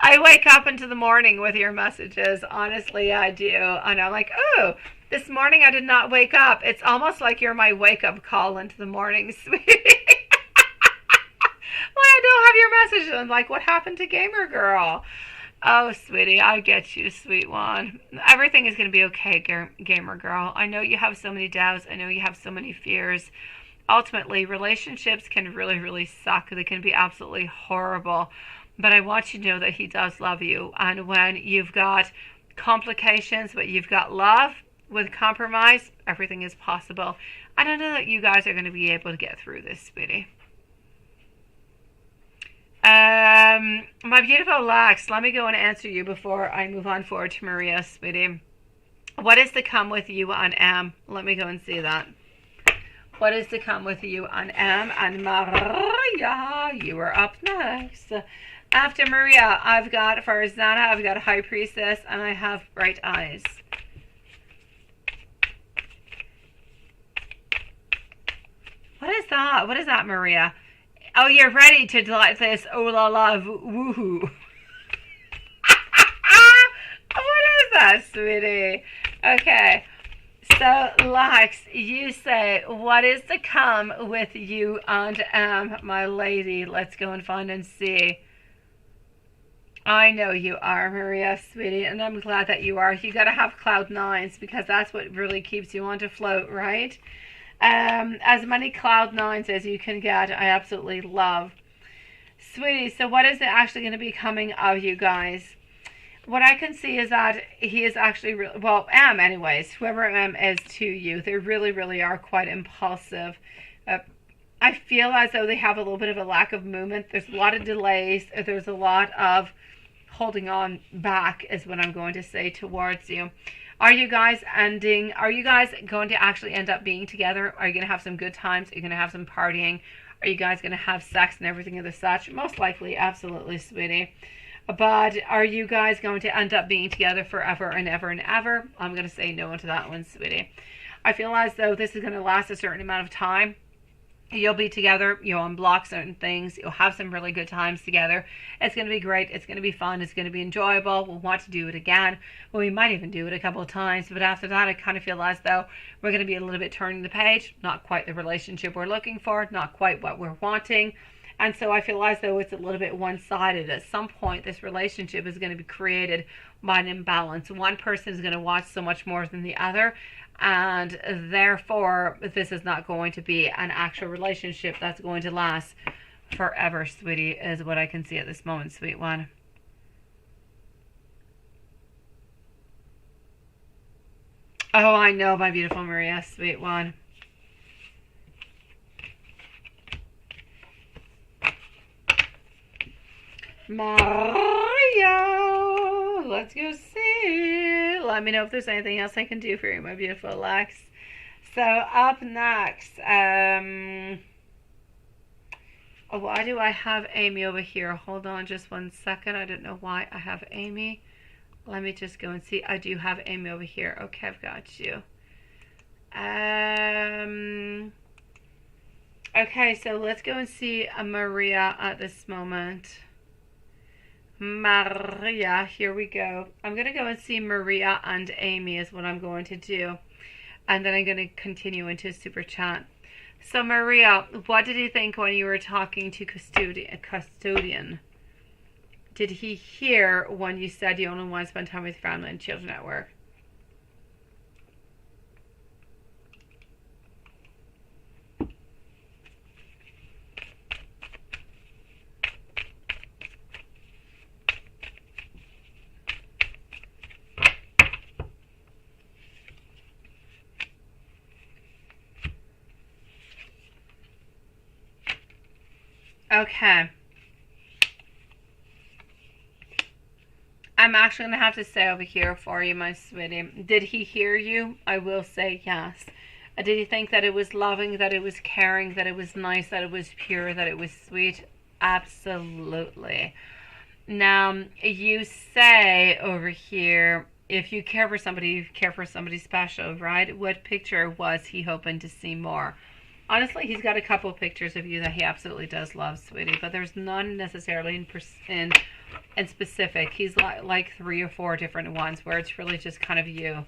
[SPEAKER 1] I wake up into the morning with your messages. Honestly, I do. And I'm like, oh, this morning I did not wake up. It's almost like you're my wake-up call into the morning, sweetie. When I don't have your messages, I'm like, what happened to Gamer Girl? Oh, sweetie, I get you, sweet one. Everything is going to be okay, Gamer Girl. I know you have so many doubts. I know you have so many fears. Ultimately, relationships can really, really suck. They can be absolutely horrible. But I want you to know that he does love you. And when you've got complications, but you've got love with compromise, everything is possible. And I know that you guys are going to be able to get through this, sweetie. My beautiful Lex, let me go and answer you before I move on forward to Maria, sweetie. What is to come with you on M? Let me go and see that. What is to come with you on M? And Maria, you are up next. After Maria, I've got Farzana, I've got High Priestess, and I have Bright Eyes. What is that? What is that, Maria? Oh, you're ready to delight this. Oh la la, woohoo. What is that, sweetie? Okay. So, Lex, you say, what is to come with you and my lady? Let's go and find and see. I know you are, Maria, sweetie, and I'm glad that you are. You got to have cloud nines because that's what really keeps you on to float, right? As many cloud nines as you can get, I absolutely love. Sweetie, so what is it actually going to be coming of you guys? What I can see is that he is actually, well, M anyways, whoever M is to you, they really, really are quite impulsive. I feel as though they have a little bit of a lack of movement. There's a lot of delays. There's a lot of holding on back is what I'm going to say towards you. Are you guys going to actually end up being together? Are you going to have some good times? Are you going to have some partying? Are you guys going to have sex and everything of the such? Most likely, absolutely, sweetie. But are you guys going to end up being together forever and ever and ever? I'm going to say no to that one, sweetie. I feel as though this is going to last a certain amount of time. You'll be together, you'll unblock certain things, you'll have some really good times together. It's going to be great, it's going to be fun, it's going to be enjoyable. We'll want to do it again. Well, we might even do it a couple of times, but after that I kind of feel as though we're going to be a little bit turning the page. Not quite the relationship we're looking for, not quite what we're wanting. And so I feel as though it's a little bit one-sided. At some point, this relationship is going to be created by an imbalance. One person is going to want so much more than the other. And therefore, this is not going to be an actual relationship that's going to last forever, sweetie, is what I can see at this moment, sweet one. Oh, I know, my beautiful Maria, sweet one. Maria, Leo. Let's go see. Let me know if there's anything else I can do for you, my beautiful Lex. So up next, why do I have Amy over here? Hold on just 1 second. I don't know why I have Amy. Let me just go and see. I do have Amy over here. Okay, I've got you. Okay, so let's go and see Maria at this moment. Maria, here we go. I'm going to go and see Maria and Amy is what I'm going to do. And then I'm going to continue into Super Chat. So Maria, what did you think when you were talking to custodian? Did he hear when you said you only want to spend time with family and children at work? Okay. I'm actually going to have to say over here for you, my sweetie. Did he hear you? I will say yes. Did he think that it was loving, that it was caring, that it was nice, that it was pure, that it was sweet? Absolutely. Now, you say over here, if you care for somebody, you care for somebody special, right? What picture was he hoping to see more? Honestly, he's got a couple of pictures of you that he absolutely does love, sweetie, but there's none necessarily in specific. He's like 3 or 4 different ones where it's really just kind of you.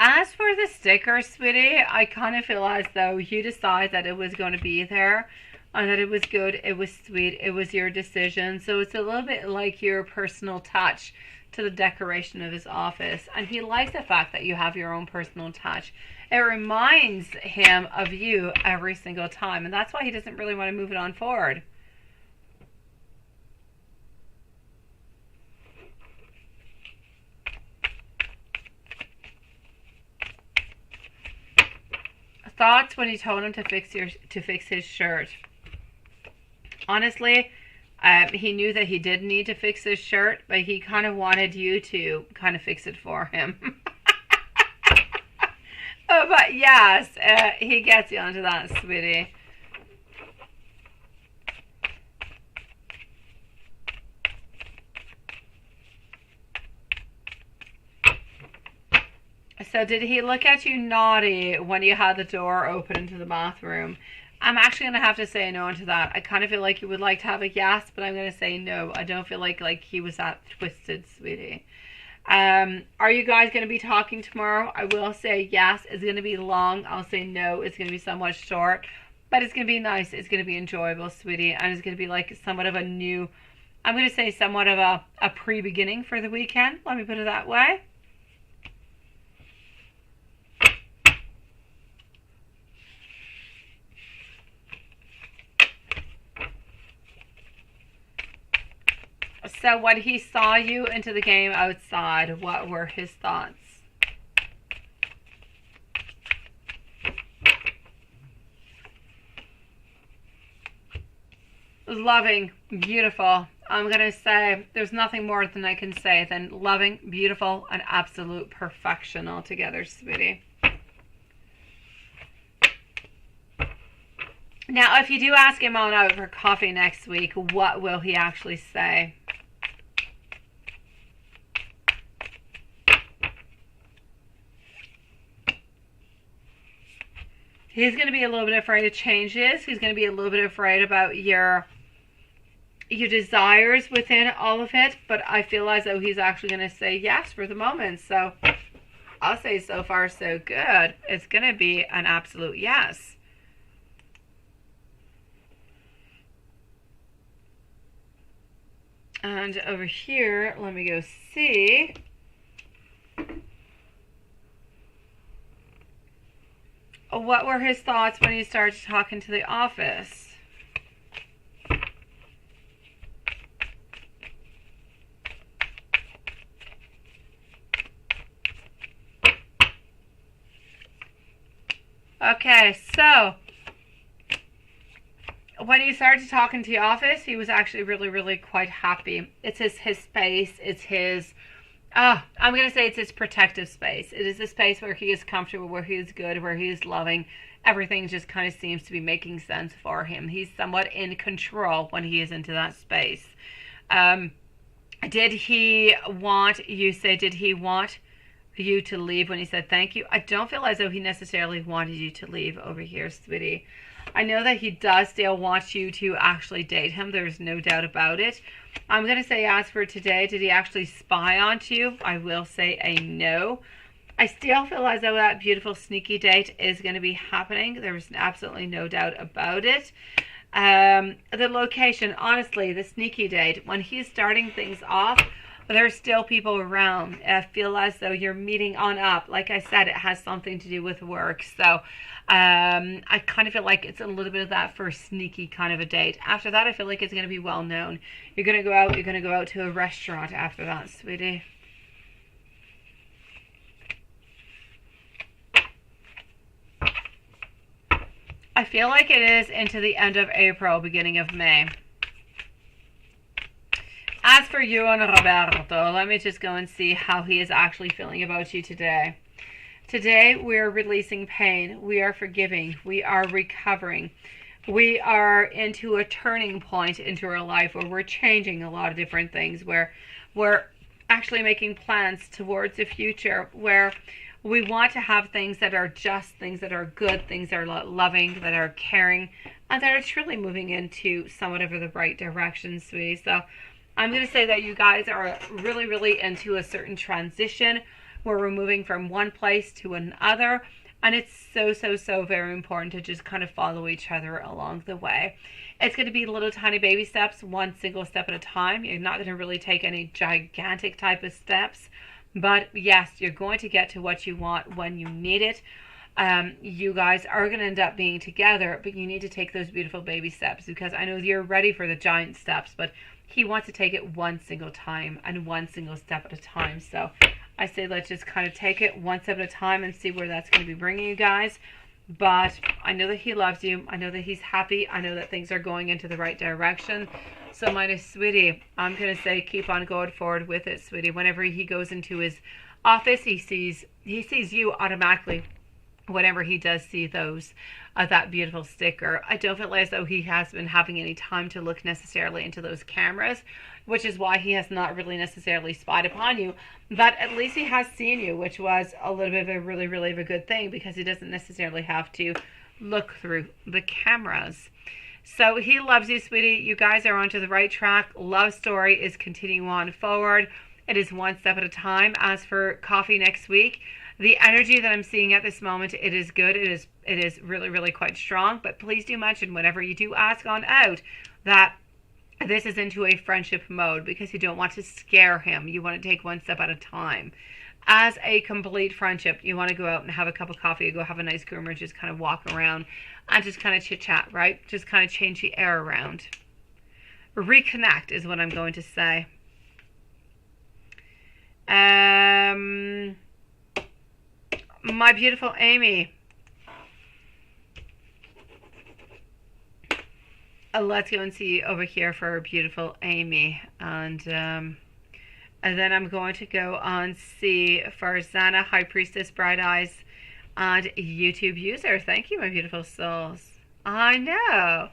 [SPEAKER 1] As for the sticker, sweetie, I kind of feel as though you decide that it was going to be there. And that it was good, it was sweet, it was your decision. So it's a little bit like your personal touch to the decoration of his office. And he likes the fact that you have your own personal touch. It reminds him of you every single time. And that's why he doesn't really want to move it on forward. Thoughts when you told him to fix his shirt? Honestly, he knew that he did need to fix his shirt, but he kind of wanted you to kind of fix it for him. Oh, but yes, he gets you onto that, sweetie. So did he look at you naughty when you had the door open into the bathroom? I'm actually going to have to say no to that. I kind of feel like you would like to have a yes, but I'm going to say no. I don't feel like he was that twisted, sweetie. Are you guys going to be talking tomorrow? I will say yes. It's going to be long. I'll say no. It's going to be somewhat short, but it's going to be nice. It's going to be enjoyable, sweetie, and it's going to be like somewhat of a new, I'm going to say somewhat of a pre-beginning for the weekend. Let me put it that way. So when he saw you into the game outside, what were his thoughts? Loving, beautiful. I'm going to say there's nothing more than I can say than loving, beautiful, and absolute perfection altogether, sweetie. Now, if you do ask him on out for coffee next week, what will he actually say? He's going to be a little bit afraid of changes. He's going to be a little bit afraid about your desires within all of it. But I feel as though he's actually going to say yes for the moment. So I'll say so far so good. It's going to be an absolute yes. And over here, let me go see. What were his thoughts when he started talking to the office? Okay, so when he started talking to the office, he was actually really, really quite happy. It's his space. It's his, I'm going to say it's his protective space. It is a space where he is comfortable, where he is good, where he is loving. Everything just kind of seems to be making sense for him. He's somewhat in control when he is into that space. Did he want you to leave when he said thank you? I don't feel as though he necessarily wanted you to leave over here, sweetie. I know that he does still want you to actually date him. There's no doubt about it. I'm going to say, as for today, did he actually spy onto you? I will say a no. I still feel as though that beautiful sneaky date is going to be happening. There's absolutely no doubt about it. The location, honestly, the sneaky date, when he's starting things off, there's still people around. I feel as though you're meeting on up. Like I said, it has something to do with work. So I kind of feel like it's a little bit of that first sneaky kind of a date. After that, I feel like it's going to be well known. You're going to go out to a restaurant after that, sweetie. I feel like it is into the end of April, beginning of May. As for you and Roberto, let me just go and see how he is actually feeling about you today. Today, we are releasing pain. We are forgiving. We are recovering. We are into a turning point into our life where we're changing a lot of different things, where we're actually making plans towards the future, where we want to have things that are just, things that are good, things that are loving, that are caring, and that are truly moving into somewhat of the right direction, sweetie. So I'm going to say that you guys are really, really into a certain transition where we're moving from one place to another. And it's so very important to just kind of follow each other along the way. It's going to be little tiny baby steps, one single step at a time. You're not going to really take any gigantic type of steps. But yes, you're going to get to what you want when you need it. You guys are going to end up being together, but you need to take those beautiful baby steps, because I know you're ready for the giant steps, but he wants to take it one single time and one single step at a time. So I say let's just kind of take it one step at a time and see where that's going to be bringing you guys. But I know that he loves you. I know that he's happy. I know that things are going into the right direction. So my sweetie, I'm going to say keep on going forward with it, sweetie. Whenever he goes into his office, he sees you automatically. Whenever he does see those, that beautiful sticker, I don't feel as though he has been having any time to look necessarily into those cameras, which is why he has not really necessarily spied upon you. But at least he has seen you, which was a little bit of a really, really of a good thing, because he doesn't necessarily have to look through the cameras. So he loves you, sweetie. You guys are onto the right track. Love story is continuing on forward. It is one step at a time. As for coffee next week, the energy that I'm seeing at this moment, it is good. It is really, really quite strong. But please do mention whenever you do ask on out that this is into a friendship mode, because you don't want to scare him. You want to take one step at a time. As a complete friendship, you want to go out and have a cup of coffee, go have a nice groomer, just kind of walk around and just kind of chit chat, right? Just kind of change the air around. Reconnect is what I'm going to say. My beautiful Amy. Let's go and see over here for our beautiful Amy. And then I'm going to go on see for Zana, High Priestess, Bright Eyes, and YouTube user. Thank you, my beautiful souls. I know.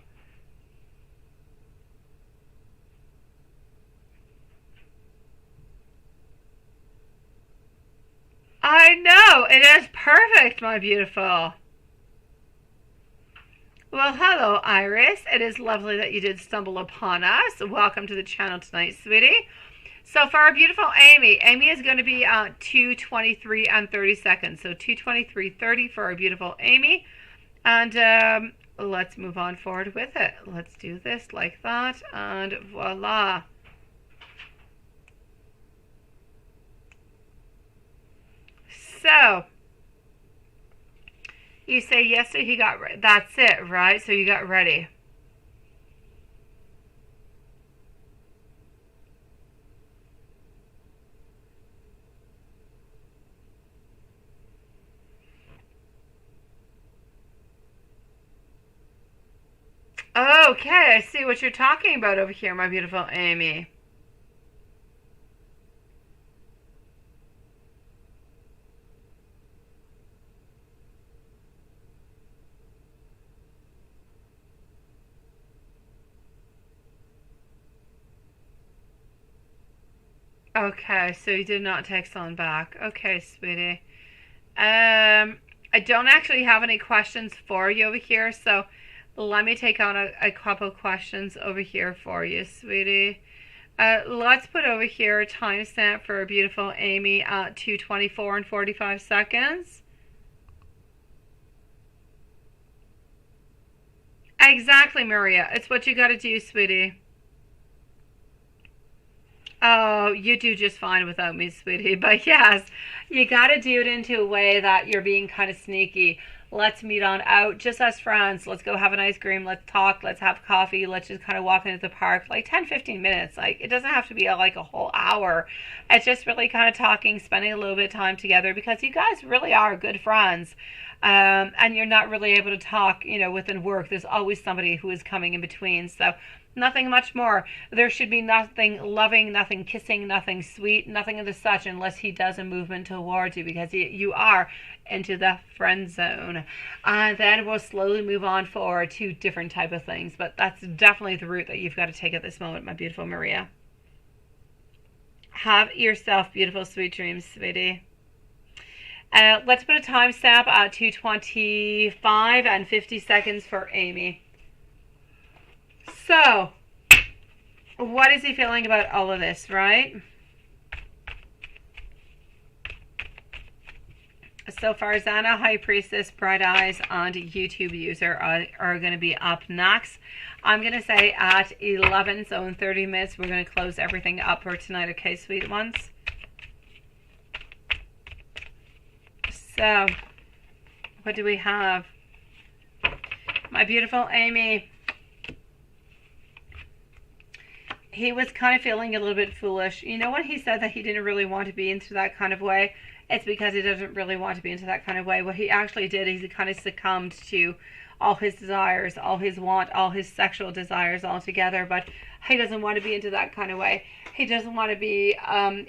[SPEAKER 1] I know. It is perfect, my beautiful. Well, hello, Iris. It is lovely that you did stumble upon us. Welcome to the channel tonight, sweetie. So for our beautiful Amy, Amy is going to be 2:23 and 30 seconds. So 2:23:30 for our beautiful Amy. And let's move on forward with it. Let's do this like that. And voila. So you say yesterday he got ready. That's it, right? So you got ready. Okay, I see what you're talking about over here, my beautiful Amy. Okay, so you did not text on back. Okay, sweetie. I don't actually have any questions for you over here, so let me take on a couple questions over here for you, sweetie. Let's put over here a timestamp for beautiful Amy at 2:24 and 45 seconds. Exactly, Maria. It's what you got to do, sweetie. Oh, you do just fine without me, sweetie. But yes, you got to do it into a way that you're being kind of sneaky. Let's meet on out just as friends. Let's go have an ice cream. Let's talk. Let's have coffee. Let's just kind of walk into the park for like 10, 15 minutes. Like, it doesn't have to be like a whole hour. It's just really kind of talking, spending a little bit of time together because you guys really are good friends. And you're not really able to talk, within work. There's always somebody who is coming in between. So nothing much more. There should be nothing loving, nothing kissing, nothing sweet, nothing of the such unless he does a movement towards you because you are into the friend zone. And then we'll slowly move on forward to different type of things. But that's definitely the route that you've got to take at this moment, my beautiful Maria. Have yourself beautiful, sweet dreams, sweetie. Let's put a timestamp at 2:25 and 50 seconds for Amy. So, what is he feeling about all of this, right? So Farzana, High Priestess, Bright Eyes, and YouTube user are going to be up next. I'm going to say at 11, so in 30 minutes, we're going to close everything up for tonight, okay, sweet ones? So, what do we have? My beautiful Amy. He was kind of feeling a little bit foolish. You know when he said that he didn't really want to be into that kind of way? It's because he doesn't really want to be into that kind of way. What he actually did is he kind of succumbed to all his desires, all his want, all his sexual desires altogether. But he doesn't want to be into that kind of way. He doesn't want to be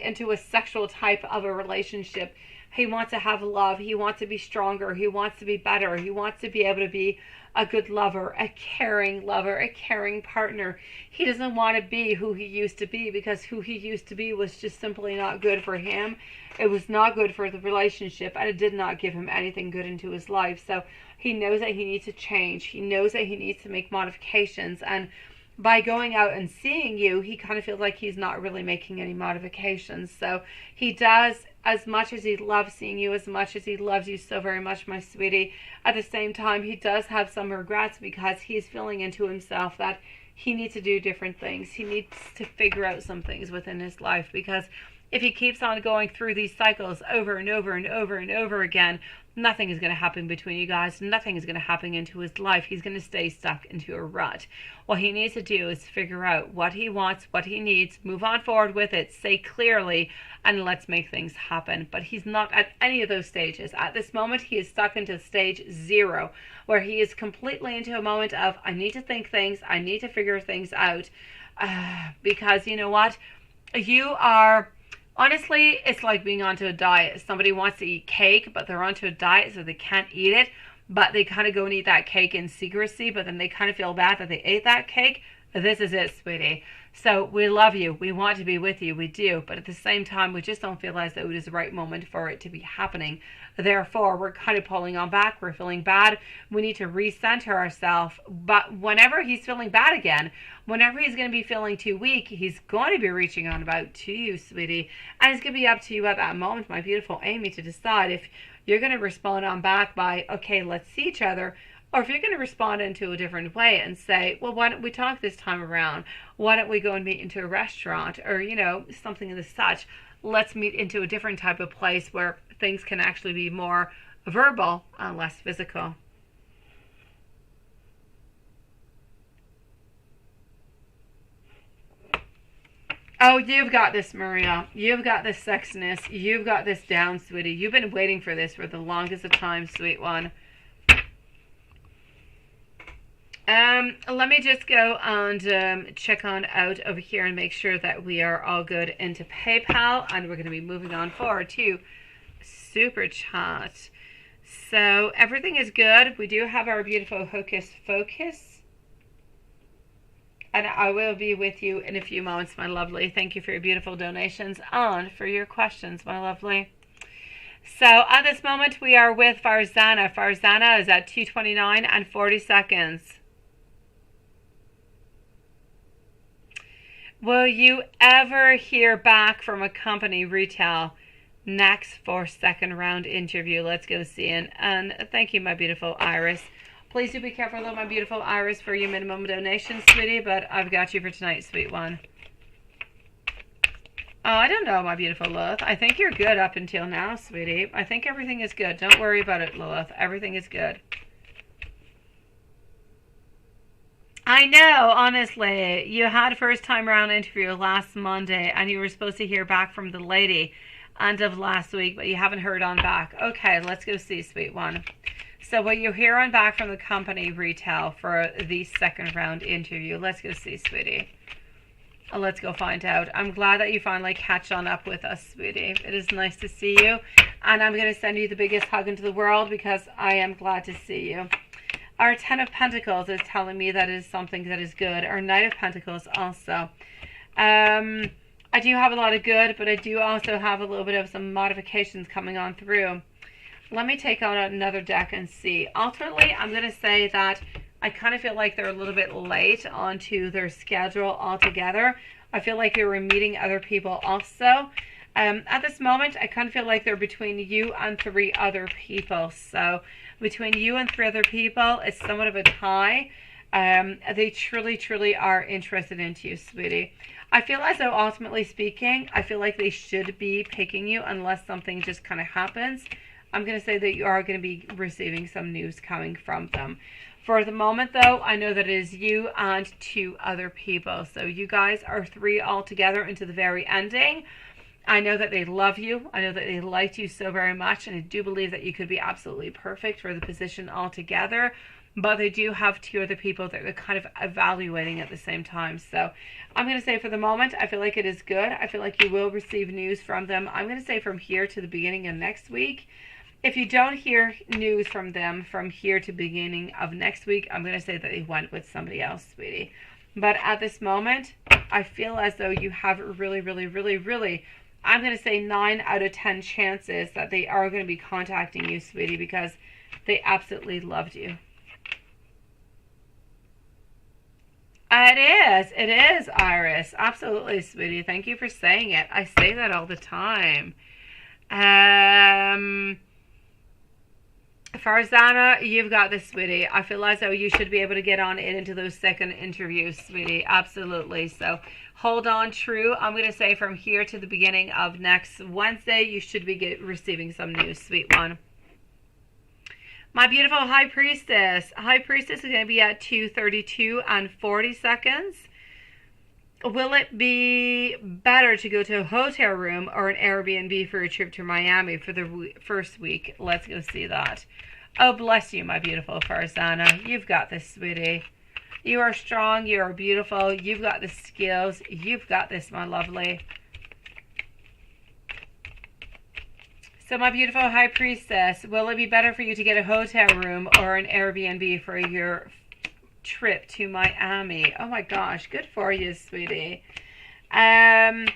[SPEAKER 1] into a sexual type of a relationship. He wants to have love. He wants to be stronger. He wants to be better. He wants to be able to be a good lover, a caring partner. He doesn't want to be who he used to be because who he used to be was just simply not good for him. It was not good for the relationship and it did not give him anything good into his life. So he knows that he needs to change. He knows that he needs to make modifications, and by going out and seeing you, he kind of feels like he's not really making any modifications. So he does, as much as he loves seeing you, as much as he loves you so very much, my sweetie, at the same time, he does have some regrets because he's feeling into himself that he needs to do different things. He needs to figure out some things within his life because if he keeps on going through these cycles over and over and over and over again, nothing is going to happen between you guys. Nothing is going to happen into his life. He's going to stay stuck into a rut. What he needs to do is figure out what he wants, what he needs, move on forward with it, say clearly, and let's make things happen. But he's not at any of those stages. At this moment, he is stuck into stage 0, where he is completely into a moment of, I need to think things, I need to figure things out. Because you know what? You are... Honestly, it's like being onto a diet. Somebody wants to eat cake, but they're onto a diet so they can't eat it, but they kind of go and eat that cake in secrecy, but then they kind of feel bad that they ate that cake. This is it, sweetie. So we love you. We want to be with you. We do. But at the same time, we just don't feel as though it is the right moment for it to be happening. Therefore, we're kind of pulling on back. We're feeling bad. We need to recenter ourselves. But whenever he's feeling bad again, whenever he's going to be feeling too weak, he's going to be reaching on about to you, sweetie. And it's going to be up to you at that moment, my beautiful Amy, to decide if you're going to respond on back by, okay, let's see each other, or if you're going to respond into a different way and say, well, why don't we talk this time around? Why don't we go and meet into a restaurant or, something of the such? Let's meet into a different type of place where things can actually be more verbal and less physical. Oh, you've got this, Maria. You've got this sexiness. You've got this down, sweetie. You've been waiting for this for the longest of time, sweet one. Let me just go and check on out over here and make sure that we are all good into PayPal, and we're going to be moving on forward to Super Chat. So everything is good. We do have our beautiful Hocus Focus, and I will be with you in a few moments, my lovely. Thank you for your beautiful donations and for your questions, my lovely. So at this moment, we are with Farzana. Farzana is at 2:29 and 40 seconds. Will you ever hear back from a company retail next for second round interview? Let's go see it. And thank you, my beautiful Iris. Please do be careful though, my beautiful Iris, for your minimum donation, sweetie, but I've got you for tonight, sweet one. Oh, I don't know, my beautiful Lilith. I think you're good up until now, sweetie. I think everything is good. Don't worry about it, Lilith. Everything is good. I know, honestly. You had first time round interview last Monday and you were supposed to hear back from the lady end of last week, but you haven't heard on back. Okay, let's go see, sweet one. So will you hear on back from the company retail for the second round interview? Let's go see, sweetie. Let's go find out. I'm glad that you finally catch on up with us, sweetie. It is nice to see you. And I'm going to send you the biggest hug into the world because I am glad to see you. Our Ten of Pentacles is telling me that it is something that is good. Our Knight of Pentacles also. I do have a lot of good, but I do also have a little bit of some modifications coming on through. Let me take out another deck and see. Ultimately, I'm going to say that I kind of feel like they're a little bit late onto their schedule altogether. I feel like they were meeting other people also. At this moment, I kind of feel like they're between you and 3 other people. So between you and 3 other people, it's somewhat of a tie. They truly, truly are interested in you, sweetie. I feel as though, ultimately speaking, I feel like they should be picking you unless something just kind of happens. I'm going to say that you are going to be receiving some news coming from them. For the moment, though, I know that it is you and 2 other people. So you guys are 3 all together into the very ending. I know that they love you. I know that they liked you so very much. And I do believe that you could be absolutely perfect for the position altogether. But they do have 2 other people that they're kind of evaluating at the same time. So I'm going to say for the moment, I feel like it is good. I feel like you will receive news from them. I'm going to say from here to the beginning of next week. If you don't hear news from them from here to beginning of next week, I'm going to say that they went with somebody else, sweetie. But at this moment, I feel as though you have really, really, really, really, I'm going to say 9 out of 10 chances that they are going to be contacting you, sweetie, because they absolutely loved you. It is, Iris. Absolutely, sweetie. Thank you for saying it. I say that all the time. Farzana, you've got this, sweetie. I feel as though you should be able to get on into those second interviews, sweetie. Absolutely. So hold on true. I'm going to say from here to the beginning of next Wednesday, you should be receiving some news, sweet one. My beautiful High Priestess. High Priestess is going to be at 2:32 and 40 seconds. Will it be better to go to a hotel room or an Airbnb for a trip to Miami for the first week? Let's go see that. Oh, bless you, my beautiful Farzana. You've got this, sweetie. You are strong. You are beautiful. You've got the skills. You've got this, my lovely. So, my beautiful High Priestess, will it be better for you to get a hotel room or an Airbnb for your trip to Miami? Oh my gosh, good for you, sweetie. I'm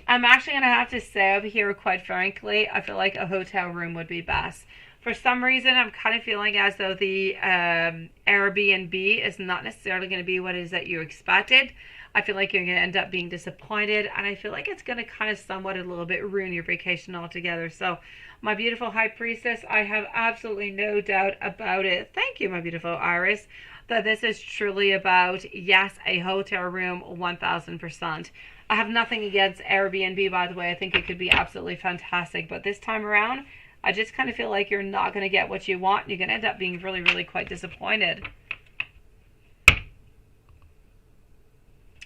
[SPEAKER 1] actually going to have to say over here, quite frankly, I feel like a hotel room would be best. For some reason, I'm kind of feeling as though the Airbnb is not necessarily going to be what it is that you expected. I feel like you're going to end up being disappointed, and I feel like it's going to kind of somewhat a little bit ruin your vacation altogether. So, my beautiful High Priestess, I have absolutely no doubt about it. Thank you, my beautiful Iris, that this is truly about, yes, a hotel room, 1000%. I have nothing against Airbnb, by the way. I think it could be absolutely fantastic, but this time around, I just kind of feel like you're not going to get what you want. You're going to end up being really, really quite disappointed.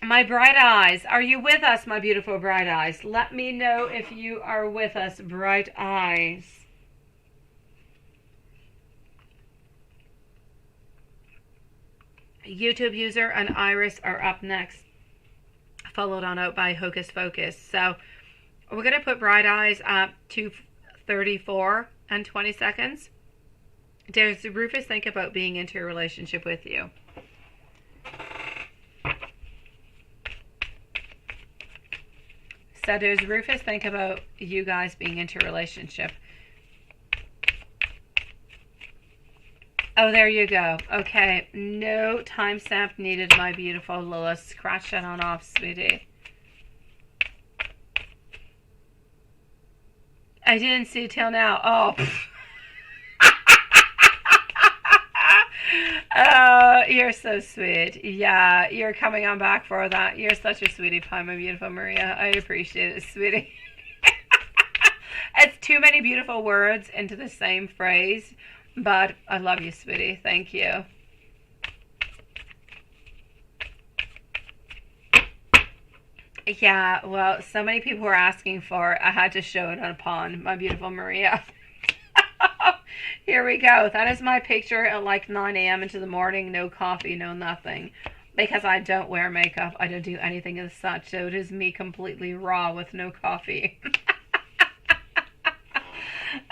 [SPEAKER 1] My bright eyes, are you with us, my beautiful bright eyes? Let me know if you are with us, bright eyes. YouTube user and Iris are up next, followed on out by Hocus Focus. So we're going to put Bright Eyes at 2:34 and 20 seconds. Does Rufus think about being into a relationship with you? So does Rufus think about you guys being into a relationship? Oh, there you go. Okay, no timestamp needed, my beautiful Lois. Scratch that on off, sweetie. I didn't see till now. Oh. Oh, you're so sweet. Yeah, you're coming on back for that. You're such a sweetie pie, my beautiful Maria. I appreciate it, sweetie. It's too many beautiful words into the same phrase, but I love you, sweetie. Thank you. Yeah, well, so many people were asking for it. I had to show it upon my beautiful Maria. Here we go. That is my picture at like 9 a.m. into the morning. No coffee, no nothing. Because I don't wear makeup. I don't do anything as such. So it is me completely raw with no coffee.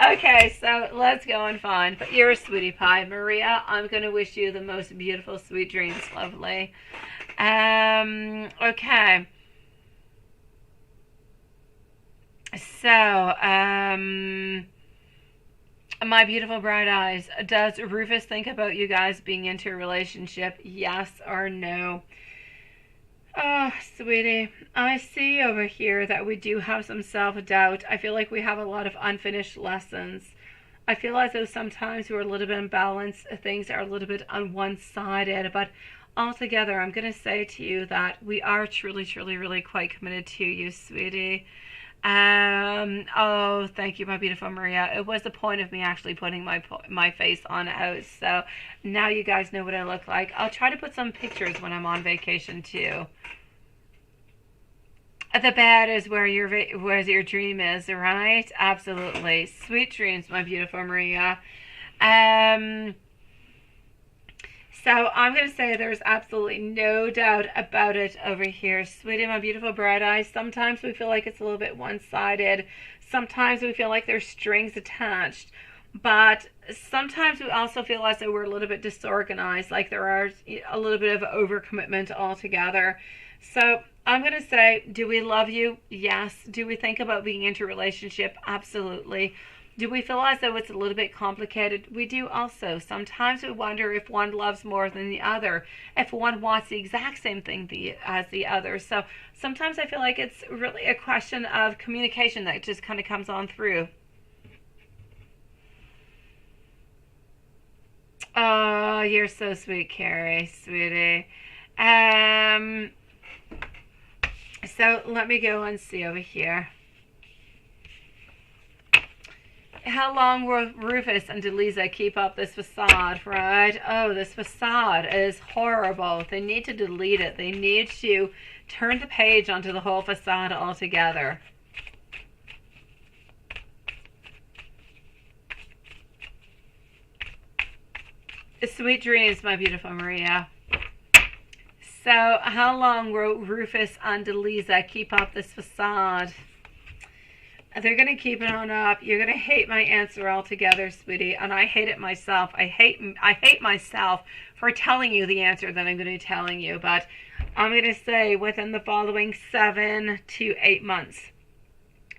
[SPEAKER 1] Okay, so let's go and find. But you're a sweetie pie, Maria. I'm going to wish you the most beautiful, sweet dreams, lovely. Okay. So, my beautiful bright eyes, does Rufus think about you guys being into a relationship? Yes or no? Oh, sweetie, I see over here that we do have some self-doubt. I feel like we have a lot of unfinished lessons. I feel as though sometimes we're a little bit imbalanced. Things are a little bit on one-sided. But altogether, I'm going to say to you that we are truly, truly, really quite committed to you, sweetie. Oh, thank you, my beautiful Maria. It was the point of me actually putting my face on out. So now you guys know what I look like. I'll try to put some pictures when I'm on vacation too. The bed is where your dream is, right? Absolutely. Sweet dreams, my beautiful Maria. So I'm going to say there's absolutely no doubt about it over here. Sweetie, my beautiful bright eyes, sometimes we feel like it's a little bit one-sided. Sometimes we feel like there's strings attached. But sometimes we also feel as though we're a little bit disorganized, like there are a little bit of overcommitment altogether. So I'm going to say, do we love you? Yes. Do we think about being into a relationship? Absolutely. Do we feel as though it's a little bit complicated? We do also. Sometimes we wonder if one loves more than the other, if one wants the exact same thing as the other. So sometimes I feel like it's really a question of communication that just kind of comes on through. Oh, you're so sweet, Carrie, sweetie. So let me go and see over here. How long will Rufus and Delisa keep up this facade, right? Oh, this facade is horrible. They need to delete it. They need to turn the page onto the whole facade altogether. Sweet dreams, my beautiful Maria. So, how long will Rufus and Delisa keep up this facade? They're going to keep it on up. You're going to hate my answer altogether, sweetie. And I hate it myself. I hate myself for telling you the answer that I'm going to be telling you. But I'm going to say within the following 7 to 8 months,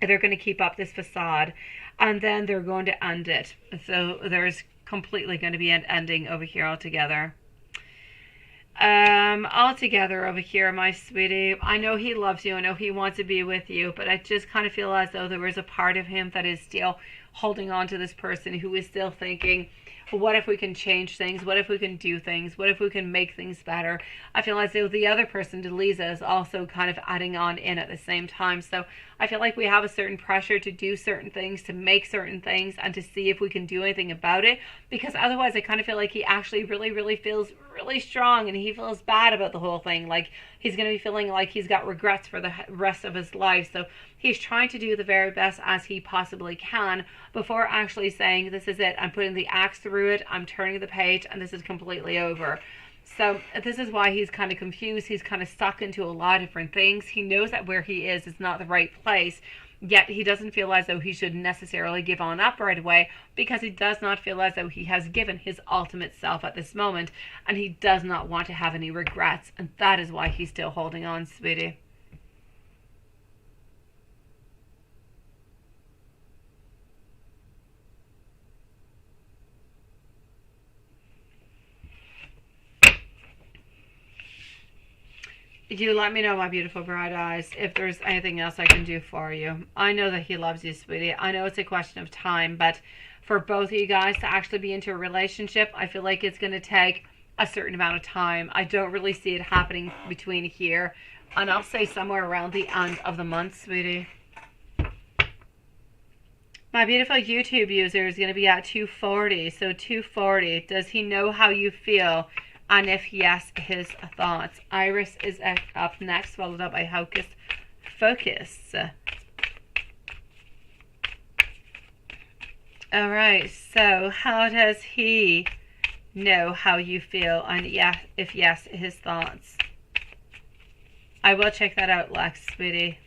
[SPEAKER 1] they're going to keep up this facade. And then they're going to end it. So there's completely going to be an ending over here altogether. Altogether over here, my sweetie, I know he loves you. I know he wants to be with you, but I just kind of feel as though there is a part of him that is still holding on to this person, who is still thinking, what if we can change things? What if we can do things? What if we can make things better? I feel as though the other person, Delisa, is also kind of adding on in at the same time. So I feel like we have a certain pressure to do certain things, to make certain things, and to see if we can do anything about it. Because otherwise I kind of feel like he actually really, really feels really strong, and he feels bad about the whole thing. Like he's going to be feeling like he's got regrets for the rest of his life. So he's trying to do the very best as he possibly can before actually saying, this is it. I'm putting the axe through it. I'm turning the page, and this is completely over. So this is why he's kind of confused. He's kind of stuck into a lot of different things. He knows that where he is not the right place, yet he doesn't feel as though he should necessarily give on up right away, because he does not feel as though he has given his ultimate self at this moment, and he does not want to have any regrets, and that is why he's still holding on, sweetie. You let me know, my beautiful bright eyes, if there's anything else I can do for you. I know that he loves you, sweetie. I know it's a question of time, but for both of you guys to actually be into a relationship, I feel like it's going to take a certain amount of time. I don't really see it happening between here and I'll say somewhere around the end of the month, sweetie. My beautiful YouTube user is going to be at 240. So 240. Does he know how you feel? And if yes, his thoughts. Iris is up next, followed up by Hocus Focus. All right, so how does he know how you feel? And yeah, if yes, his thoughts. I will check that out, Lex, sweetie.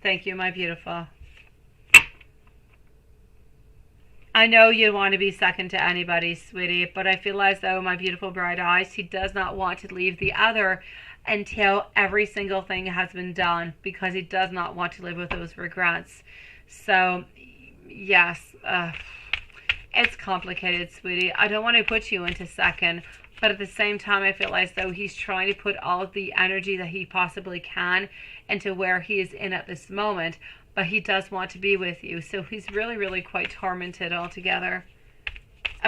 [SPEAKER 1] Thank you, my beautiful. I know you want to be second to anybody, sweetie, but I feel as though, my beautiful bright eyes, he does not want to leave the other until every single thing has been done, because he does not want to live with those regrets. So, yes, it's complicated, sweetie. I don't want to put you into second, but at the same time, I feel as though he's trying to put all of the energy that he possibly can into where he is in at this moment. But he does want to be with you. So he's really, really quite tormented altogether.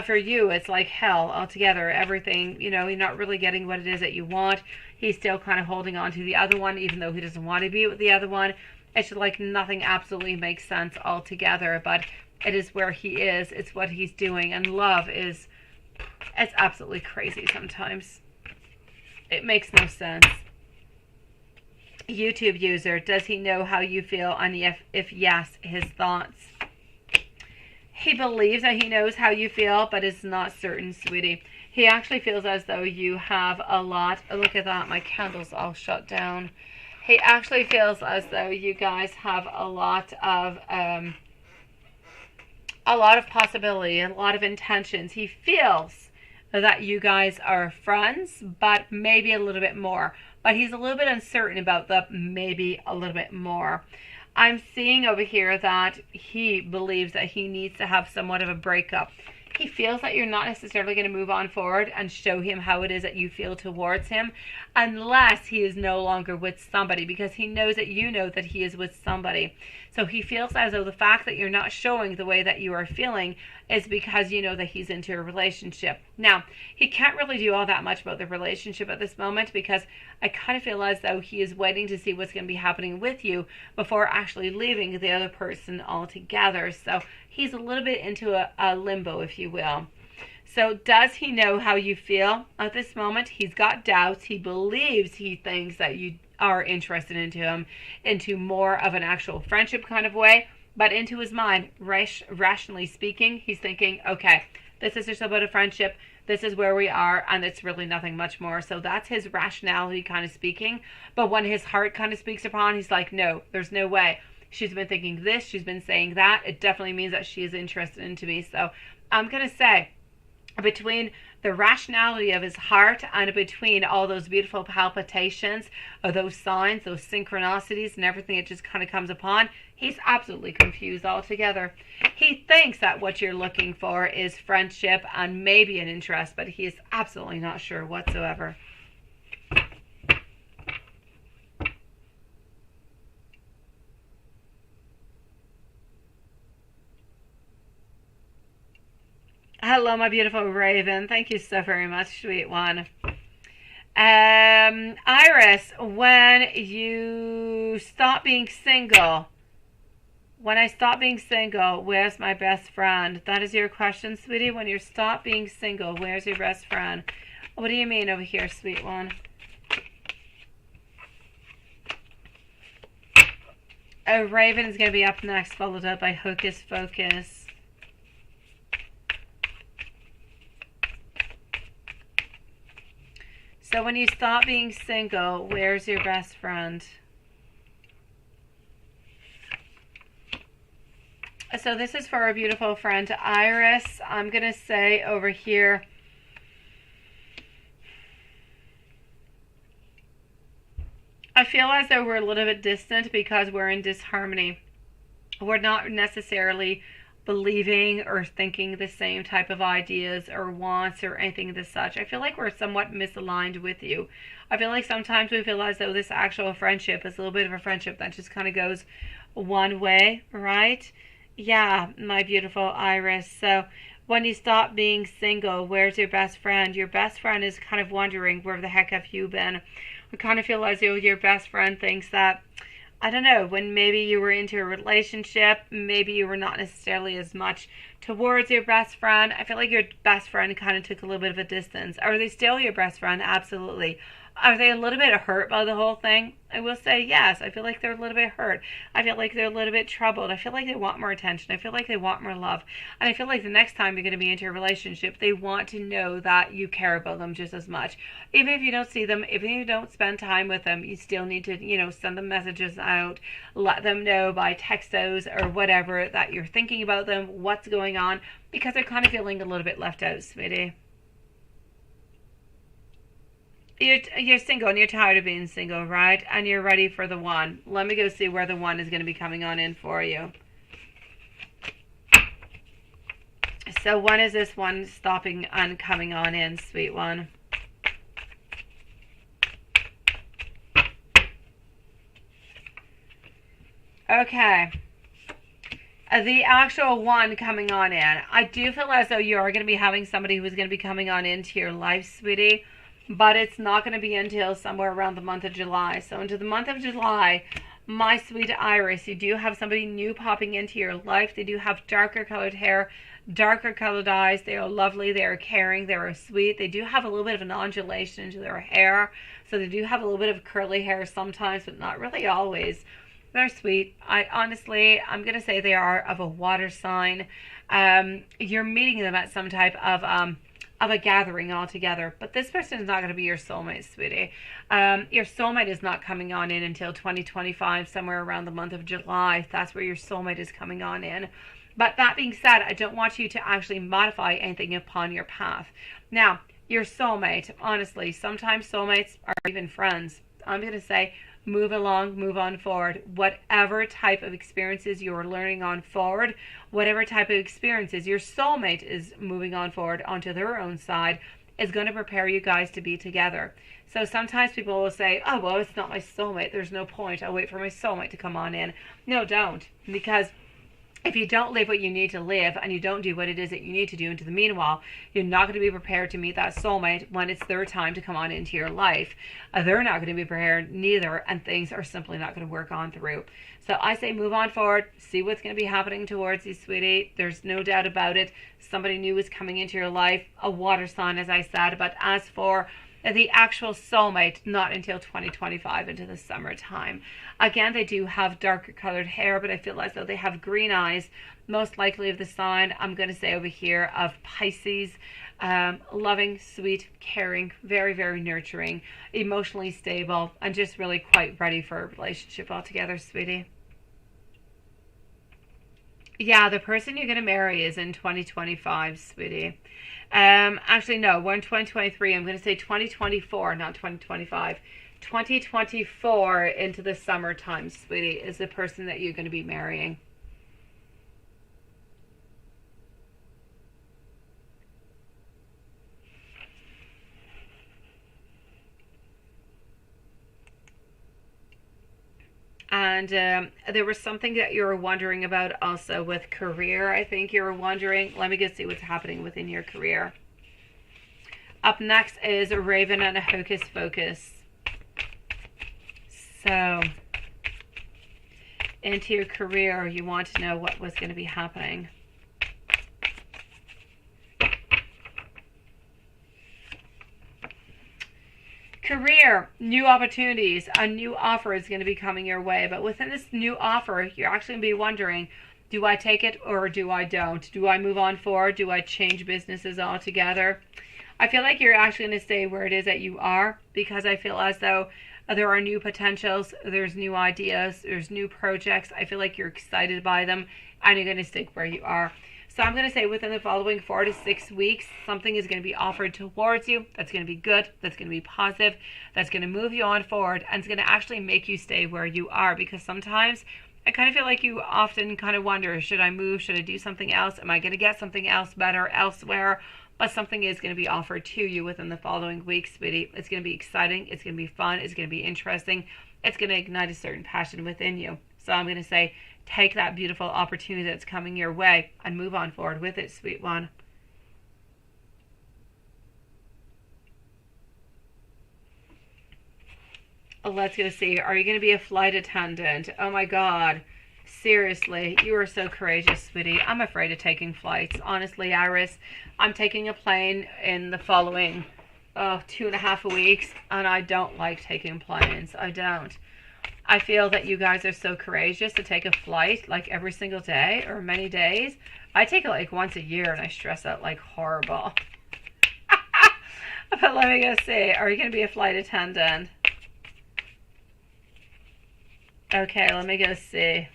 [SPEAKER 1] For you, it's like hell altogether. Everything, you know, you're not really getting what it is that you want. He's still kind of holding on to the other one, even though he doesn't want to be with the other one. It's just like nothing absolutely makes sense altogether. But it is where he is. It's what he's doing. And love is, it's absolutely crazy sometimes. It makes no sense. YouTube user, does he know how you feel? And if yes, his thoughts. He believes that he knows how you feel, but is not certain, sweetie. He actually feels as though you have a lot. Oh, look at that, my candle's all shut down. He actually feels as though you guys have a lot of possibility, a lot of intentions. He feels that you guys are friends, but maybe a little bit more. But he's a little bit uncertain about the maybe a little bit more. I'm seeing over here that he believes that he needs to have somewhat of a breakup. He feels that you're not necessarily going to move on forward and show him how it is that you feel towards him, unless he is no longer with somebody, because he knows that you know that he is with somebody. So he feels as though the fact that you're not showing the way that you are feeling is because you know that he's into a relationship. Now, he can't really do all that much about the relationship at this moment, because I kind of feel as though he is waiting to see what's going to be happening with you before actually leaving the other person altogether. So he's a little bit into a limbo, if you will. So does he know how you feel at this moment? He's got doubts. He believes, he thinks that you are interested into him, into more of an actual friendship kind of way. But into his mind, rationally speaking, he's thinking, okay, this is just about a friendship. This is where we are, and it's really nothing much more. So that's his rationality kind of speaking. But when his heart kind of speaks upon, he's like, no, there's no way. She's been thinking this, she's been saying that. It definitely means that she is interested into me. So I'm going to say, between the rationality of his heart and between all those beautiful palpitations of those signs, those synchronicities and everything that just kind of comes upon, he's absolutely confused altogether. He thinks that what you're looking for is friendship and maybe an interest, but he is absolutely not sure whatsoever. Hello, my beautiful Raven. Thank you so very much, sweet one. Iris, when you stop being single, when I stop being single, where's my best friend? That is your question, sweetie. When you stop being single, where's your best friend? What do you mean over here, sweet one? Raven is going to be up next, followed up by Hocus Focus. So when you stop being single, where's your best friend? So this is for our beautiful friend Iris. I'm going to say over here, I feel as though we're a little bit distant because we're in disharmony. We're not necessarily believing or thinking the same type of ideas or wants or anything of the such. I feel like we're somewhat misaligned with you. I feel like sometimes we feel as though this actual friendship is a little bit of a friendship that just kind of goes one way, right? Yeah, my beautiful Iris. So when you stop being single, where's your best friend? Your best friend is kind of wondering, where the heck have you been? I kind of feel as though your best friend thinks that, I don't know, when maybe you were into a relationship, maybe you were not necessarily as much towards your best friend. I feel like your best friend kind of took a little bit of a distance. Are they still your best friend? Absolutely. Are they a little bit hurt by the whole thing? I will say yes. I feel like they're a little bit hurt. I feel like they're a little bit troubled. I feel like they want more attention. I feel like they want more love. And I feel like the next time you're going to be into a relationship, they want to know that you care about them just as much. Even if you don't see them, even if you don't spend time with them, you still need to, send them messages out, let them know by textos or whatever that you're thinking about them, what's going on, because they're kind of feeling a little bit left out, sweetie. You're single and you're tired of being single, right? And you're ready for the one. Let me go see where the one is going to be coming on in for you. So when is this one stopping and coming on in, sweet one? Okay. The actual one coming on in. I do feel as though you are going to be having somebody who is going to be coming on into your life, sweetie. But it's not going to be until somewhere around the month of July. So into the month of July, my sweet Iris, you do have somebody new popping into your life. They do have darker colored hair, darker colored eyes. They are lovely. They are caring. They are sweet. They do have a little bit of an undulation to their hair. So they do have a little bit of curly hair sometimes, but not really always. They're sweet. I'm going to say they are of a water sign. You're meeting them at some type of a gathering altogether. But this person is not going to be your soulmate, sweetie. Your soulmate is not coming on in until 2025, somewhere around the month of July. That's where your soulmate is coming on in. But that being said, I don't want you to actually modify anything upon your path. Now, your soulmate, honestly, sometimes soulmates are even friends. I'm going to say, move along, move on forward. Whatever type of experiences you're learning on forward, whatever type of experiences your soulmate is moving on forward onto their own side, is going to prepare you guys to be together. So sometimes people will say, oh, well, it's not my soulmate. There's no point. I'll wait for my soulmate to come on in. No, don't. Because if you don't live what you need to live and you don't do what it is that you need to do into the meanwhile, you're not going to be prepared to meet that soulmate when it's their time to come on into your life. They're not going to be prepared neither, and things are simply not going to work on through. So I say move on forward, see what's going to be happening towards you, sweetie. There's no doubt about it. Somebody new is coming into your life, a water sign, as I said. But as for the actual soulmate, not until 2025 into the summertime. Again, they do have darker colored hair, but I feel as though they have green eyes, most likely of the sign, I'm going to say over here, of Pisces. Loving, sweet, caring, very, very nurturing, emotionally stable, and just really quite ready for a relationship altogether, sweetie. Yeah, the person you're going to marry is in 2025, sweetie. Actually, no, we're in 2023. I'm going to say 2024, not 2025. 2024 into the summertime, sweetie, is the person that you're going to be marrying. And there was something that you were wondering about also with career. I think you were wondering. Let me go see what's happening within your career. Up next is a Raven and a Hocus Pocus. So, into your career, you want to know what was going to be happening. Career, new opportunities, a new offer is going to be coming your way. But within this new offer, you're actually going to be wondering, do I take it or do I don't? Do I move on forward? Do I change businesses altogether? I feel like you're actually going to stay where it is that you are, because I feel as though there are new potentials, there's new ideas, there's new projects. I feel like you're excited by them, and you're going to stick where you are. So I'm going to say within the following 4 to 6 weeks, something is going to be offered towards you that's going to be good, that's going to be positive, that's going to move you on forward, and it's going to actually make you stay where you are. Because sometimes I kind of feel like you often kind of wonder, should I move? Should I do something else? Am I going to get something else better elsewhere? But something is going to be offered to you within the following weeks, sweetie. It's going to be exciting. It's going to be fun. It's going to be interesting. It's going to ignite a certain passion within you. So I'm going to say, take that beautiful opportunity that's coming your way and move on forward with it, sweet one. Let's go see. Are you going to be a flight attendant? Oh my God. Seriously, you are so courageous, sweetie. I'm afraid of taking flights. Honestly, Iris, I'm taking a plane in the following 2.5 weeks, and I don't like taking planes. I don't. I feel that you guys are so courageous to take a flight like every single day or many days. I take it like once a year, and I stress out like horrible. But let me go see. Are you going to be a flight attendant? Okay, let me go see.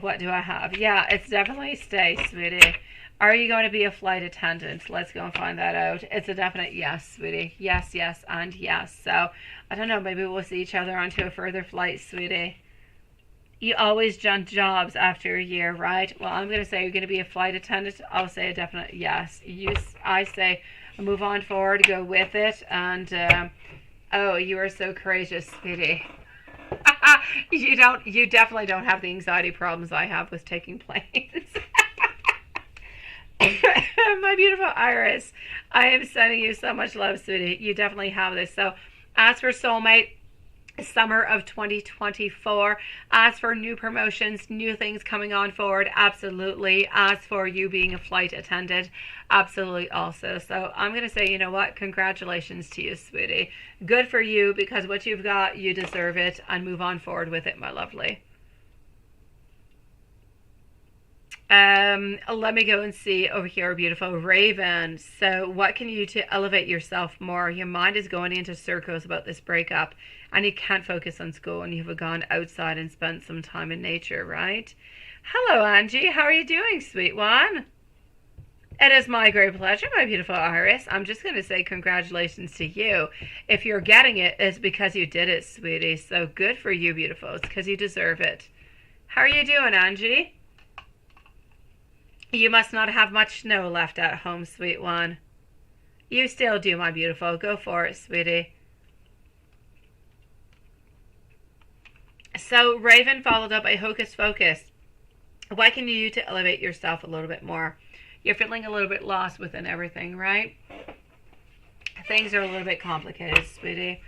[SPEAKER 1] What do I have? Yeah, it's definitely stay, sweetie. Are you going to be a flight attendant? Let's go and find that out. It's a definite yes, sweetie. Yes, yes, and yes. So, I don't know, maybe we'll see each other onto a further flight, sweetie. You always jump jobs after a year, right? Well, I'm going to say you're going to be a flight attendant. I'll say a definite yes. I say move on forward, go with it. And, oh, you are so courageous, sweetie. You definitely don't have the anxiety problems I have with taking planes. My beautiful Iris, I am sending you so much love, sweetie. You definitely have this. So as for soulmate, summer of 2024. As for new promotions, new things coming on forward, absolutely. As for you being a flight attendant, absolutely also. So I'm going to say, you know what? Congratulations to you, sweetie. Good for you, because what you've got, you deserve it, and move on forward with it, my lovely. Let me go and see over here, beautiful Raven. So what can you do to elevate yourself more? Your mind is going into circles about this breakup, and you can't focus on school, and you've gone outside and spent some time in nature, right? Hello, Angie. How are you doing, sweet one? It is my great pleasure, my beautiful Iris. I'm just going to say congratulations to you. If you're getting it, it's because you did it, sweetie. So good for you, beautiful. It's because you deserve it. How are you doing, Angie? You must not have much snow left at home, sweet one. You still do, my beautiful. Go for it, sweetie. So, Raven followed up by Hocus Pocus. What can you do to elevate yourself a little bit more? You're feeling a little bit lost within everything, right? Things are a little bit complicated, sweetie.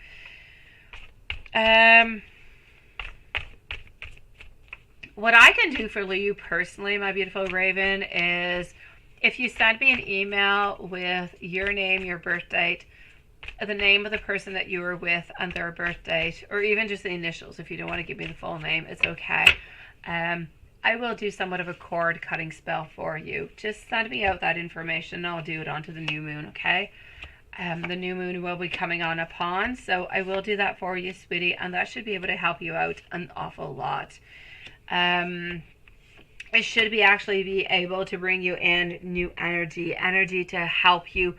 [SPEAKER 1] What I can do for you personally, my beautiful Raven, is if you send me an email with your name, your birth date, the name of the person that you were with and their birth date, or even just the initials. If you don't want to give me the full name, it's okay. I will do somewhat of a cord cutting spell for you. Just send me out that information and I'll do it onto the new moon, okay? The new moon will be coming on upon, so I will do that for you, sweetie, and that should be able to help you out an awful lot. It should be actually be able to bring you in new energy to help you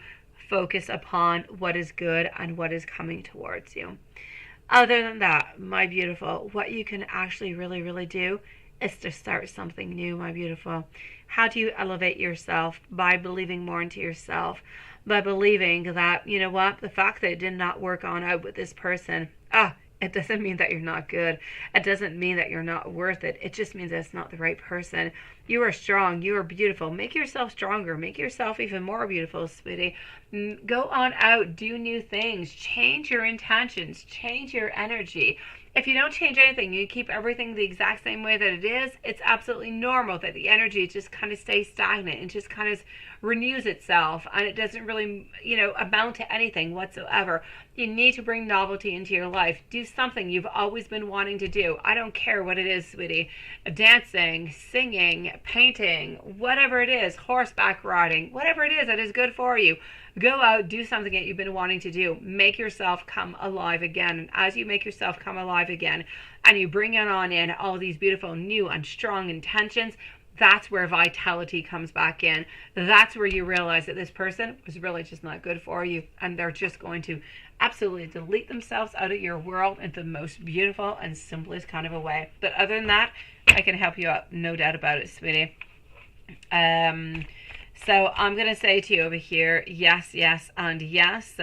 [SPEAKER 1] focus upon what is good and what is coming towards you. Other than that, my beautiful, what you can actually really do is to start something new, my beautiful. How do you elevate yourself? By believing more into yourself, by believing that, you know what, the fact that it did not work on out with this person, it doesn't mean that you're not good. It doesn't mean that you're not worth it. It just means that it's not the right person. You are strong. You are beautiful. Make yourself stronger. Make yourself even more beautiful, sweetie. Go on out. Do new things. Change your intentions. Change your energy. If you don't change anything, you keep everything the exact same way that it is, it's absolutely normal that the energy just kind of stays stagnant and just kind of renews itself, and it doesn't really, amount to anything whatsoever. You need to bring novelty into your life. Do something you've always been wanting to do. I don't care what it is, sweetie. Dancing, singing, painting, whatever it is, horseback riding, whatever it is that is good for you. Go out, do something that you've been wanting to do. Make yourself come alive again. And as you make yourself come alive again, and you bring on in all these beautiful new and strong intentions, that's where vitality comes back in. That's where you realize that this person was really just not good for you, and they're just going to absolutely delete themselves out of your world in the most beautiful and simplest kind of a way. But other than that, I can help you out, no doubt about it, sweetie. So I'm going to say to you over here, yes, yes, and yes.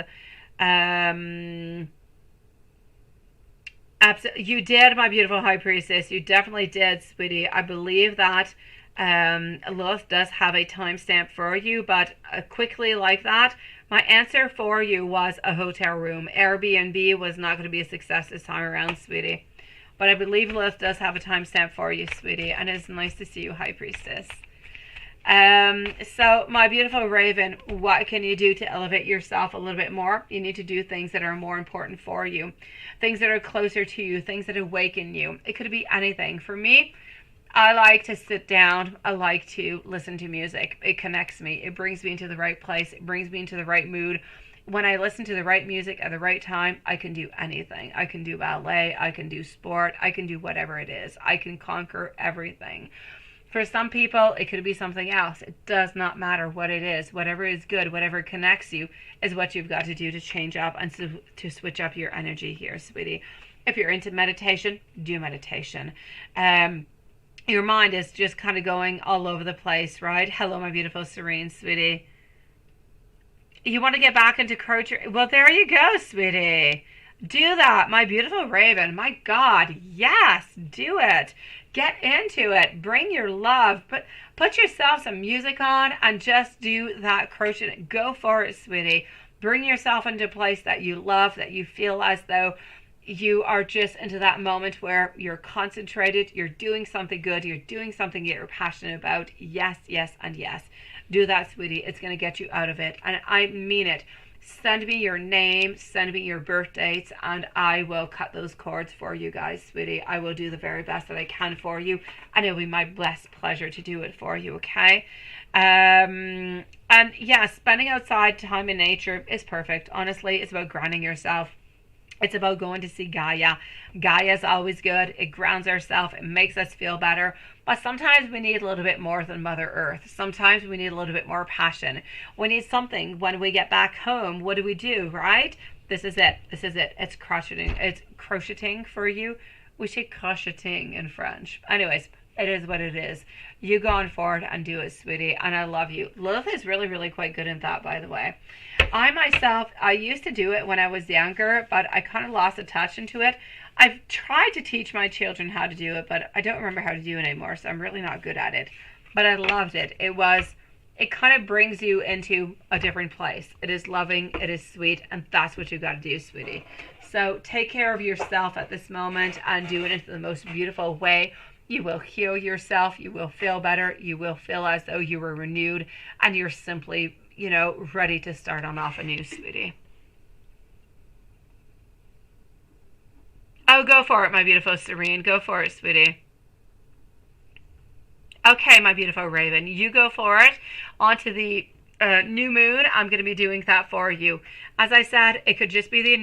[SPEAKER 1] You did, my beautiful high priestess. You definitely did, sweetie. I believe that Lilith does have a timestamp for you, but quickly like that, my answer for you was a hotel room. Airbnb was not going to be a success this time around, sweetie. But I believe Lilith does have a timestamp for you, sweetie, and it's nice to see you, high priestess. So my beautiful Raven, what can you do to elevate yourself a little bit more? You need to do things that are more important for you, things that are closer to you, things that awaken you. It could be anything. For me, I like to sit down. I like to listen to music. It connects me. It brings me into the right place. It brings me into the right mood. When I listen to the right music at the right time, I can do anything. I can do ballet. I can do sport. I can do whatever it is. I can conquer everything. For some people, it could be something else. It does not matter what it is. Whatever is good, whatever connects you, is what you've got to do to change up and to switch up your energy here, sweetie. If you're into meditation, do meditation. Your mind is just kind of going all over the place, right? Hello, my beautiful Serene, sweetie. You want to get back into crochet? Well, there you go, sweetie. Do that, my beautiful Raven. My God, yes, do it. Get into it. Bring your love. Put yourself some music on and just do that crochet. Go for it, sweetie. Bring yourself into a place that you love, that you feel as though you are just into that moment where you're concentrated, you're doing something good, you're doing something that you're passionate about. Yes, yes, and yes. Do that, sweetie. It's going to get you out of it. And I mean it. Send me your name, send me your birth dates, and I will cut those cords for you guys, sweetie. I will do the very best that I can for you, and it'll be my blessed pleasure to do it for you, okay? And yeah, spending outside time in nature is perfect. Honestly, it's about grounding yourself. It's about going to see Gaia. Gaia is always good. It grounds ourselves. It makes us feel better. But sometimes we need a little bit more than Mother Earth. Sometimes we need a little bit more passion. We need something when we get back home. What do, right? This is it. This is it. It's crocheting. It's crocheting for you. We say crocheting in French. Anyways, it is what it is. You go on forward and do it, sweetie. And I love you. Lilith is really, really quite good in that, by the way. I used to do it when I was younger, but I kind of lost a touch into it. I've tried to teach my children how to do it, but I don't remember how to do it anymore, so I'm really not good at it. But I loved it. It kind of brings you into a different place. It is loving, it is sweet, and that's what you've got to do, sweetie. So take care of yourself at this moment and do it in the most beautiful way. You will heal yourself. You will feel better. You will feel as though you were renewed, and you're simply, ready to start on off anew, sweetie. Oh, go for it, my beautiful Serene. Go for it, sweetie. Okay, my beautiful Raven, you go for it. Onto the new moon. I'm going to be doing that for you. As I said, it could just be the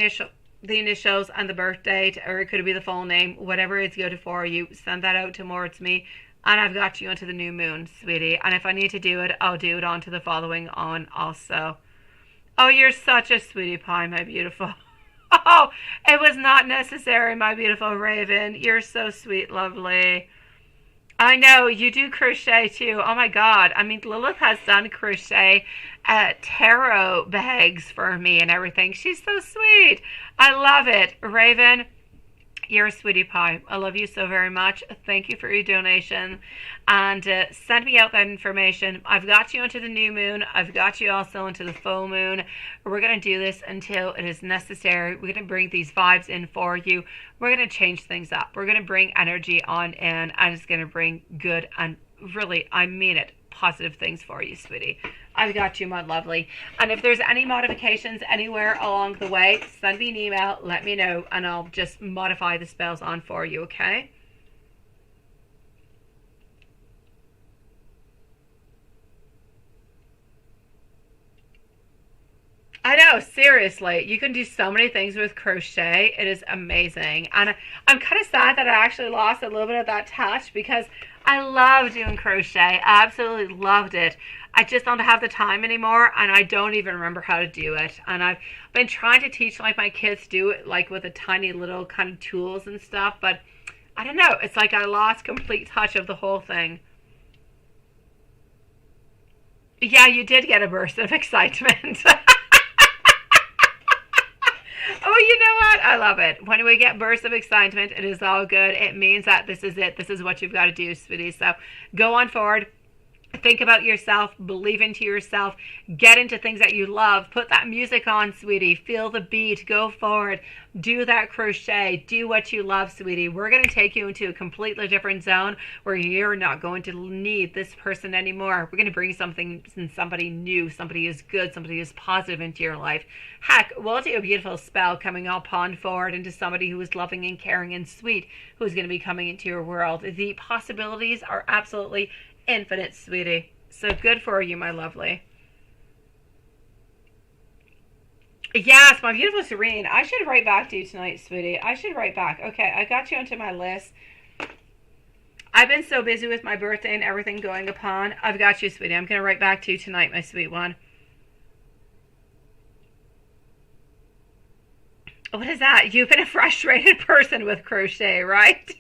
[SPEAKER 1] initials and the birth date, or it could be the full name. Whatever is good for you, send that out towards me, and I've got you onto the new moon, sweetie. And if I need to do it, I'll do it onto the following on also. Oh, you're such a sweetie pie, my beautiful. Oh, it was not necessary, my beautiful Raven. You're so sweet, lovely. I know, you do crochet too. Oh my God. I mean, Lilith has done crochet tarot bags for me and everything. She's so sweet. I love it. Raven, You're a sweetie pie. I love you so very much. Thank you for your donation. And send me out that information. I've got you into the new moon. I've got you also into the full moon. We're going to do this until it is necessary. We're going to bring these vibes in for you. We're going to change things up. We're going to bring energy on in. And it's going to bring good and really, I mean it, positive things for you, sweetie. I've got you, my lovely. And if there's any modifications anywhere along the way, send me an email, let me know, and I'll just modify the spells on for you, okay? I know, seriously, you can do so many things with crochet. It is amazing. And I'm kind of sad that I actually lost a little bit of that touch because I love doing crochet. I absolutely loved it. I just don't have the time anymore, and I don't even remember how to do it. And I've been trying to teach like my kids do it, like with a tiny little kind of tools and stuff, but I don't know. It's like I lost complete touch of the whole thing. Yeah, you did get a burst of excitement. Oh, you know what? I love it. When we get bursts of excitement, it is all good. It means that this is it. This is what you've got to do, sweetie. So go on forward. Think about yourself, believe into yourself, get into things that you love, put that music on, sweetie, feel the beat, go forward, do that crochet, do what you love, sweetie. We're going to take you into a completely different zone where you're not going to need this person anymore. We're going to bring somebody new, somebody who's good, somebody who's positive into your life. Heck, we'll do a beautiful spell coming up on forward into somebody who is loving and caring and sweet, who's going to be coming into your world. The possibilities are absolutely infinite, sweetie. So good for you, my lovely. Yes, my beautiful Serene. I should write back to you tonight, sweetie. I should write back. Okay, I got you onto my list. I've been so busy with my birthday and everything going upon. I've got you, sweetie. I'm going to write back to you tonight, my sweet one. What is that? You've been a frustrated person with crochet, right?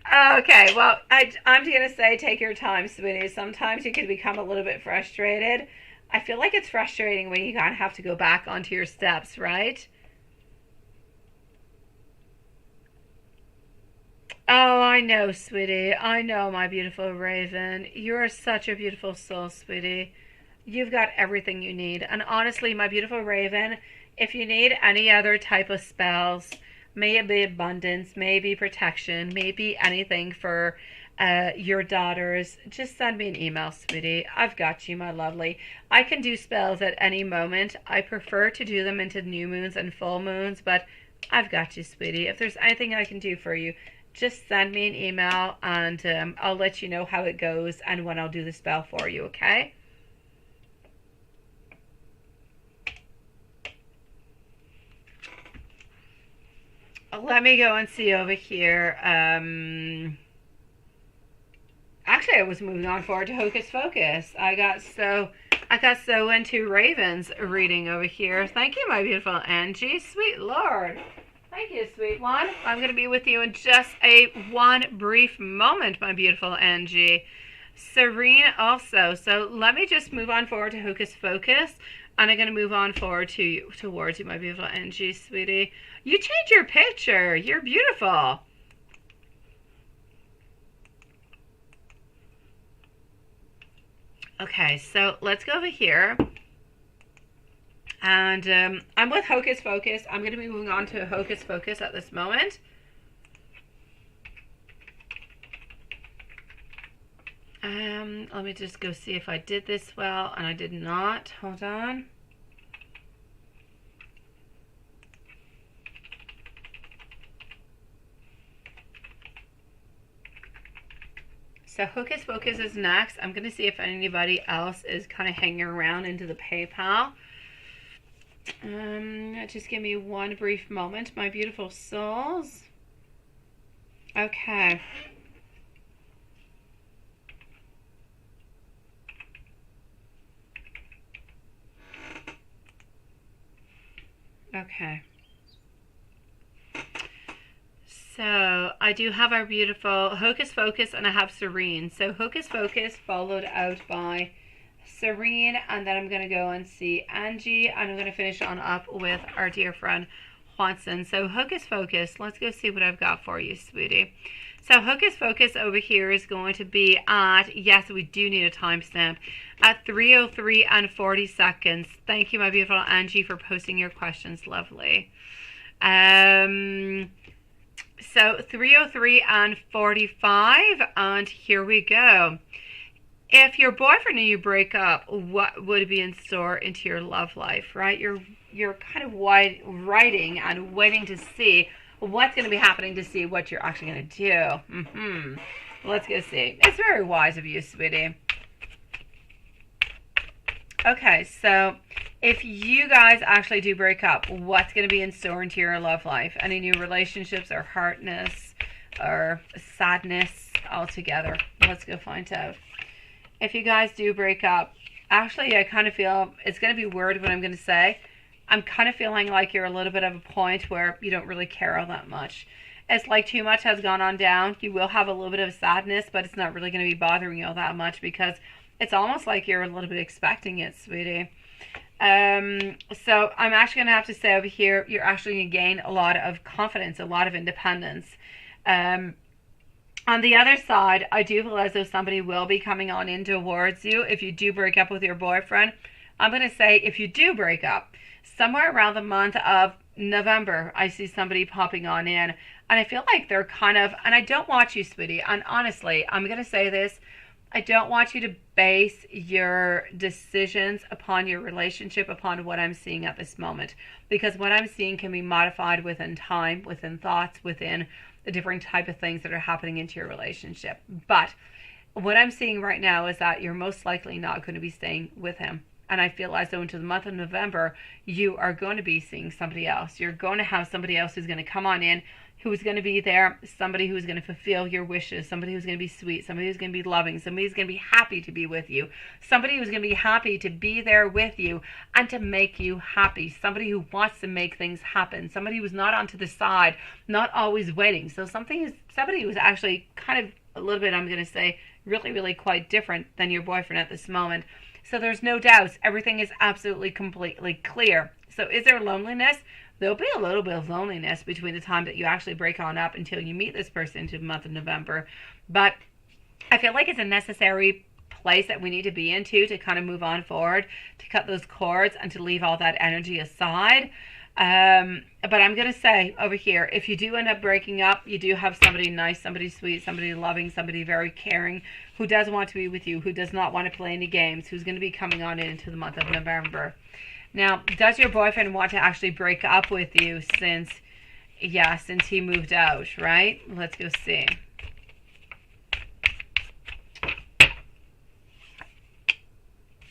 [SPEAKER 1] Okay, well, I'm going to say take your time, sweetie. Sometimes you can become a little bit frustrated. I feel like it's frustrating when you kind of have to go back onto your steps, right? Oh, I know, sweetie. I know, my beautiful Raven. You're such a beautiful soul, sweetie. You've got everything you need. And honestly, my beautiful Raven, if you need any other type of spells, may it be abundance, may it be protection, may it be anything for your daughters, just send me an email, sweetie. I've got you, my lovely. I can do spells at any moment. I prefer to do them into new moons and full moons, but I've got you, sweetie. If there's anything I can do for you, just send me an email and I'll let you know how it goes and when I'll do the spell for you, okay? Let me go and see over here. Actually, I was moving on forward to Hocus Pocus. I got so into Raven's reading over here. Thank you, my beautiful Angie. Sweet Lord. Thank you, sweet one. I'm going to be with you in just one brief moment, my beautiful Angie. Serene also. So let me just move on forward to Hocus Pocus. And I'm going to move on forward towards you, my beautiful Angie, sweetie. You changed your picture. You're beautiful. Okay, so let's go over here. And I'm with Hocus Pocus. I'm going to be moving on to Hocus Pocus at this moment. Let me just go see if I did this well, and I did not. Hold on. So Hocus Pocus is next. I'm going to see if anybody else is kind of hanging around into the PayPal. Just give me one brief moment, my beautiful souls. Okay. Okay. So I do have our beautiful Hocus Pocus and I have Serene. So Hocus Pocus followed out by Serene, and then I'm going to go and see Angie, and I'm going to finish on up with our dear friend Juanson. So Hocus Focus, let's go see what I've got for you, sweetie. So Hocus Focus over here is going to be at, yes, we do need a timestamp, at 3:03 and 40 seconds. Thank you, my beautiful Angie, for posting your questions. Lovely. So 3:03 and 45, and here we go. If your boyfriend and you break up, what would be in store into your love life, right? You're kind of writing and waiting to see what's going to be happening, to see what you're actually going to do. Let's go see. It's very wise of you, sweetie. Okay, so if you guys actually do break up, what's going to be in store into your love life? Any new relationships or hardness or sadness altogether? Let's go find out. If you guys do break up, actually, I kind of feel it's going to be weird what I'm going to say. I'm kind of feeling like you're a little bit of a point where you don't really care all that much. It's like too much has gone on down. You will have a little bit of sadness, but it's not really going to be bothering you all that much because it's almost like you're a little bit expecting it, sweetie. So I'm actually going to have to say over here, you're actually going to gain a lot of confidence, a lot of independence. On the other side, I do feel as though somebody will be coming on in towards you if you do break up with your boyfriend. I'm going to say if you do break up, somewhere around the month of November, I see somebody popping on in. And I feel like they're kind of, and I don't want you, sweetie, and honestly, I'm going to say this, I don't want you to base your decisions upon your relationship, upon what I'm seeing at this moment. Because what I'm seeing can be modified within time, within thoughts, within the different type of things that are happening into your relationship. But what I'm seeing right now is that you're most likely not going to be staying with him. And I feel as though into the month of November, you are going to be seeing somebody else. You're going to have somebody else who's going to come on in, who's going to be there, somebody who's going to fulfill your wishes, somebody who's going to be sweet, somebody who's going to be loving, somebody who's going to be happy to be with you, somebody who's going to be happy to be there with you and to make you happy, somebody who wants to make things happen, somebody who's not onto the side, not always waiting. So somebody who's actually kind of a little bit, I'm going to say, really, really quite different than your boyfriend at this moment. So there's no doubts. Everything is absolutely, completely clear. So is there loneliness? There'll be a little bit of loneliness between the time that you actually break on up until you meet this person into the month of November. But I feel like it's a necessary place that we need to be into to kind of move on forward, to cut those cords and to leave all that energy aside. But I'm going to say over here, if you do end up breaking up, you do have somebody nice, somebody sweet, somebody loving, somebody very caring, who does want to be with you, who does not want to play any games, who's going to be coming on into the month of November. Now, does your boyfriend want to actually break up with you since he moved out, right? Let's go see.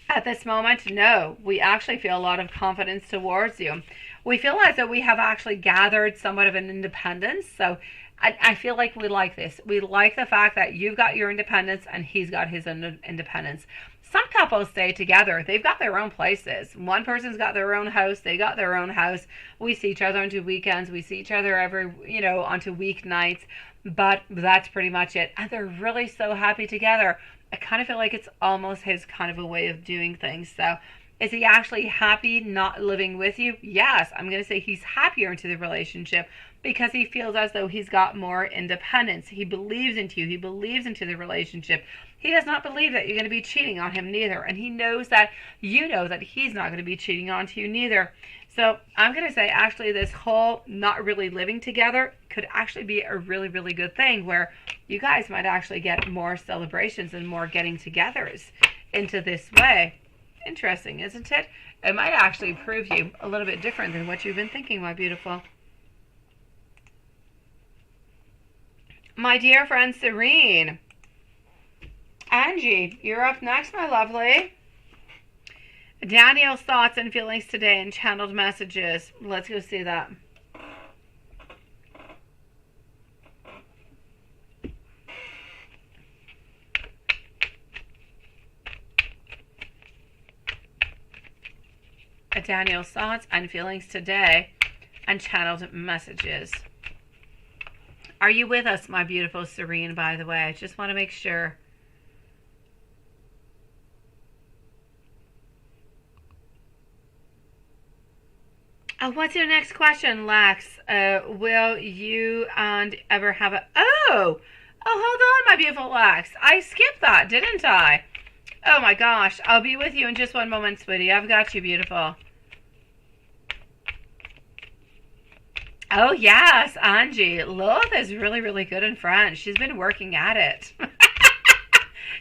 [SPEAKER 1] At this moment, no. We actually feel a lot of confidence towards you. We feel as though we have actually gathered somewhat of an independence. So I feel like we like this. We like the fact that you've got your independence and he's got his independence. Some couples stay together. They've got their own places. One person's got their own house. They got their own house. We see each other onto weekends. We see each other onto weeknights. But that's pretty much it. And they're really so happy together. I kind of feel like it's almost his kind of a way of doing things. So is he actually happy not living with you? Yes, I'm going to say he's happier into the relationship because he feels as though he's got more independence. He believes into you. He believes into the relationship. He does not believe that you're going to be cheating on him neither. And he knows that you know that he's not going to be cheating on you neither. So I'm going to say actually this whole not really living together could actually be a really, really good thing where you guys might actually get more celebrations and more getting togethers into this way. Interesting, isn't it? It might actually prove you a little bit different than what you've been thinking, my beautiful. My dear friend Serene. Angie, you're up next, my lovely. Daniel's thoughts and feelings today and channeled messages. Let's go see that. Daniel's thoughts and feelings today and channeled messages. Are you with us, my beautiful Serene, by the way? I just want to make sure. What's your next question, Lex? Will you and ever have a... Oh, hold on, my beautiful Lex. I skipped that, didn't I? Oh my gosh. I'll be with you in just one moment, sweetie. I've got you, beautiful. Oh, yes, Angie. Lilith is really, really good in French. She's been working at it.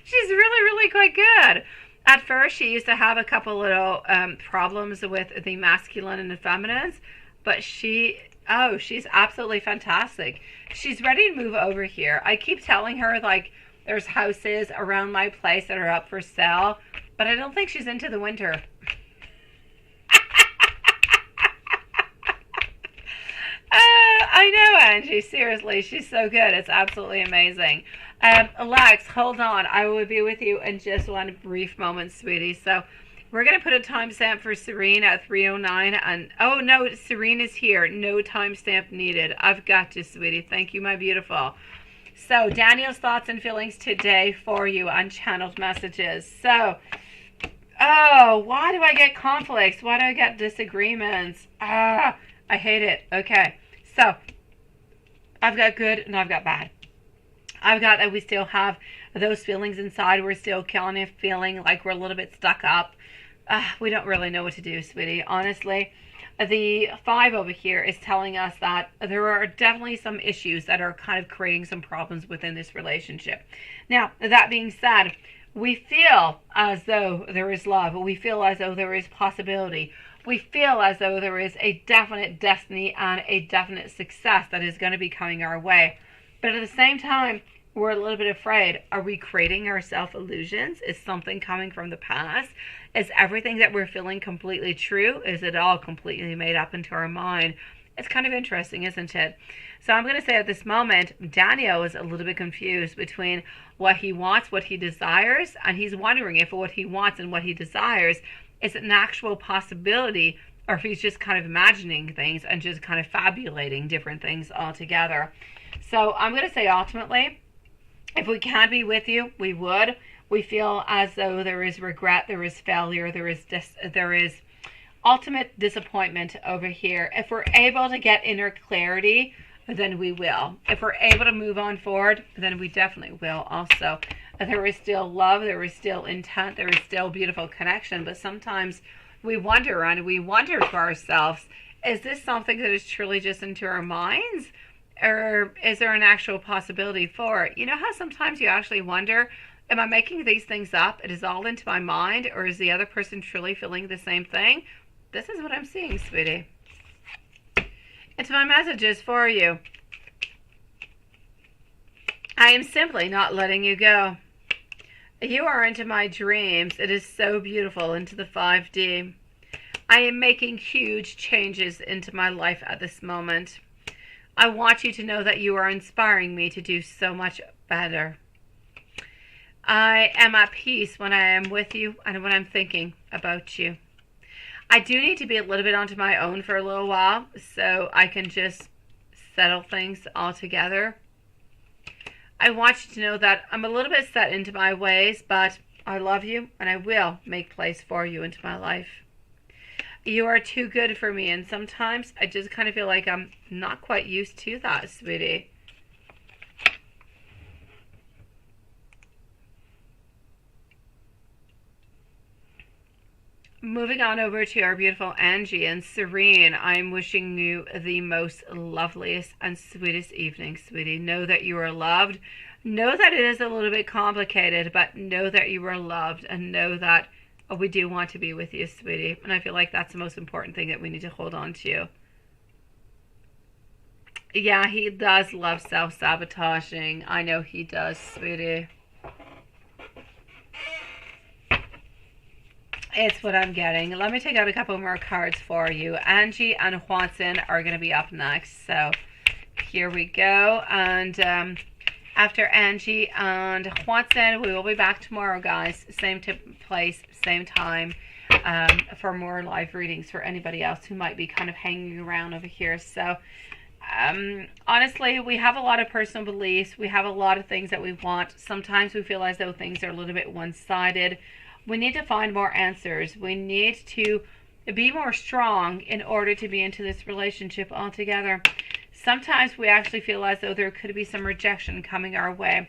[SPEAKER 1] She's really, really quite good. At first, she used to have a couple little problems with the masculine and the feminines, but she's absolutely fantastic. She's ready to move over here. I keep telling her, like, there's houses around my place that are up for sale, but I don't think she's into the winter. I know, Angie. Seriously, she's so good. It's absolutely amazing. Lex, hold on. I will be with you in just one brief moment, sweetie. So we're going to put a timestamp for Serene at 3:09. And oh, no, Serene is here. No timestamp needed. I've got you, sweetie. Thank you, my beautiful. So Daniel's thoughts and feelings today for you on channeled messages. So, oh, why do I get conflicts? Why do I get disagreements? I hate it. Okay. So I've got good and I've got bad. I've got that we still have those feelings inside. We're still kind of feeling like we're a little bit stuck up. We don't really know what to do, sweetie. Honestly, the 5 over here is telling us that there are definitely some issues that are kind of creating some problems within this relationship. Now, that being said, we feel as though there is love. We feel as though there is possibility. We feel as though there is a definite destiny and a definite success that is going to be coming our way. But at the same time, we're a little bit afraid. Are we creating ourselves illusions? Is something coming from the past? Is everything that we're feeling completely true? Is it all completely made up into our mind? It's kind of interesting, isn't it? So I'm going to say at this moment, Daniel is a little bit confused between what he wants, what he desires, and he's wondering if what he wants and what he desires is an actual possibility, or if he's just kind of imagining things and just kind of fabulating different things altogether. So I'm going to say ultimately, if we can't be with you, we would. We feel as though there is regret, there is failure, there is ultimate disappointment over here. If we're able to get inner clarity, then we will. If we're able to move on forward, then we definitely will also. There is still love, there is still intent, there is still beautiful connection, but sometimes we wonder to ourselves, is this something that is truly just into our minds? Or is there an actual possibility for it? You know how sometimes you actually wonder, am I making these things up? It is all into my mind, or is the other person truly feeling the same thing? This is what I'm seeing, sweetie. It's my messages for you. I am simply not letting you go. You are into my dreams. It is so beautiful, into the 5D. I am making huge changes into my life at this moment. I want you to know that you are inspiring me to do so much better. I am at peace when I am with you and when I'm thinking about you. I do need to be a little bit onto my own for a little while so I can just settle things all together. I want you to know that I'm a little bit set into my ways, but I love you and I will make place for you into my life. You are too good for me, and sometimes I just kind of feel like I'm not quite used to that, sweetie. Moving on over to our beautiful Angie and Serene, I'm wishing you the most loveliest and sweetest evening, sweetie. Know that you are loved. Know that it is a little bit complicated, but know that you are loved, and know that we do want to be with you, sweetie. And I feel like that's the most important thing that we need to hold on to. Yeah, he does love self-sabotaging. I know he does, sweetie. It's what I'm getting. Let me take out a couple more cards for you. Angie and Juanson are going to be up next. So here we go. And after Angie and Juanson, we will be back tomorrow, guys. Same place, same time, for more live readings for anybody else who might be kind of hanging around over here. So honestly, we have a lot of personal beliefs. We have a lot of things that we want. Sometimes we feel as though things are a little bit one-sided. We need to find more answers. We need to be more strong in order to be into this relationship altogether. Sometimes we actually feel as though there could be some rejection coming our way.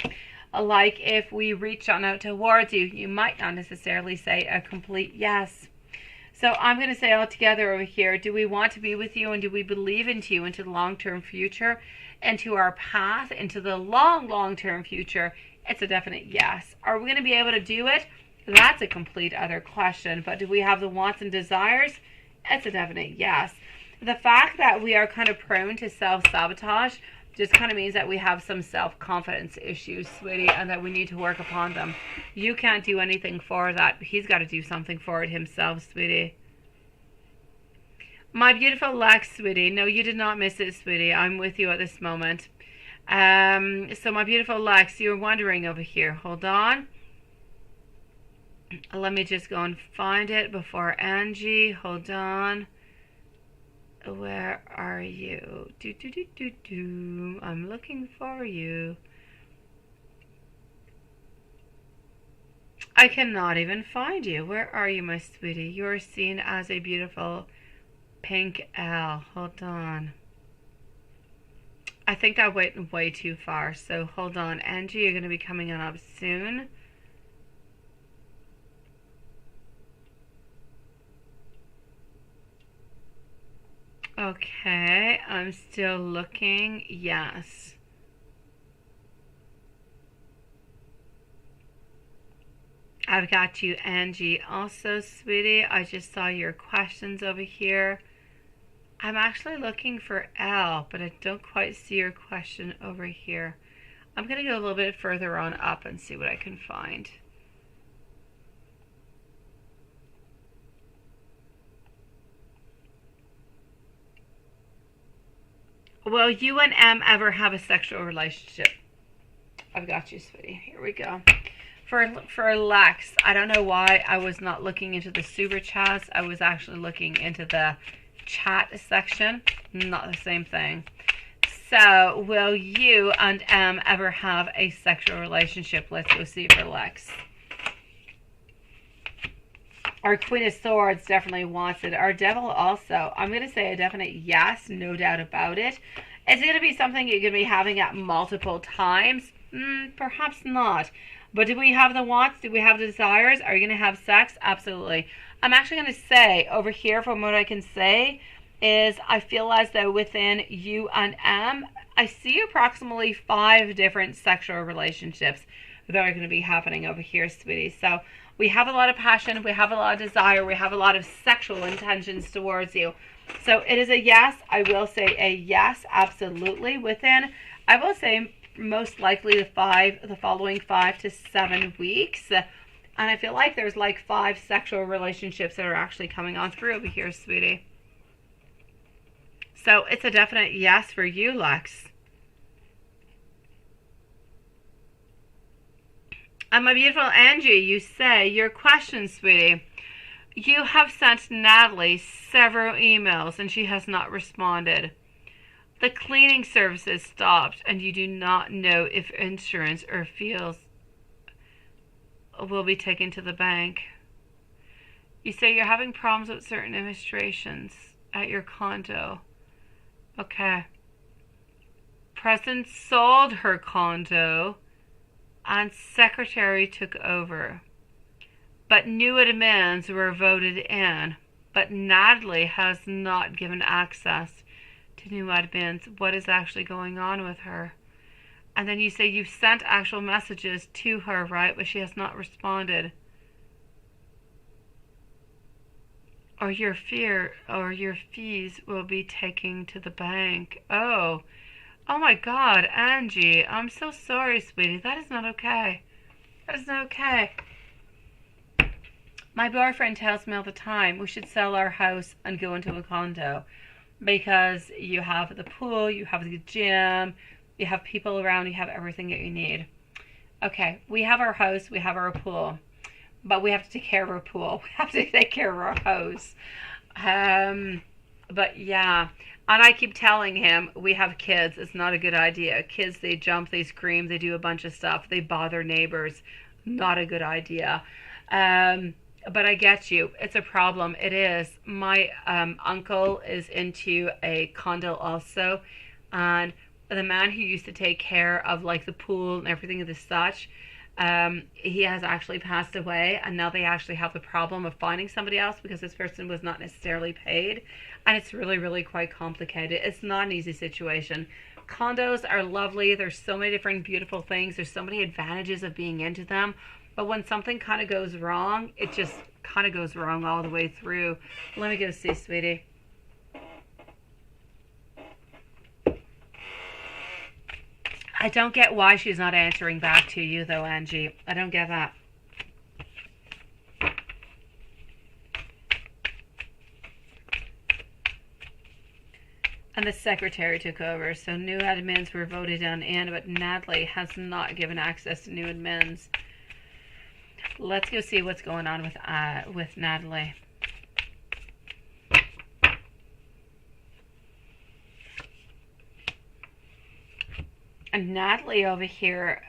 [SPEAKER 1] Like if we reach on out towards you, you might not necessarily say a complete yes. So I'm going to say all together over here, do we want to be with you, and do we believe into you, into the long-term future, into our path, into the long-term future? It's a definite yes. Are we going to be able to do it? That's a complete other question. But do we have the wants and desires? It's a definite yes. The fact that we are kind of prone to self-sabotage just kind of means that we have some self-confidence issues, sweetie, and that we need to work upon them. You can't do anything for that. He's got to do something for it himself, sweetie. My beautiful Lex, sweetie. No, you did not miss it, sweetie. I'm with you at this moment. So my beautiful Lex, you're wondering over here. Hold on. Let me just go and find it before Angie. Hold on. Where are you? I'm looking for you. I cannot even find you. Where are you, my sweetie? You're seen as a beautiful pink L. Hold on. I think I went way too far. So hold on. Angie, you're going to be coming on up soon. Okay, I'm still looking. Yes. I've got you, Angie. Also, sweetie, I just saw your questions over here. I'm actually looking for L, but I don't quite see your question over here. I'm going to go a little bit further on up and see what I can find. Will you and M ever have a sexual relationship? I've got you, sweetie. Here we go. For Lex, I don't know why I was not looking into the super chats. I was actually looking into the chat section. Not the same thing. So, will you and M ever have a sexual relationship? Let's go see for Lex. Our Queen of Swords definitely wants it. Our Devil also. I'm going to say a definite yes, no doubt about it. Is it going to be something you're going to be having at multiple times? Perhaps not. But do we have the wants? Do we have the desires? Are you going to have sex? Absolutely. I'm actually going to say over here, from what I can say, is I feel as though within you and M, I see approximately 5 different sexual relationships that are going to be happening over here, sweetie. So we have a lot of passion, we have a lot of desire, we have a lot of sexual intentions towards you. So it is a yes. I will say a yes, absolutely. Within, I will say most likely the following 5 to 7 weeks. And I feel like there's like 5 sexual relationships that are actually coming on through over here, sweetie. So it's a definite yes for you, Lex. And my beautiful Angie, you say, your question, sweetie. You have sent Natalie several emails and she has not responded. The cleaning services stopped and you do not know if insurance or fees will be taken to the bank. You say you're having problems with certain administrations at your condo. Okay. President sold her condo and secretary took over. But new admins were voted in. But Natalie has not given access to new admins. What is actually going on with her? And then you say you've sent actual messages to her, right? But she has not responded. Or your fees will be taken to the bank. Oh my God, Angie, I'm so sorry, sweetie. That is not okay. That is not okay. My boyfriend tells me all the time we should sell our house and go into a condo because you have the pool, you have the gym, you have people around, you have everything that you need. Okay, we have our house, we have our pool, but we have to take care of our pool. We have to take care of our house. But yeah, and I keep telling him we have kids. It's not a good idea. Kids, they jump, they scream, they do a bunch of stuff. They bother neighbors. Not a good idea. But I get you. It's a problem. It is. My uncle is into a condo also, and the man who used to take care of like the pool and everything of the such, he has actually passed away, and now they actually have the problem of finding somebody else because this person was not necessarily paid, and it's really, really quite complicated. It's not an easy situation. Condos are lovely. There's so many different beautiful things. There's so many advantages of being into them. But when something kind of goes wrong, it just kind of goes wrong all the way through. Let me go see, sweetie. I don't get why she's not answering back to you, though, Angie. I don't get that. And the secretary took over, so new admins were voted on in, but Natalie has not given access to new admins. Let's go see what's going on with Natalie. And Natalie over here,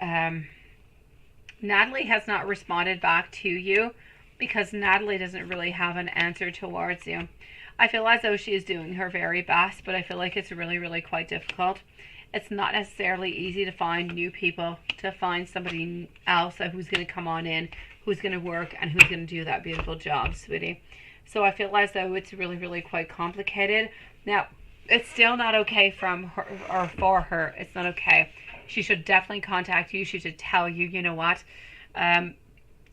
[SPEAKER 1] Natalie has not responded back to you because Natalie doesn't really have an answer towards you. I feel as though she is doing her very best, but I feel like it's really, really quite difficult. It's not necessarily easy to find new people, to find somebody else who's going to come on in, who's going to work, and who's going to do that beautiful job, sweetie. So I feel as though it's really, really quite complicated. Now, it's still not okay from her or for her. It's not okay. She should definitely contact you. She should tell you, you know what,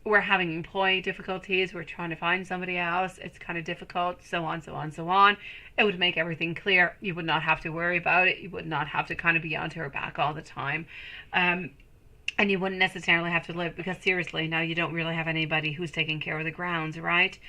[SPEAKER 1] we're having employee difficulties. We're trying to find somebody else. It's kind of difficult, so on, so on, so on. It would make everything clear. You would not have to worry about it. You would not have to kind of be onto her back all the time. And you wouldn't necessarily have to live, because seriously, now you don't really have anybody who's taking care of the grounds, right?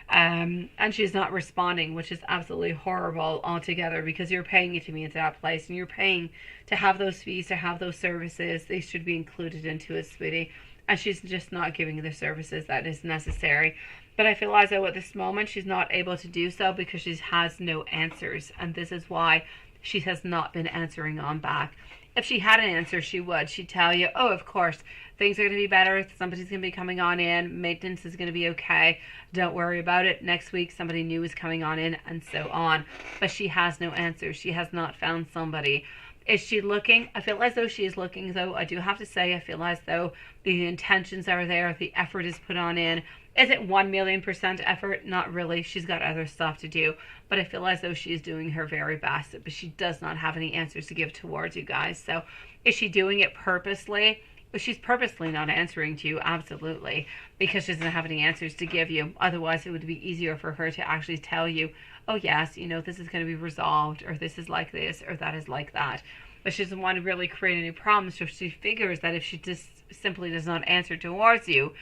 [SPEAKER 1] And she's not responding, which is absolutely horrible altogether, because you're paying to be into that place, and you're paying to have those fees, to have those services. They should be included into it, sweetie. And she's just not giving the services that is necessary. But I feel as though at this moment she's not able to do so because she has no answers, and this is why she has not been answering on back. If she had an answer, she would. She'd tell you, oh, of course, things are going to be better. Somebody's going to be coming on in. Maintenance is going to be okay. Don't worry about it. Next week, somebody new is coming on in, and so on. But she has no answers. She has not found somebody. Is she looking? I feel as though she is looking, though. I do have to say, I feel as though the intentions are there. The effort is put on in. Is it 1,000,000% effort? Not really. She's got other stuff to do. But I feel as though she's doing her very best. But she does not have any answers to give towards you guys. So is she doing it purposely? Well, she's purposely not answering to you, absolutely. Because she doesn't have any answers to give you. Otherwise, it would be easier for her to actually tell you, oh yes, you know, this is going to be resolved, or this is like this, or that is like that. But she doesn't want to really create any problems, so she figures that if she just simply does not answer towards you,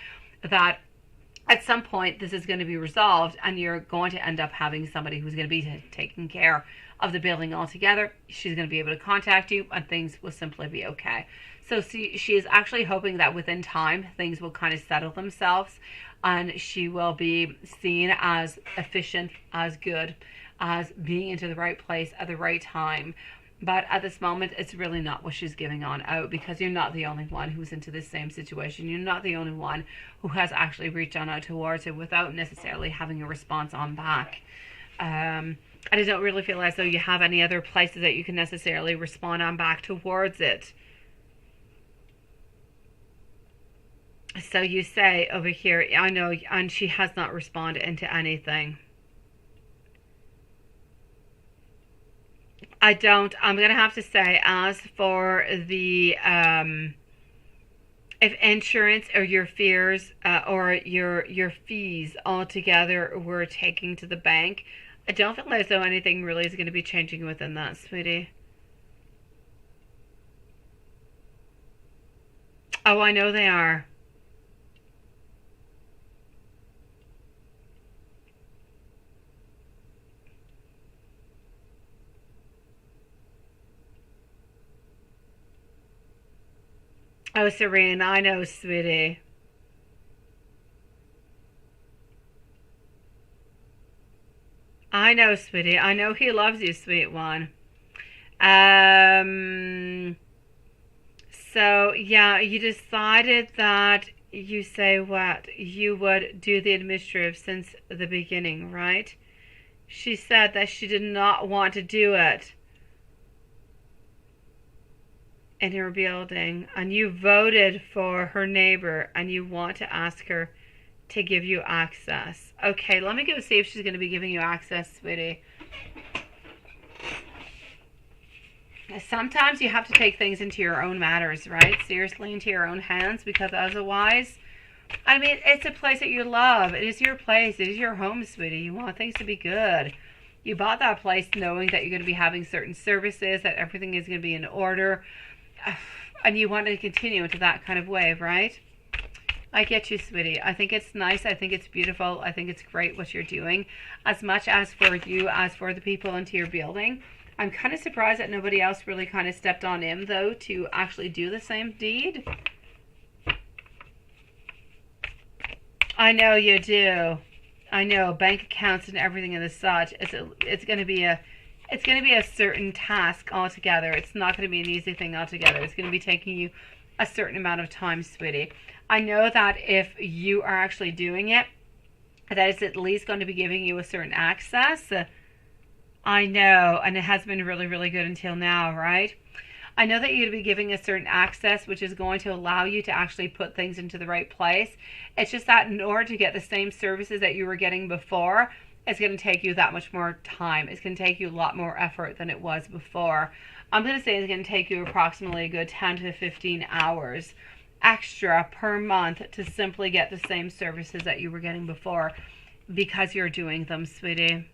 [SPEAKER 1] that at some point this is going to be resolved, and you're going to end up having somebody who's going to be taking care of the building altogether. She's going to be able to contact you, and things will simply be okay. So she is actually hoping that within time things will kind of settle themselves, and she will be seen as efficient, as good, as being into the right place at the right time. But at this moment, it's really not what she's giving on out, because you're not the only one who's into the same situation. You're not the only one who has actually reached on out towards it without necessarily having a response on back. And I don't really feel as though you have any other places that you can necessarily respond on back towards it. So you say over here, I know, and she has not responded into anything. I'm going to have to say, as for the, if insurance or your fears or your fees altogether were taken to the bank, I don't feel as though anything really is going to be changing within that, sweetie. Oh, I know they are. Oh, Serene, I know, sweetie. I know, sweetie. I know he loves you, sweet one. So, yeah, you decided that you say what? You would do the administrative since the beginning, right? She said that she did not want to do it in her building, and you voted for her neighbor, and you want to ask her to give you access. Okay, let me go see if she's going to be giving you access, sweetie. Sometimes you have to take things into your own matters, right? Seriously, into your own hands, because otherwise, I mean, it's a place that you love. It is your place. It is your home, sweetie. You want things to be good. You bought that place knowing that you're going to be having certain services, that everything is going to be in order, and you want to continue into that kind of wave, right? I get you, sweetie. I think it's nice. I think it's beautiful. I think it's great what you're doing. As much as for you, as for the people into your building. I'm kind of surprised that nobody else really kind of stepped on in, though, to actually do the same deed. I know you do. I know, bank accounts and everything and the such. It's going to be a certain task altogether. It's not going to be an easy thing altogether. It's going to be taking you a certain amount of time, sweetie. I know that if you are actually doing it, that it's at least going to be giving you a certain access. I know, and it has been really, really good until now, right? I know that you're going to be giving a certain access, which is going to allow you to actually put things into the right place. It's just that in order to get the same services that you were getting before, it's going to take you that much more time. It's going to take you a lot more effort than it was before. I'm going to say it's going to take you approximately a good 10 to 15 hours extra per month to simply get the same services that you were getting before, because you're doing them, sweetie.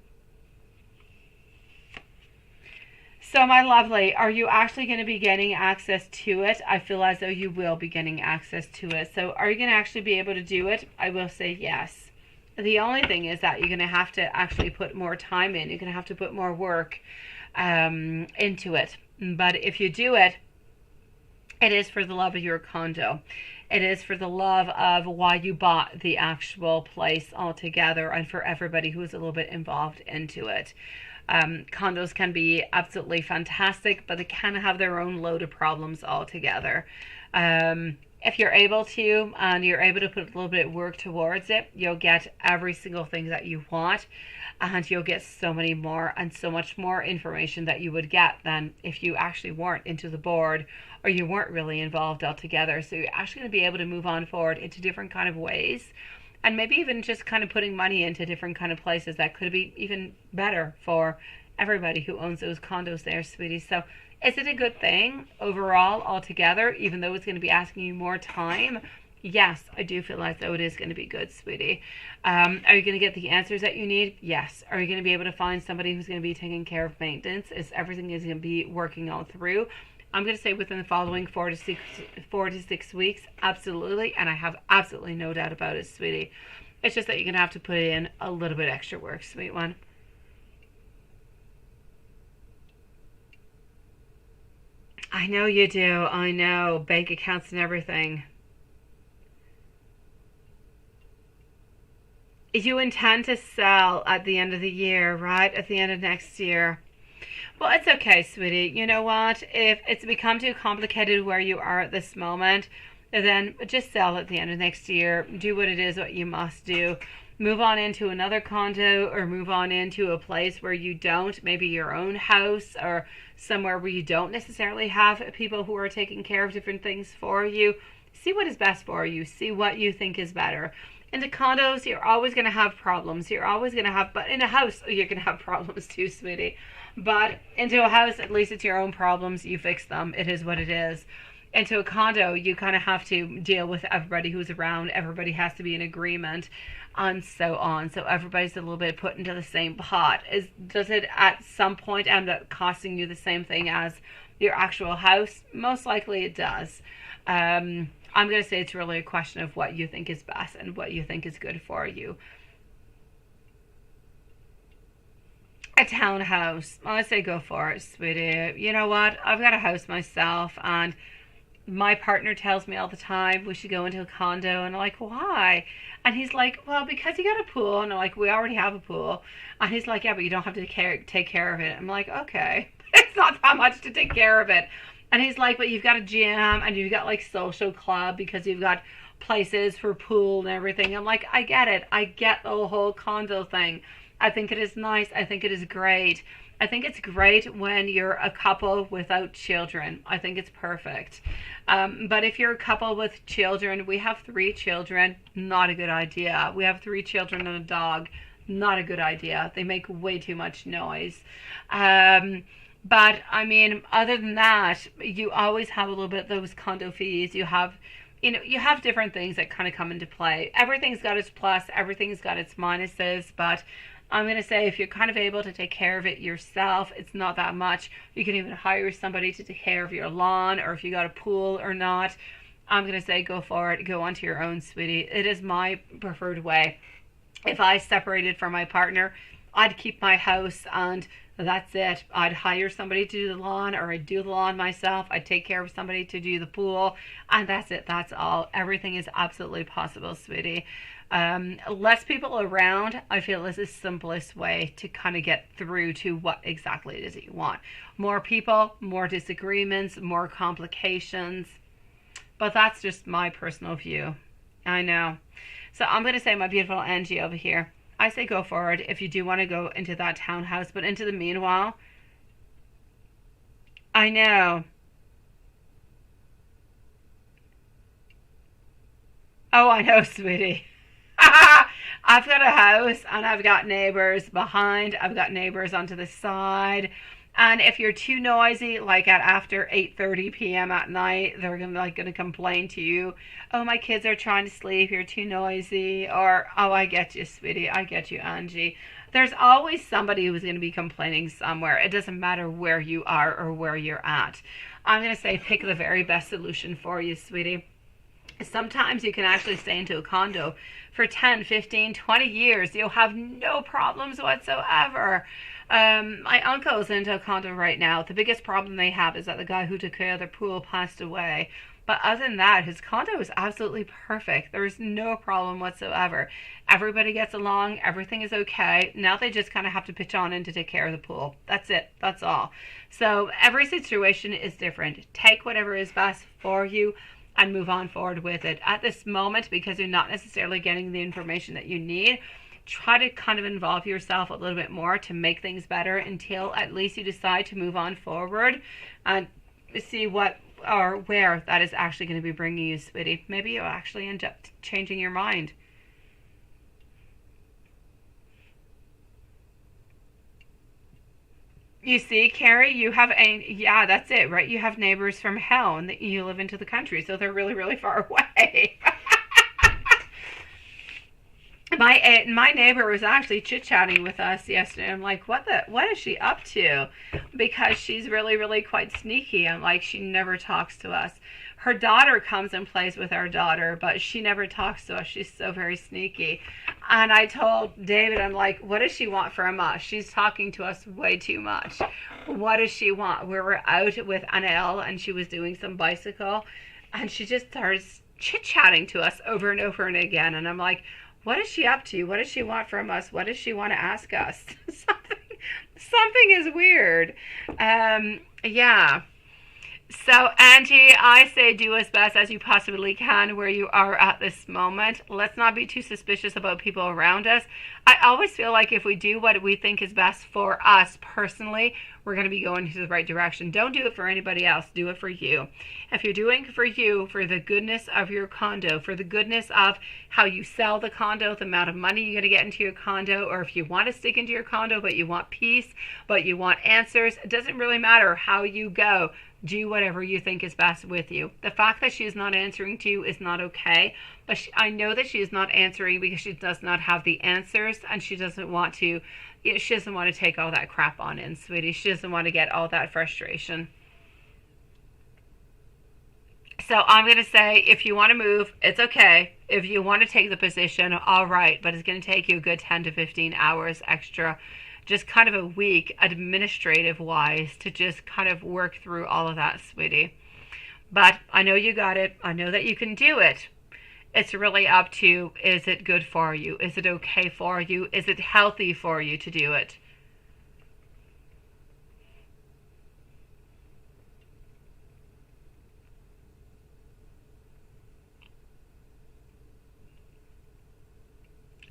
[SPEAKER 1] So, my lovely, are you actually going to be getting access to it? I feel as though you will be getting access to it. So, are you going to actually be able to do it? I will say yes. The only thing is that you're going to have to actually put more time in. You're going to have to put more work into it. But if you do it, it is for the love of your condo. It is for the love of why you bought the actual place altogether, and for everybody who is a little bit involved into it. Condos can be absolutely fantastic, but they can have their own load of problems altogether. If you're able to, and you're able to put a little bit of work towards it, you'll get every single thing that you want, and you'll get so many more and so much more information that you would get than if you actually weren't into the board, or you weren't really involved altogether. So you're actually going to be able to move on forward into different kind of ways. And maybe even just kind of putting money into different kind of places that could be even better for everybody who owns those condos there, sweetie. So is it a good thing overall altogether, even though it's going to be asking you more time? Yes, I do feel as though it is going to be good, sweetie. Are you going to get the answers that you need? Yes. Are you going to be able to find somebody who's going to be taking care of maintenance? Is everything is going to be working all through? I'm going to say within the following 4 to 6 weeks, absolutely, and I have absolutely no doubt about it, sweetie. It's just that you're going to have to put in a little bit extra work, sweet one. I know you do. I know. Bank accounts and everything. You intend to sell at the end of the year, right? At the end of next year. Well, it's okay, sweetie. You know what? If it's become too complicated where you are at this moment, then just sell at the end of next year. Do what it is what you must do. Move on into another condo, or move on into a place where you don't, maybe your own house, or somewhere where you don't necessarily have people who are taking care of different things for you. See what is best for you. See what you think is better. In the condos, you're always going to have problems. You're always going to have, but in a house, you're going to have problems too, sweetie. But into a house, at least it's your own problems. You fix them. It is what it is. Into a condo, you kind of have to deal with everybody who's around. Everybody has to be in agreement, and so on. So everybody's a little bit put into the same pot. Does it at some point end up costing you the same thing as your actual house? Most likely it does. I'm going to say it's really a question of what you think is best and what you think is good for you. A townhouse. I say go for it, sweetie. You know what? I've got a house myself, and my partner tells me all the time we should go into a condo, and I'm like, why? And he's like, well, because you got a pool. And I'm like, we already have a pool. And he's like, yeah, but you don't have to take care of it. I'm like, okay. It's not that much to take care of it. And he's like, but you've got a gym, and you've got like social club, because you've got places for pool and everything. I'm like, I get it. I get the whole condo thing. I think it is nice. I think it is great. I think it's great when you're a couple without children. I think it's perfect. But if you're a couple with children, we have 3 children, not a good idea. We have 3 children and a dog, not a good idea. They make way too much noise. But I mean, other than that, you always have a little bit of those condo fees. You have, you have different things that kind of come into play. Everything's got its plus, everything's got its minuses, but I'm going to say if you're kind of able to take care of it yourself, it's not that much. You can even hire somebody to take care of your lawn, or if you got a pool or not. I'm going to say go for it. Go onto your own, sweetie. It is my preferred way. If I separated from my partner, I'd keep my house and that's it. I'd hire somebody to do the lawn, or I'd do the lawn myself. I'd take care of somebody to do the pool, and that's it. That's all. Everything is absolutely possible, sweetie. Less people around, I feel, is the simplest way to kind of get through to what exactly it is that you want. More people, more disagreements, more complications. But that's just my personal view. I know. So I'm going to say, my beautiful Angie over here, I say go forward if you do want to go into that townhouse. But into the meanwhile, I know. Oh, I know, sweetie. I've got a house and I've got neighbors behind. I've got neighbors onto the side. And if you're too noisy, like at after 8:30 p.m. at night, they're gonna complain to you. Oh, my kids are trying to sleep. You're too noisy. Or, oh, I get you, sweetie. I get you, Angie. There's always somebody who's going to be complaining somewhere. It doesn't matter where you are or where you're at. I'm going to say pick the very best solution for you, sweetie. Sometimes you can actually stay into a condo for 10, 15, 20 years. You'll have no problems whatsoever. My uncle's into a condo right now. The biggest problem they have is that the guy who took care of their pool passed away. But other than that, his condo is absolutely perfect. There is no problem whatsoever. Everybody gets along. Everything is okay. Now they just kind of have to pitch on in to take care of the pool. That's it. That's all. So every situation is different. Take whatever is best for you and move on forward with it. At this moment, because you're not necessarily getting the information that you need, try to kind of involve yourself a little bit more to make things better until at least you decide to move on forward and see what or where that is actually going to be bringing you, sweetie. Maybe you'll actually end up changing your mind. You see, Carrie, you have yeah, that's it, right? You have neighbors from hell, and you live into the country, so they're really, really far away. My neighbor was actually chit-chatting with us yesterday. I'm like, what is she up to? Because she's really, really quite sneaky. I'm like, she never talks to us. Her daughter comes and plays with our daughter, but she never talks to us. She's so very sneaky. And I told David, I'm like, what does she want from us? She's talking to us way too much. What does she want? We were out with Annelle, and she was doing some bicycle, and she just starts chit-chatting to us over and over and again. And I'm like, what is she up to? What does she want from us? What does she want to ask us? Something is weird. Yeah. So, Angie, I say do as best as you possibly can where you are at this moment. Let's not be too suspicious about people around us. I always feel like if we do what we think is best for us personally, we're going to be going to the right direction. Don't do it for anybody else. Do it for you. If you're doing it for you, for the goodness of your condo, for the goodness of how you sell the condo, the amount of money you're going to get into your condo, or if you want to stick into your condo but you want peace, but you want answers, it doesn't really matter how you go. Do whatever you think is best with you. The fact that she is not answering to you is not okay, but I know that she is not answering because she does not have the answers, and she doesn't want to take all that crap on in, sweetie. She doesn't want to get all that frustration. So I'm going to say, if you want to move, it's okay. If you want to take the position, all right, but it's going to take you a good 10 to 15 hours extra, just kind of a week administrative wise, to just kind of work through all of that, sweetie. But I know you got it. I know that you can do it. It's really up to, is it good for you? Is it okay for you? Is it healthy for you to do it?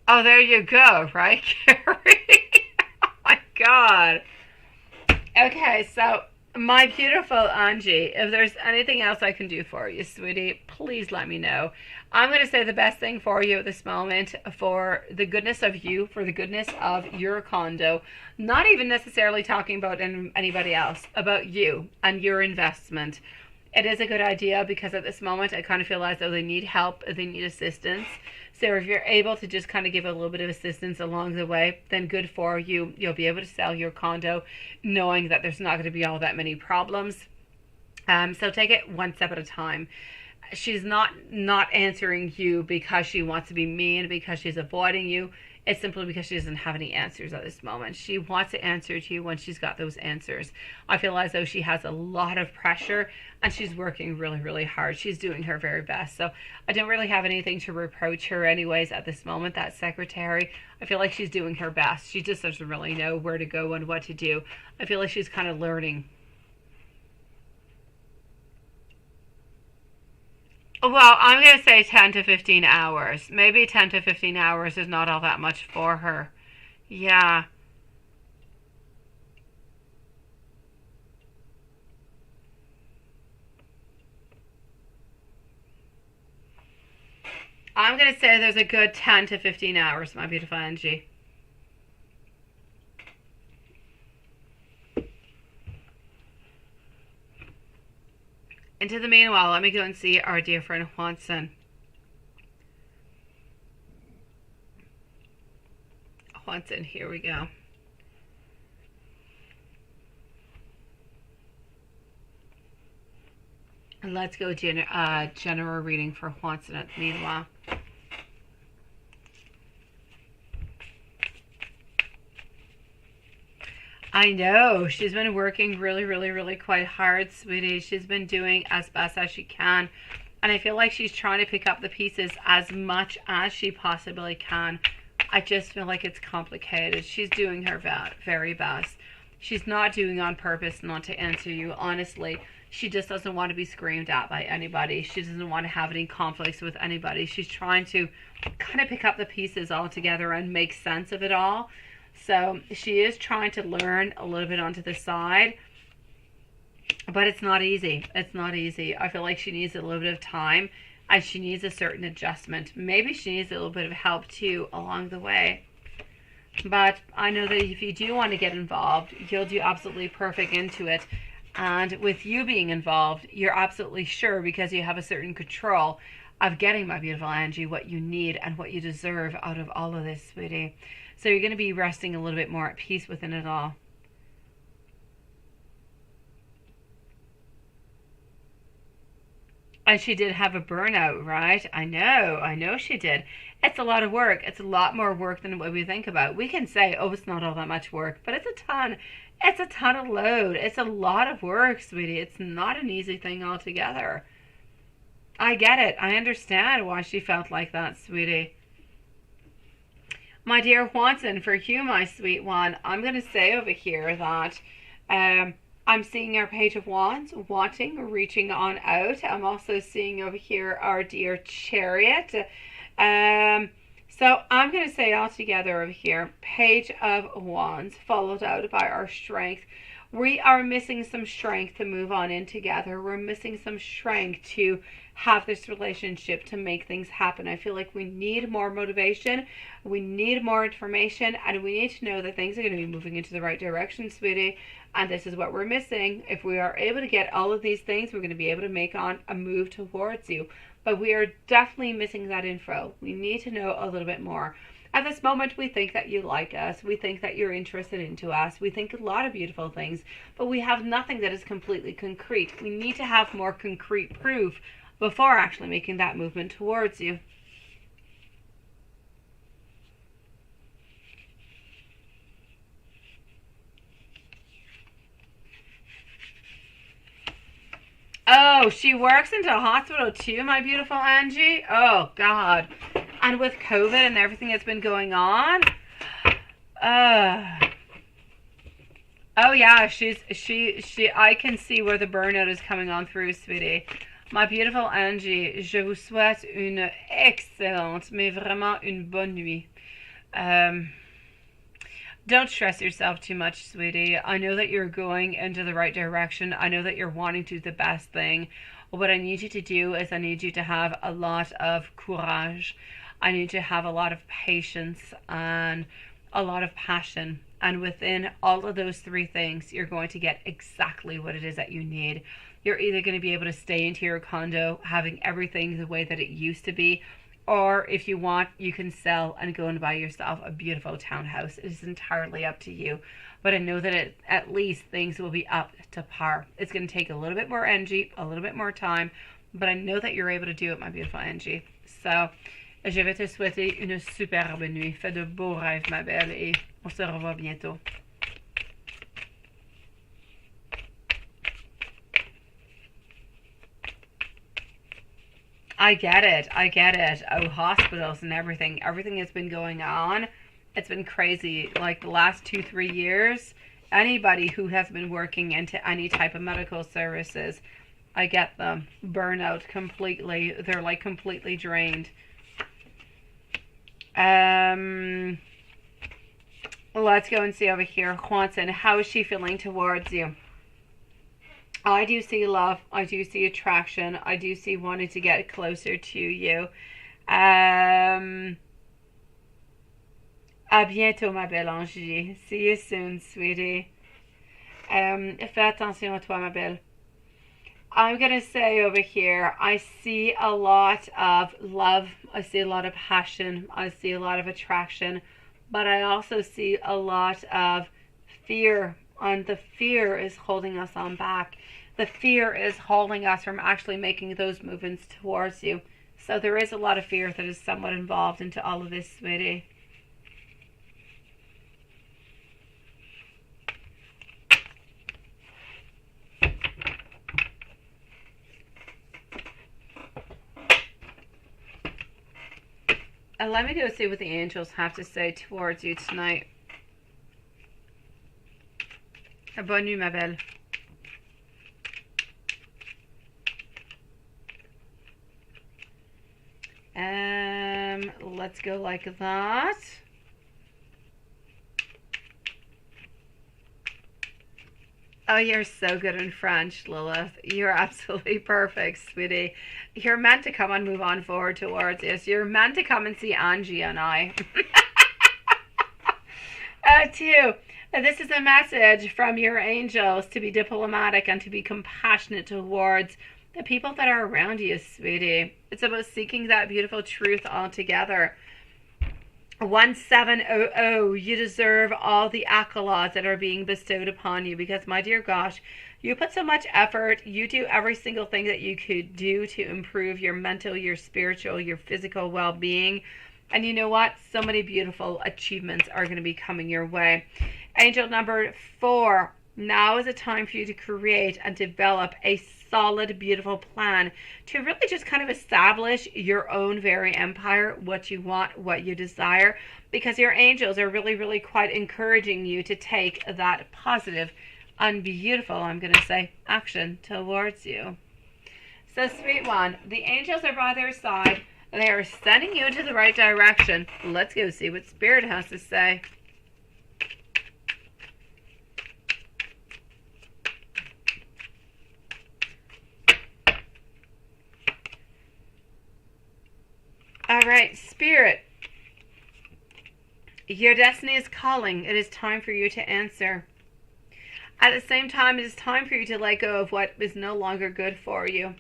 [SPEAKER 1] Oh, there you go, right, Carrie? Oh my God. Okay, so my beautiful Angie, if there's anything else I can do for you, sweetie, please let me know. I'm going to say the best thing for you at this moment, for the goodness of you, for the goodness of your condo, not even necessarily talking about anybody else, about you and your investment. It is a good idea because at this moment I kind of feel as though they need help, they need assistance. So if you're able to just kind of give a little bit of assistance along the way, then good for you. You'll be able to sell your condo knowing that there's not going to be all that many problems. So take it one step at a time. She's not answering you because she wants to be mean, because she's avoiding you. It's simply because she doesn't have any answers at this moment. She wants to answer to you when she's got those answers. I feel as though she has a lot of pressure and she's working really, really hard. She's doing her very best. So I don't really have anything to reproach her anyways at this moment, that secretary. I feel like she's doing her best. She just doesn't really know where to go and what to do. I feel like she's kind of learning. Well, I'm going to say 10 to 15 hours. Maybe 10 to 15 hours is not all that much for her. Yeah. I'm going to say there's a good 10 to 15 hours, my beautiful Angie. Into the meanwhile, let me go and see our dear friend Juanson. Juanson, here we go. And let's go general reading for Juanson at the meanwhile. I know. She's been working really, really, really quite hard, sweetie. She's been doing as best as she can. And I feel like she's trying to pick up the pieces as much as she possibly can. I just feel like it's complicated. She's doing her very best. She's not doing on purpose not to answer you, honestly. She just doesn't want to be screamed at by anybody. She doesn't want to have any conflicts with anybody. She's trying to kind of pick up the pieces all together and make sense of it all. So she is trying to learn a little bit onto the side, but it's not easy. It's not easy. I feel like she needs a little bit of time and she needs a certain adjustment. Maybe she needs a little bit of help too along the way. But I know that if you do want to get involved, you'll do absolutely perfect into it. And with you being involved, you're absolutely sure, because you have a certain control of getting, my beautiful Angie, what you need and what you deserve out of all of this, sweetie. So you're going to be resting a little bit more at peace within it all. And she did have a burnout, right? I know she did. It's a lot of work. It's a lot more work than what we think about. We can say, oh, it's not all that much work, but it's a ton. It's a ton of load. It's a lot of work, sweetie. It's not an easy thing altogether. I get it. I understand why she felt like that, sweetie. My dear Juanson, for you, my sweet one, I'm going to say over here that I'm seeing our Page of Wands, wanting, reaching on out. I'm also seeing over here our dear Chariot. So I'm going to say all together over here, Page of Wands, followed out by our Strength. We are missing some strength to move on in together. We're missing some strength to have this relationship, to make things happen. I feel like we need more motivation, we need more information, and we need to know that things are going to be moving into the right direction, sweetie. And this is what we're missing. If we are able to get all of these things, we're going to be able to make on a move towards you. But we are definitely missing that info. We need to know a little bit more. At this moment, we think that you like us. We think that you're interested into us. We think a lot of beautiful things, but we have nothing that is completely concrete. We need to have more concrete proof before actually making that movement towards you. Oh, she works into a hospital too, my beautiful Angie? Oh, God. And with COVID and everything that's been going on? Oh, yeah, she I can see where the burnout is coming on through, sweetie. My beautiful Angie, je vous souhaite une excellente, mais vraiment une bonne nuit. Don't stress yourself too much, sweetie. I know that you're going into the right direction. I know that you're wanting to do the best thing. What I need you to do is I need you to have a lot of courage. I need you to have a lot of patience and a lot of passion. And within all of those three things, you're going to get exactly what it is that you need. You're either going to be able to stay into your condo, having everything the way that it used to be, or if you want, you can sell and go and buy yourself a beautiful townhouse. It is entirely up to you. But I know that at least things will be up to par. It's going to take a little bit more energy, a little bit more time, but I know that you're able to do it, my beautiful Angie. So, je vais te souhaiter une superbe nuit. Fais de beaux rêves, ma belle, et on se revoit bientôt. I get it. Oh, hospitals and everything has been going on. It's been crazy. Like the last 2-3 years, anybody who has been working into any type of medical services, I get them. Burnout completely. They're like completely drained. Let's go and see over here. Juanson, how is she feeling towards you? I do see love. I do see attraction. I do see wanting to get closer to you. À bientôt, ma belle Angie. See you soon, sweetie. Fais attention à toi, ma belle. I'm going to say over here, I see a lot of love. I see a lot of passion. I see a lot of attraction. But I also see a lot of fear. And the fear is holding us on back. The fear is holding us from actually making those movements towards you. So there is a lot of fear that is somewhat involved into all of this, sweetie. And let me go see what the angels have to say towards you tonight. Bonne nuit, ma belle. Let's go like that. Oh, you're so good in French, Lilith. You're absolutely perfect, sweetie. You're meant to come and move on forward towards this. You're meant to come and see Angie and I. Too. This is a message from your angels to be diplomatic and to be compassionate towards the people that are around you, sweetie. It's about seeking that beautiful truth altogether. 1700, you deserve all the accolades that are being bestowed upon you because, my dear gosh, you put so much effort. You do every single thing that you could do to improve your mental, your spiritual, your physical well-being. And you know what? So many beautiful achievements are going to be coming your way. Angel number 4. Now is a time for you to create and develop a solid, beautiful plan to really just kind of establish your own very empire, what you want, what you desire, because your angels are really, really quite encouraging you to take that positive and beautiful, I'm going to say, action towards you. So, sweet one, the angels are by their side. They are sending you into the right direction. Let's go see what Spirit has to say. All right, Spirit, your destiny is calling. It is time for you to answer. At the same time, it is time for you to let go of what is no longer good for you.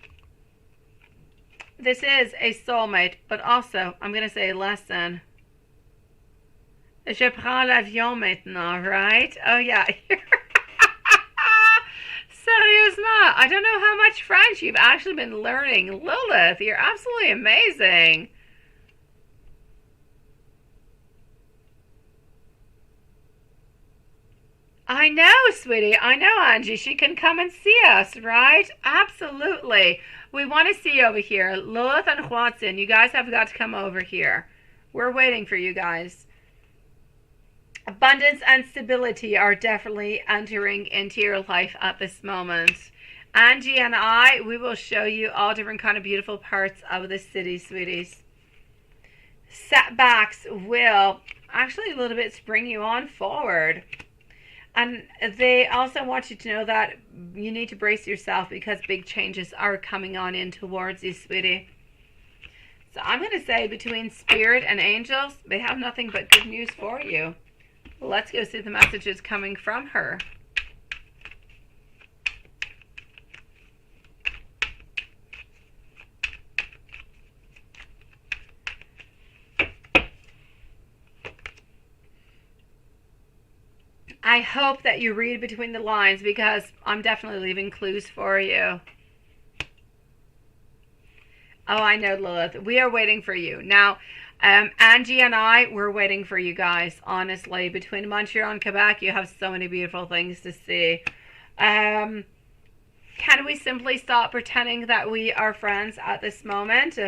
[SPEAKER 1] This is a soulmate, but also, I'm going to say a lesson. Je prends l'avion maintenant, right? Oh, yeah. Sérieusement, I don't know how much French you've actually been learning. Lilith, you're absolutely amazing. I know, sweetie. I know, Angie. She can come and see us, right? Absolutely. We want to see you over here. Lilith and Watson, you guys have got to come over here. We're waiting for you guys. Abundance and stability are definitely entering into your life at this moment. Angie and I, we will show you all different kind of beautiful parts of the city, sweeties. Setbacks will actually a little bit spring you on forward. And they also want you to know that you need to brace yourself because big changes are coming on in towards you, sweetie. So I'm going to say between Spirit and Angels, they have nothing but good news for you. Let's go see the messages coming from her. I hope that you read between the lines because I'm definitely leaving clues for you. Oh, I know, Lilith. We are waiting for you. Now, Angie and I, we're waiting for you guys, honestly. Between Montreal and Quebec, you have so many beautiful things to see. Can we simply stop pretending that we are friends at this moment?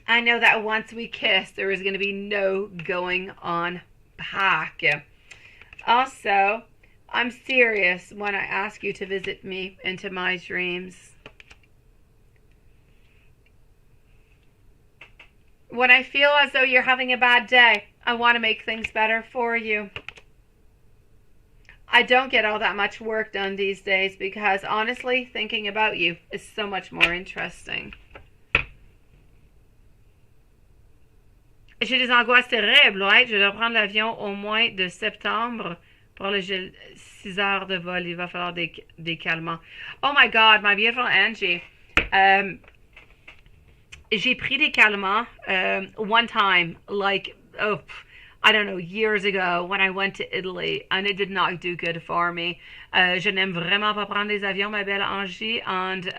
[SPEAKER 1] I know that once we kiss, there is going to be no going on back. Also, I'm serious when I ask you to visit me into my dreams. When I feel as though you're having a bad day, I want to make things better for you. I don't get all that much work done these days because honestly, thinking about you is so much more interesting. J'ai des angoisses terribles, ouais. Je dois prendre l'avion au moins de septembre pour les 6 heures de vol. Il va falloir des calmants. Oh my God, my beautiful Angie. J'ai pris des calmants one time, like, I don't know, years ago when I went to Italy, and it did not do good for me. Je n'aime vraiment pas prendre les avions, ma belle Angie, and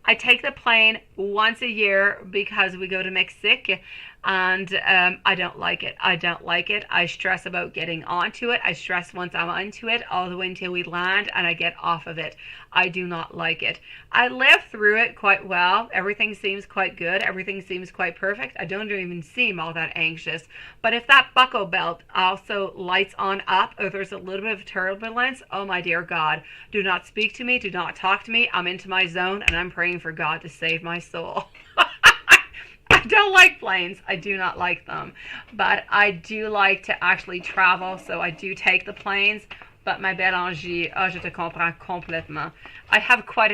[SPEAKER 1] I take the plane once a year because we go to Mexico. And I don't like it. I don't like it. I stress about getting onto it. I stress once I'm onto it all the way until we land and I get off of it. I do not like it. I live through it quite well. Everything seems quite good. Everything seems quite perfect. I don't even seem all that anxious. But if that buckle belt also lights on up, if there's a little bit of turbulence, oh my dear God, do not speak to me. Do not talk to me. I'm into my zone and I'm praying for God to save my soul. I don't like planes. I do not like them. But I do like to actually travel, so I do take the planes. But ma belle Angie, je te comprends complètement. I have quite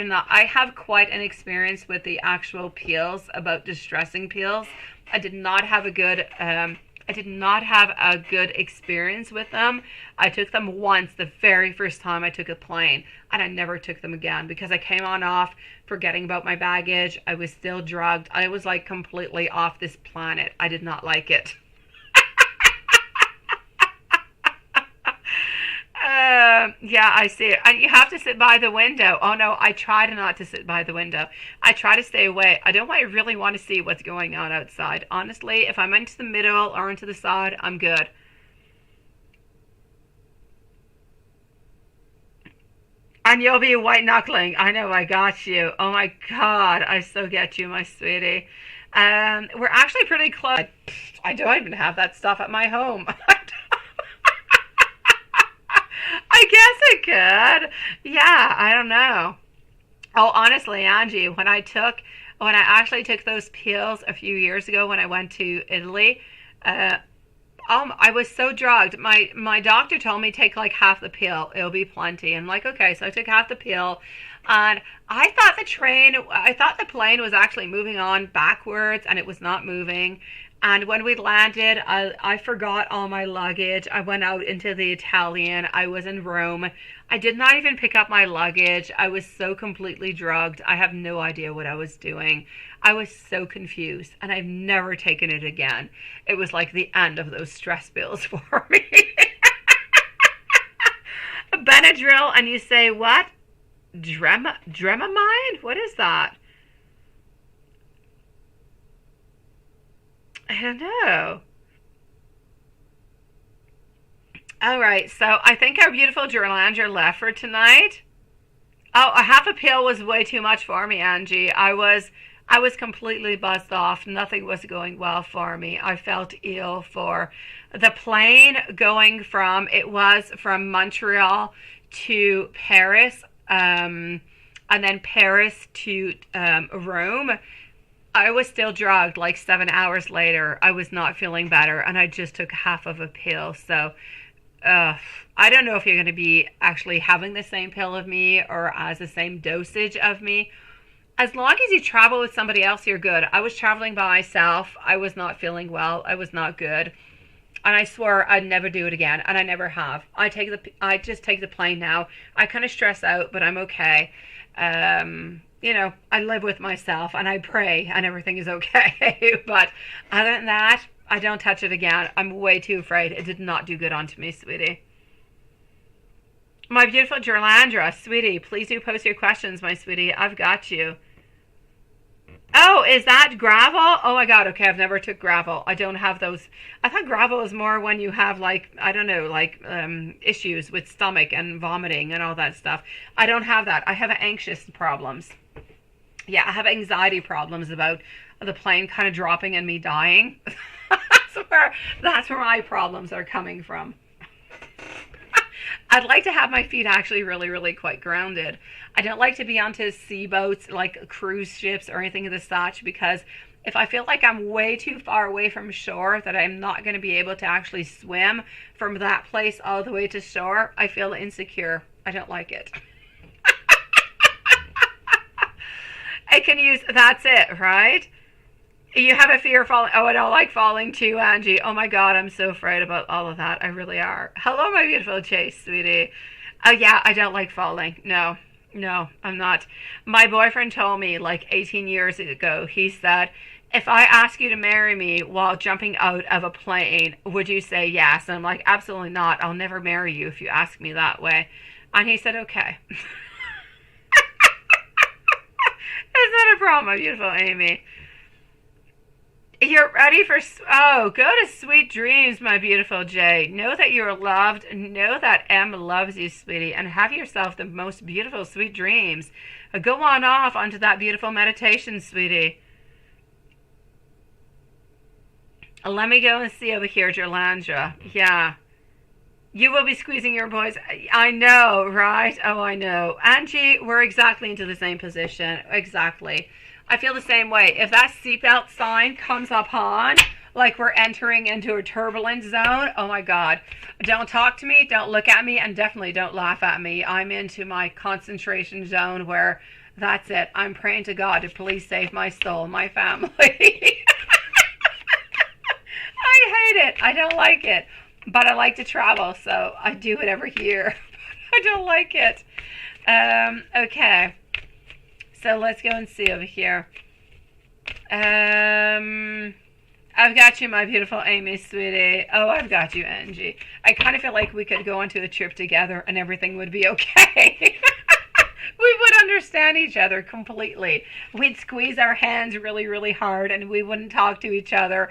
[SPEAKER 1] an experience with the actual peels, about distressing peels. I did not have a good experience with them. I took them once, the very first time I took a plane, and I never took them again because I came on off forgetting about my baggage. I was still drugged. I was like completely off this planet. I did not like it. Yeah, I see it. And you have to sit by the window. Oh no, I try to not to sit by the window. I try to stay away. I don't really want to see what's going on outside. Honestly, if I'm into the middle or into the side, I'm good. And you'll be white knuckling. I know, I got you. Oh my God, I so get you, my sweetie. We're actually pretty close. I don't even have that stuff at my home. I guess I could. Yeah, I don't know. Oh, honestly, Angie, when I actually took those peels a few years ago when I went to Italy, I was so drugged. My doctor told me take like half the peel. It'll be plenty. I'm like, okay, so I took half the peel, and I thought the plane was actually moving on backwards, and it was not moving. And when we landed, I forgot all my luggage. I went out into the Italian. I was in Rome. I did not even pick up my luggage. I was so completely drugged. I have no idea what I was doing. I was so confused, and I've never taken it again. It was like the end of those stress pills for me. Benadryl, and you say, what? Dramamine? What is that? I don't know. All right, so I think our beautiful Gerlander left for tonight. Oh, a half a pill was way too much for me, Angie. I was I was completely buzzed off. Nothing was going well for me. I felt ill for the plane going from, it was from Montreal to Paris, and then Paris to Rome. I was still drugged like 7 hours later. I was not feeling better, and I just took half of a pill. So I don't know if you're going to be actually having the same pill of me or as the same dosage of me. As long as you travel with somebody else, you're good. I was traveling by myself. I was not feeling well. I was not good. And I swore I'd never do it again, and I never have. I just take the plane now. I kind of stress out, but I'm okay. You know, I live with myself, and I pray, and everything is okay. But other than that, I don't touch it again. I'm way too afraid. It did not do good onto me, sweetie. My beautiful Gerlandra, sweetie, please do post your questions, my sweetie. I've got you. Oh, is that gravel? Oh my God, okay, I've never took gravel. I don't have those. I thought gravel is more when you have like, I don't know, like issues with stomach and vomiting and all that stuff. I don't have that. I have anxious problems. Yeah, I have anxiety problems about the plane kind of dropping and me dying. That's where my problems are coming from. I'd like to have my feet actually really, really quite grounded. I don't like to be onto sea boats like cruise ships or anything of the such, because if I feel like I'm way too far away from shore, that I'm not going to be able to actually swim from that place all the way to shore, I feel insecure. I don't like it. I can use, that's it, right? You have a fear of falling. Oh, I don't like falling too, Angie. Oh my God, I'm so afraid about all of that. I really are. Hello, my beautiful Chase, sweetie. Oh yeah, I don't like falling. No, I'm not. My boyfriend told me like 18 years ago, he said, if I ask you to marry me while jumping out of a plane, would you say yes? And I'm like, absolutely not. I'll never marry you if you ask me that way. And he said, okay. Is that a problem, my beautiful Amy? You're ready for, oh, go to sweet dreams, my beautiful Jay. Know that you're loved. Know that M loves you, sweetie. And have yourself the most beautiful sweet dreams. Go on off onto that beautiful meditation, sweetie. Let me go and see over here, Gerlandra. Yeah. You will be squeezing your boys. I know, right? Oh, I know. Angie, we're exactly into the same position. Exactly. I feel the same way. If that seatbelt sign comes up on, like we're entering into a turbulence zone, oh my God. Don't talk to me, don't look at me, and definitely don't laugh at me. I'm into my concentration zone where that's it. I'm praying to God to please save my soul, my family. I hate it. I don't like it. But I like to travel, so I do it every year. I don't like it. Okay. So let's go and see over here. I've got you, my beautiful Amy, sweetie. Oh, I've got you, Angie. I kind of feel like we could go on to a trip together and everything would be okay. We would understand each other completely. We'd squeeze our hands really, really hard and we wouldn't talk to each other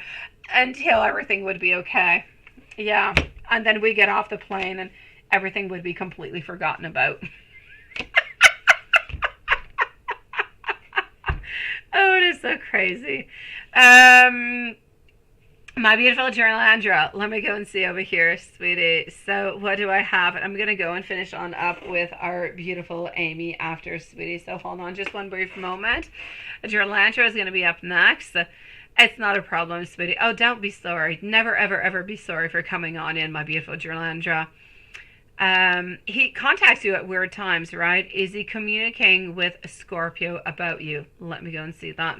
[SPEAKER 1] until everything would be okay. Yeah. And then we get off the plane and everything would be completely forgotten about. Oh, it is so crazy. My beautiful Gerlandra, let me go and see over here, sweetie. So what do I have? I'm going to go and finish on up with our beautiful Amy after, sweetie. So hold on just one brief moment. Gerlandra is going to be up next. It's not a problem, sweetie. Oh, don't be sorry. Never, ever, ever be sorry for coming on in, my beautiful Gerlandra. He contacts you at weird times, right? Is he communicating with a Scorpio about you? Let me go and see that.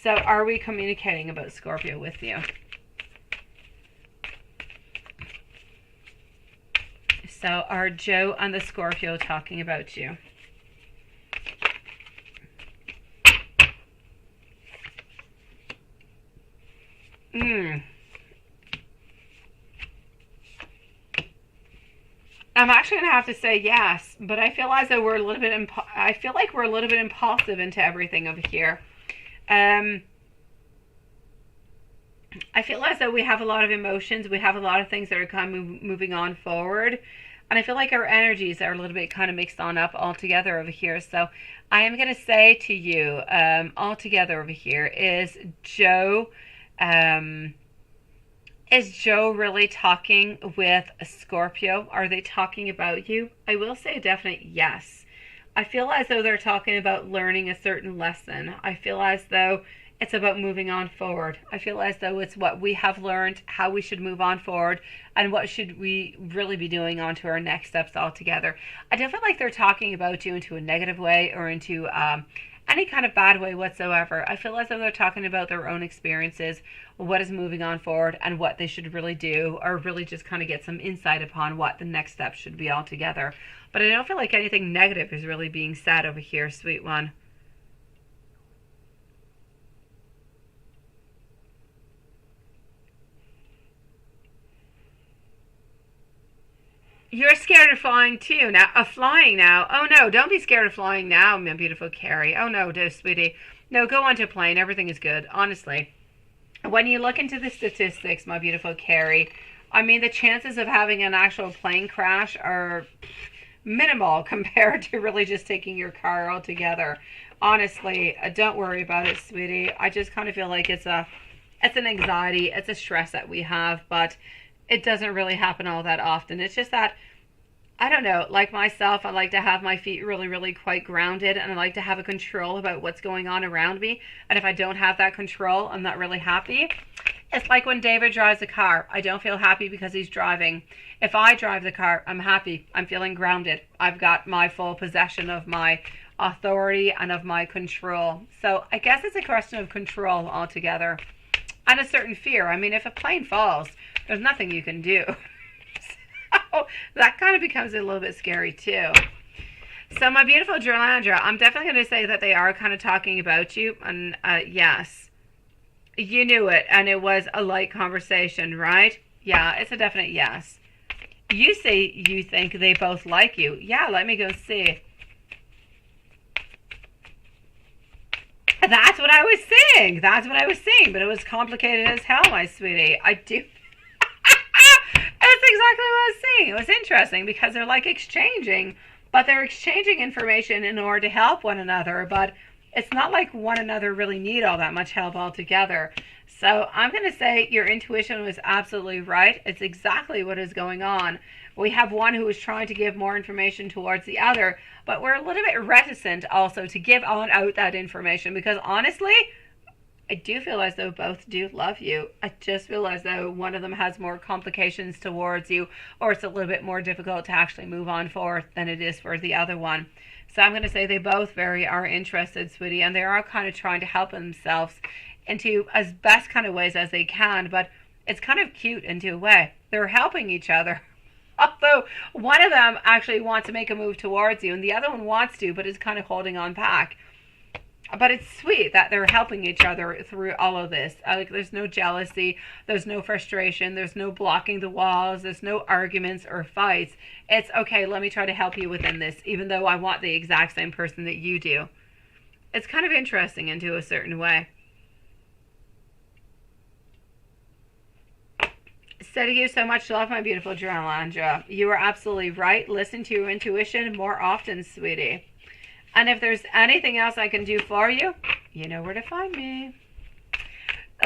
[SPEAKER 1] So are we communicating about Scorpio with you? So are Joe and the Scorpio talking about you? I'm actually gonna have to say yes, but I feel as though we're a little bit. I feel like we're a little bit impulsive into everything over here. I feel as though we have a lot of emotions. We have a lot of things that are kind of moving on forward. And I feel like our energies are a little bit kind of mixed on up all together over here. So I am going to say to you, all together over here, is Joe really talking with a Scorpio? Are they talking about you? I will say a definite yes. I feel as though they're talking about learning a certain lesson. I feel as though it's about moving on forward. I feel as though it's what we have learned, how we should move on forward, and what should we really be doing on to our next steps altogether. I don't feel like they're talking about you into a negative way or into any kind of bad way whatsoever. I feel as though they're talking about their own experiences, what is moving on forward, and what they should really do, or really just kind of get some insight upon what the next step should be altogether. But I don't feel like anything negative is really being said over here, sweet one. You're scared of flying too now. Of flying now? Oh no! Don't be scared of flying now, my beautiful Carrie. Oh no, sweetie. No, go onto a plane. Everything is good. Honestly, when you look into the statistics, my beautiful Carrie, I mean the chances of having an actual plane crash are minimal compared to really just taking your car altogether. Honestly, don't worry about it, sweetie. I just kind of feel like it's an anxiety, it's a stress that we have, but it doesn't really happen all that often. It's just that, I don't know, like myself, I like to have my feet really, really quite grounded, and I like to have a control about what's going on around me. And if I don't have that control, I'm not really happy. It's like when David drives a car. I don't feel happy because he's driving. If I drive the car, I'm happy. I'm feeling grounded. I've got my full possession of my authority and of my control. So I guess it's a question of control altogether. And a certain fear. I mean, if a plane falls, there's nothing you can do. So that kind of becomes a little bit scary too. So my beautiful Gerlandra, I'm definitely going to say that they are kind of talking about you. And yes, you knew it. And it was a light conversation, right? Yeah, it's a definite yes. You say you think they both like you. Yeah, let me go see. That's what I was saying. That's what I was saying. But it was complicated as hell, my sweetie. I do. That's exactly what I was saying. It was interesting because they're like exchanging, but they're exchanging information in order to help one another. But it's not like one another really need all that much help altogether. So I'm going to say your intuition was absolutely right. It's exactly what is going on. We have one who is trying to give more information towards the other, but we're a little bit reticent also to give out that information because honestly, I do feel as though both do love you. I just feel as though one of them has more complications towards you, or it's a little bit more difficult to actually move on forward than it is for the other one. So I'm going to say they both very are interested, sweetie, and they are kind of trying to help themselves into as best kind of ways as they can, but it's kind of cute into a way. They're helping each other. Although one of them actually wants to make a move towards you and the other one wants to, but is kind of holding on back. But it's sweet that they're helping each other through all of this. Like there's no jealousy, there's no frustration, there's no blocking the walls, there's no arguments or fights. It's okay, let me try to help you within this, even though I want the exact same person that you do. It's kind of interesting into a certain way. Sending you so much love, my beautiful Gerlandra. You are absolutely right. Listen to your intuition more often, sweetie. And if there's anything else I can do for you, you know where to find me.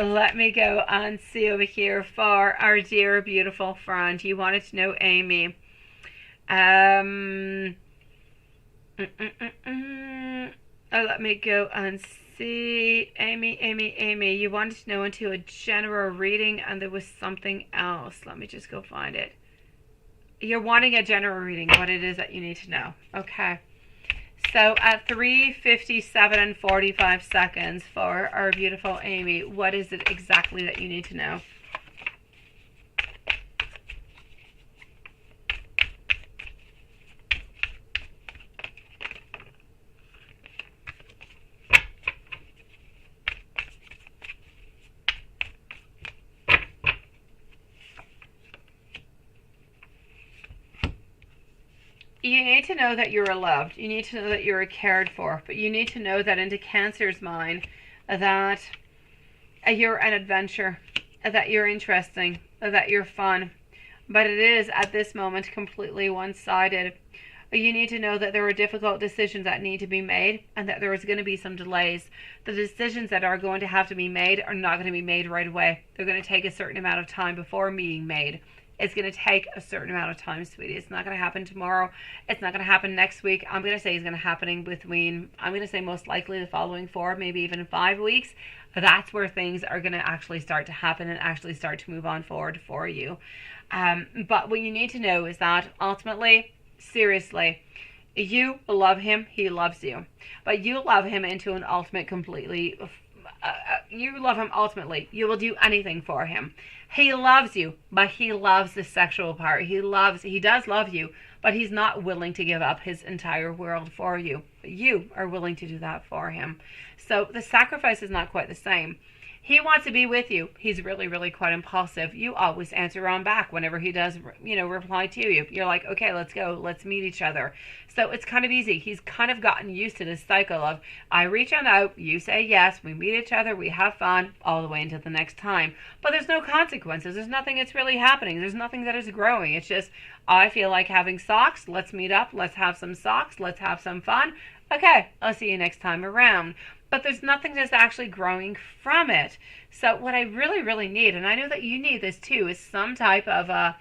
[SPEAKER 1] Let me go and see over here for our dear, beautiful friend. You wanted to know Amy. Let me go and see. Amy. You wanted to know into a general reading, and there was something else. Let me just go find it. You're wanting a general reading, what it is that you need to know. Okay. So at 3:57 and 45 seconds for our beautiful Amy, what is it exactly that you need to know? You need to know that you're loved. You need to know that you're cared for. But you need to know that into Cancer's mind, that you're an adventure, that you're interesting, that you're fun, but it is at this moment completely one-sided. You need to know that there are difficult decisions that need to be made and that there is going to be some delays. The decisions that are going to have to be made are not going to be made right away. They're going to take a certain amount of time before being made. It's going to take a certain amount of time, sweetie. It's not going to happen tomorrow. It's not going to happen next week. I'm going to say it's going to happen between, I'm going to say most likely the following 4, maybe even 5 weeks. That's where things are going to actually start to happen and actually start to move on forward for you. But what you need to know is that ultimately, seriously, you love him, he loves you, but you love him into an ultimate completely, you love him ultimately, you will do anything for him. He loves you, but he loves the sexual part. He does love you, but he's not willing to give up his entire world for you. But you are willing to do that for him. So the sacrifice is not quite the same. He wants to be with you. He's really, really quite impulsive. You always answer on back whenever he does, reply to you. You're like, okay, let's go. Let's meet each other. So it's kind of easy. He's kind of gotten used to this cycle of, I reach on out, you say yes, we meet each other, we have fun, all the way until the next time. But there's no consequences. There's nothing that's really happening. There's nothing that is growing. It's just, I feel like having socks. Let's meet up. Let's have some socks. Let's have some fun. Okay, I'll see you next time around. But there's nothing that's actually growing from it. So what I really, really need, and I know that you need this too, is some type of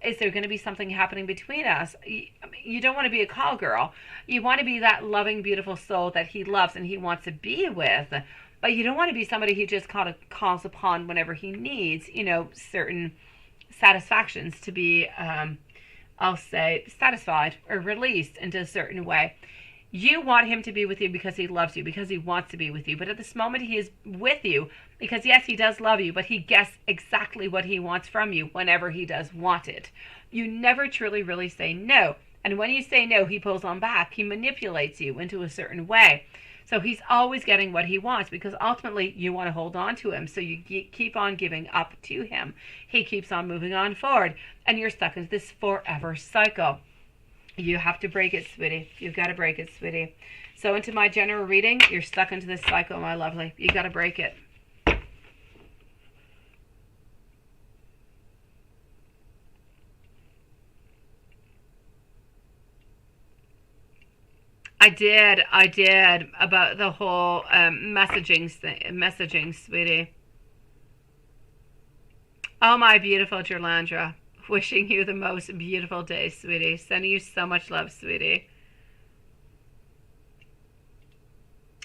[SPEAKER 1] is there going to be something happening between us? You don't want to be a call girl. You want to be that loving, beautiful soul that he loves and he wants to be with. But you don't want to be somebody who just kind of calls upon whenever he needs, certain satisfactions to be, I'll say, satisfied or released into a certain way. You want him to be with you because he loves you, because he wants to be with you. But at this moment, he is with you because, yes, he does love you, but he gets exactly what he wants from you whenever he does want it. You never truly, really say no. And when you say no, he pulls on back. He manipulates you into a certain way. So he's always getting what he wants because ultimately you want to hold on to him. So you keep on giving up to him. He keeps on moving on forward. And you're stuck in this forever cycle. You have to break it, sweetie. You've got to break it, sweetie. So into my general reading, you're stuck into this cycle, my lovely. You got to break it. I did about the whole messaging, sweetie. Oh, my beautiful Jerlandra. Wishing you the most beautiful day, sweetie. Sending you so much love, sweetie.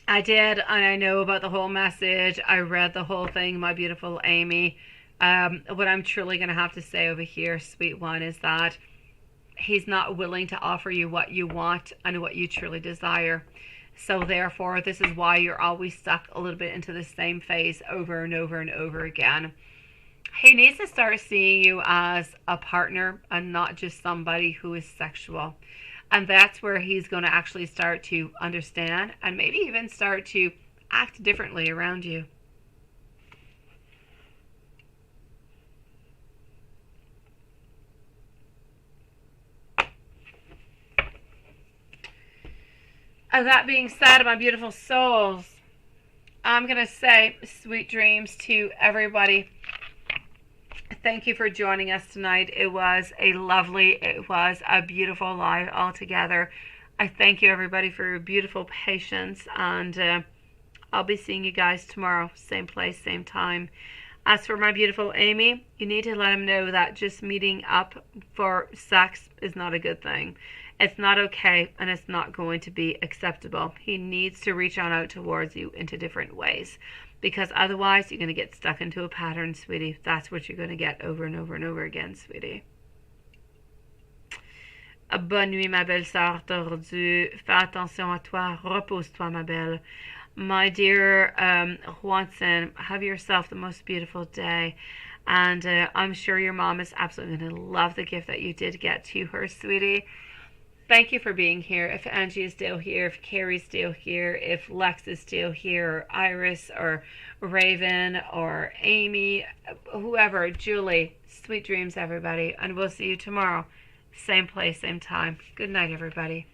[SPEAKER 1] I did, and I know about the whole message. I read the whole thing, my beautiful Amy. What I'm truly going to have to say over here, sweet one, is that he's not willing to offer you what you want and what you truly desire. So therefore, this is why you're always stuck a little bit into the same phase over and over and over again. He needs to start seeing you as a partner and not just somebody who is sexual. And that's where he's going to actually start to understand and maybe even start to act differently around you. And that being said, my beautiful souls, I'm going to say sweet dreams to everybody. Thank you for joining us tonight. It was a beautiful live altogether. I thank you, everybody, for your beautiful patience. And I'll be seeing you guys tomorrow. Same place, same time. As for my beautiful Amy, you need to let him know that just meeting up for sex is not a good thing. It's not okay, and it's not going to be acceptable. He needs to reach on out towards you into different ways. Because otherwise, you're going to get stuck into a pattern, sweetie. That's what you're going to get over and over and over again, sweetie. Bonne nuit, ma belle sœur tordue. Fais attention à toi. Repose-toi, ma belle. My dear Juanson, have yourself the most beautiful day. And I'm sure your mom is absolutely going to love the gift that you did get to her, sweetie. Thank you for being here. If Angie is still here, if Carrie's still here, if Lex is still here, or Iris, or Raven, or Amy, whoever, Julie, sweet dreams, everybody. And we'll see you tomorrow. Same place, same time. Good night, everybody.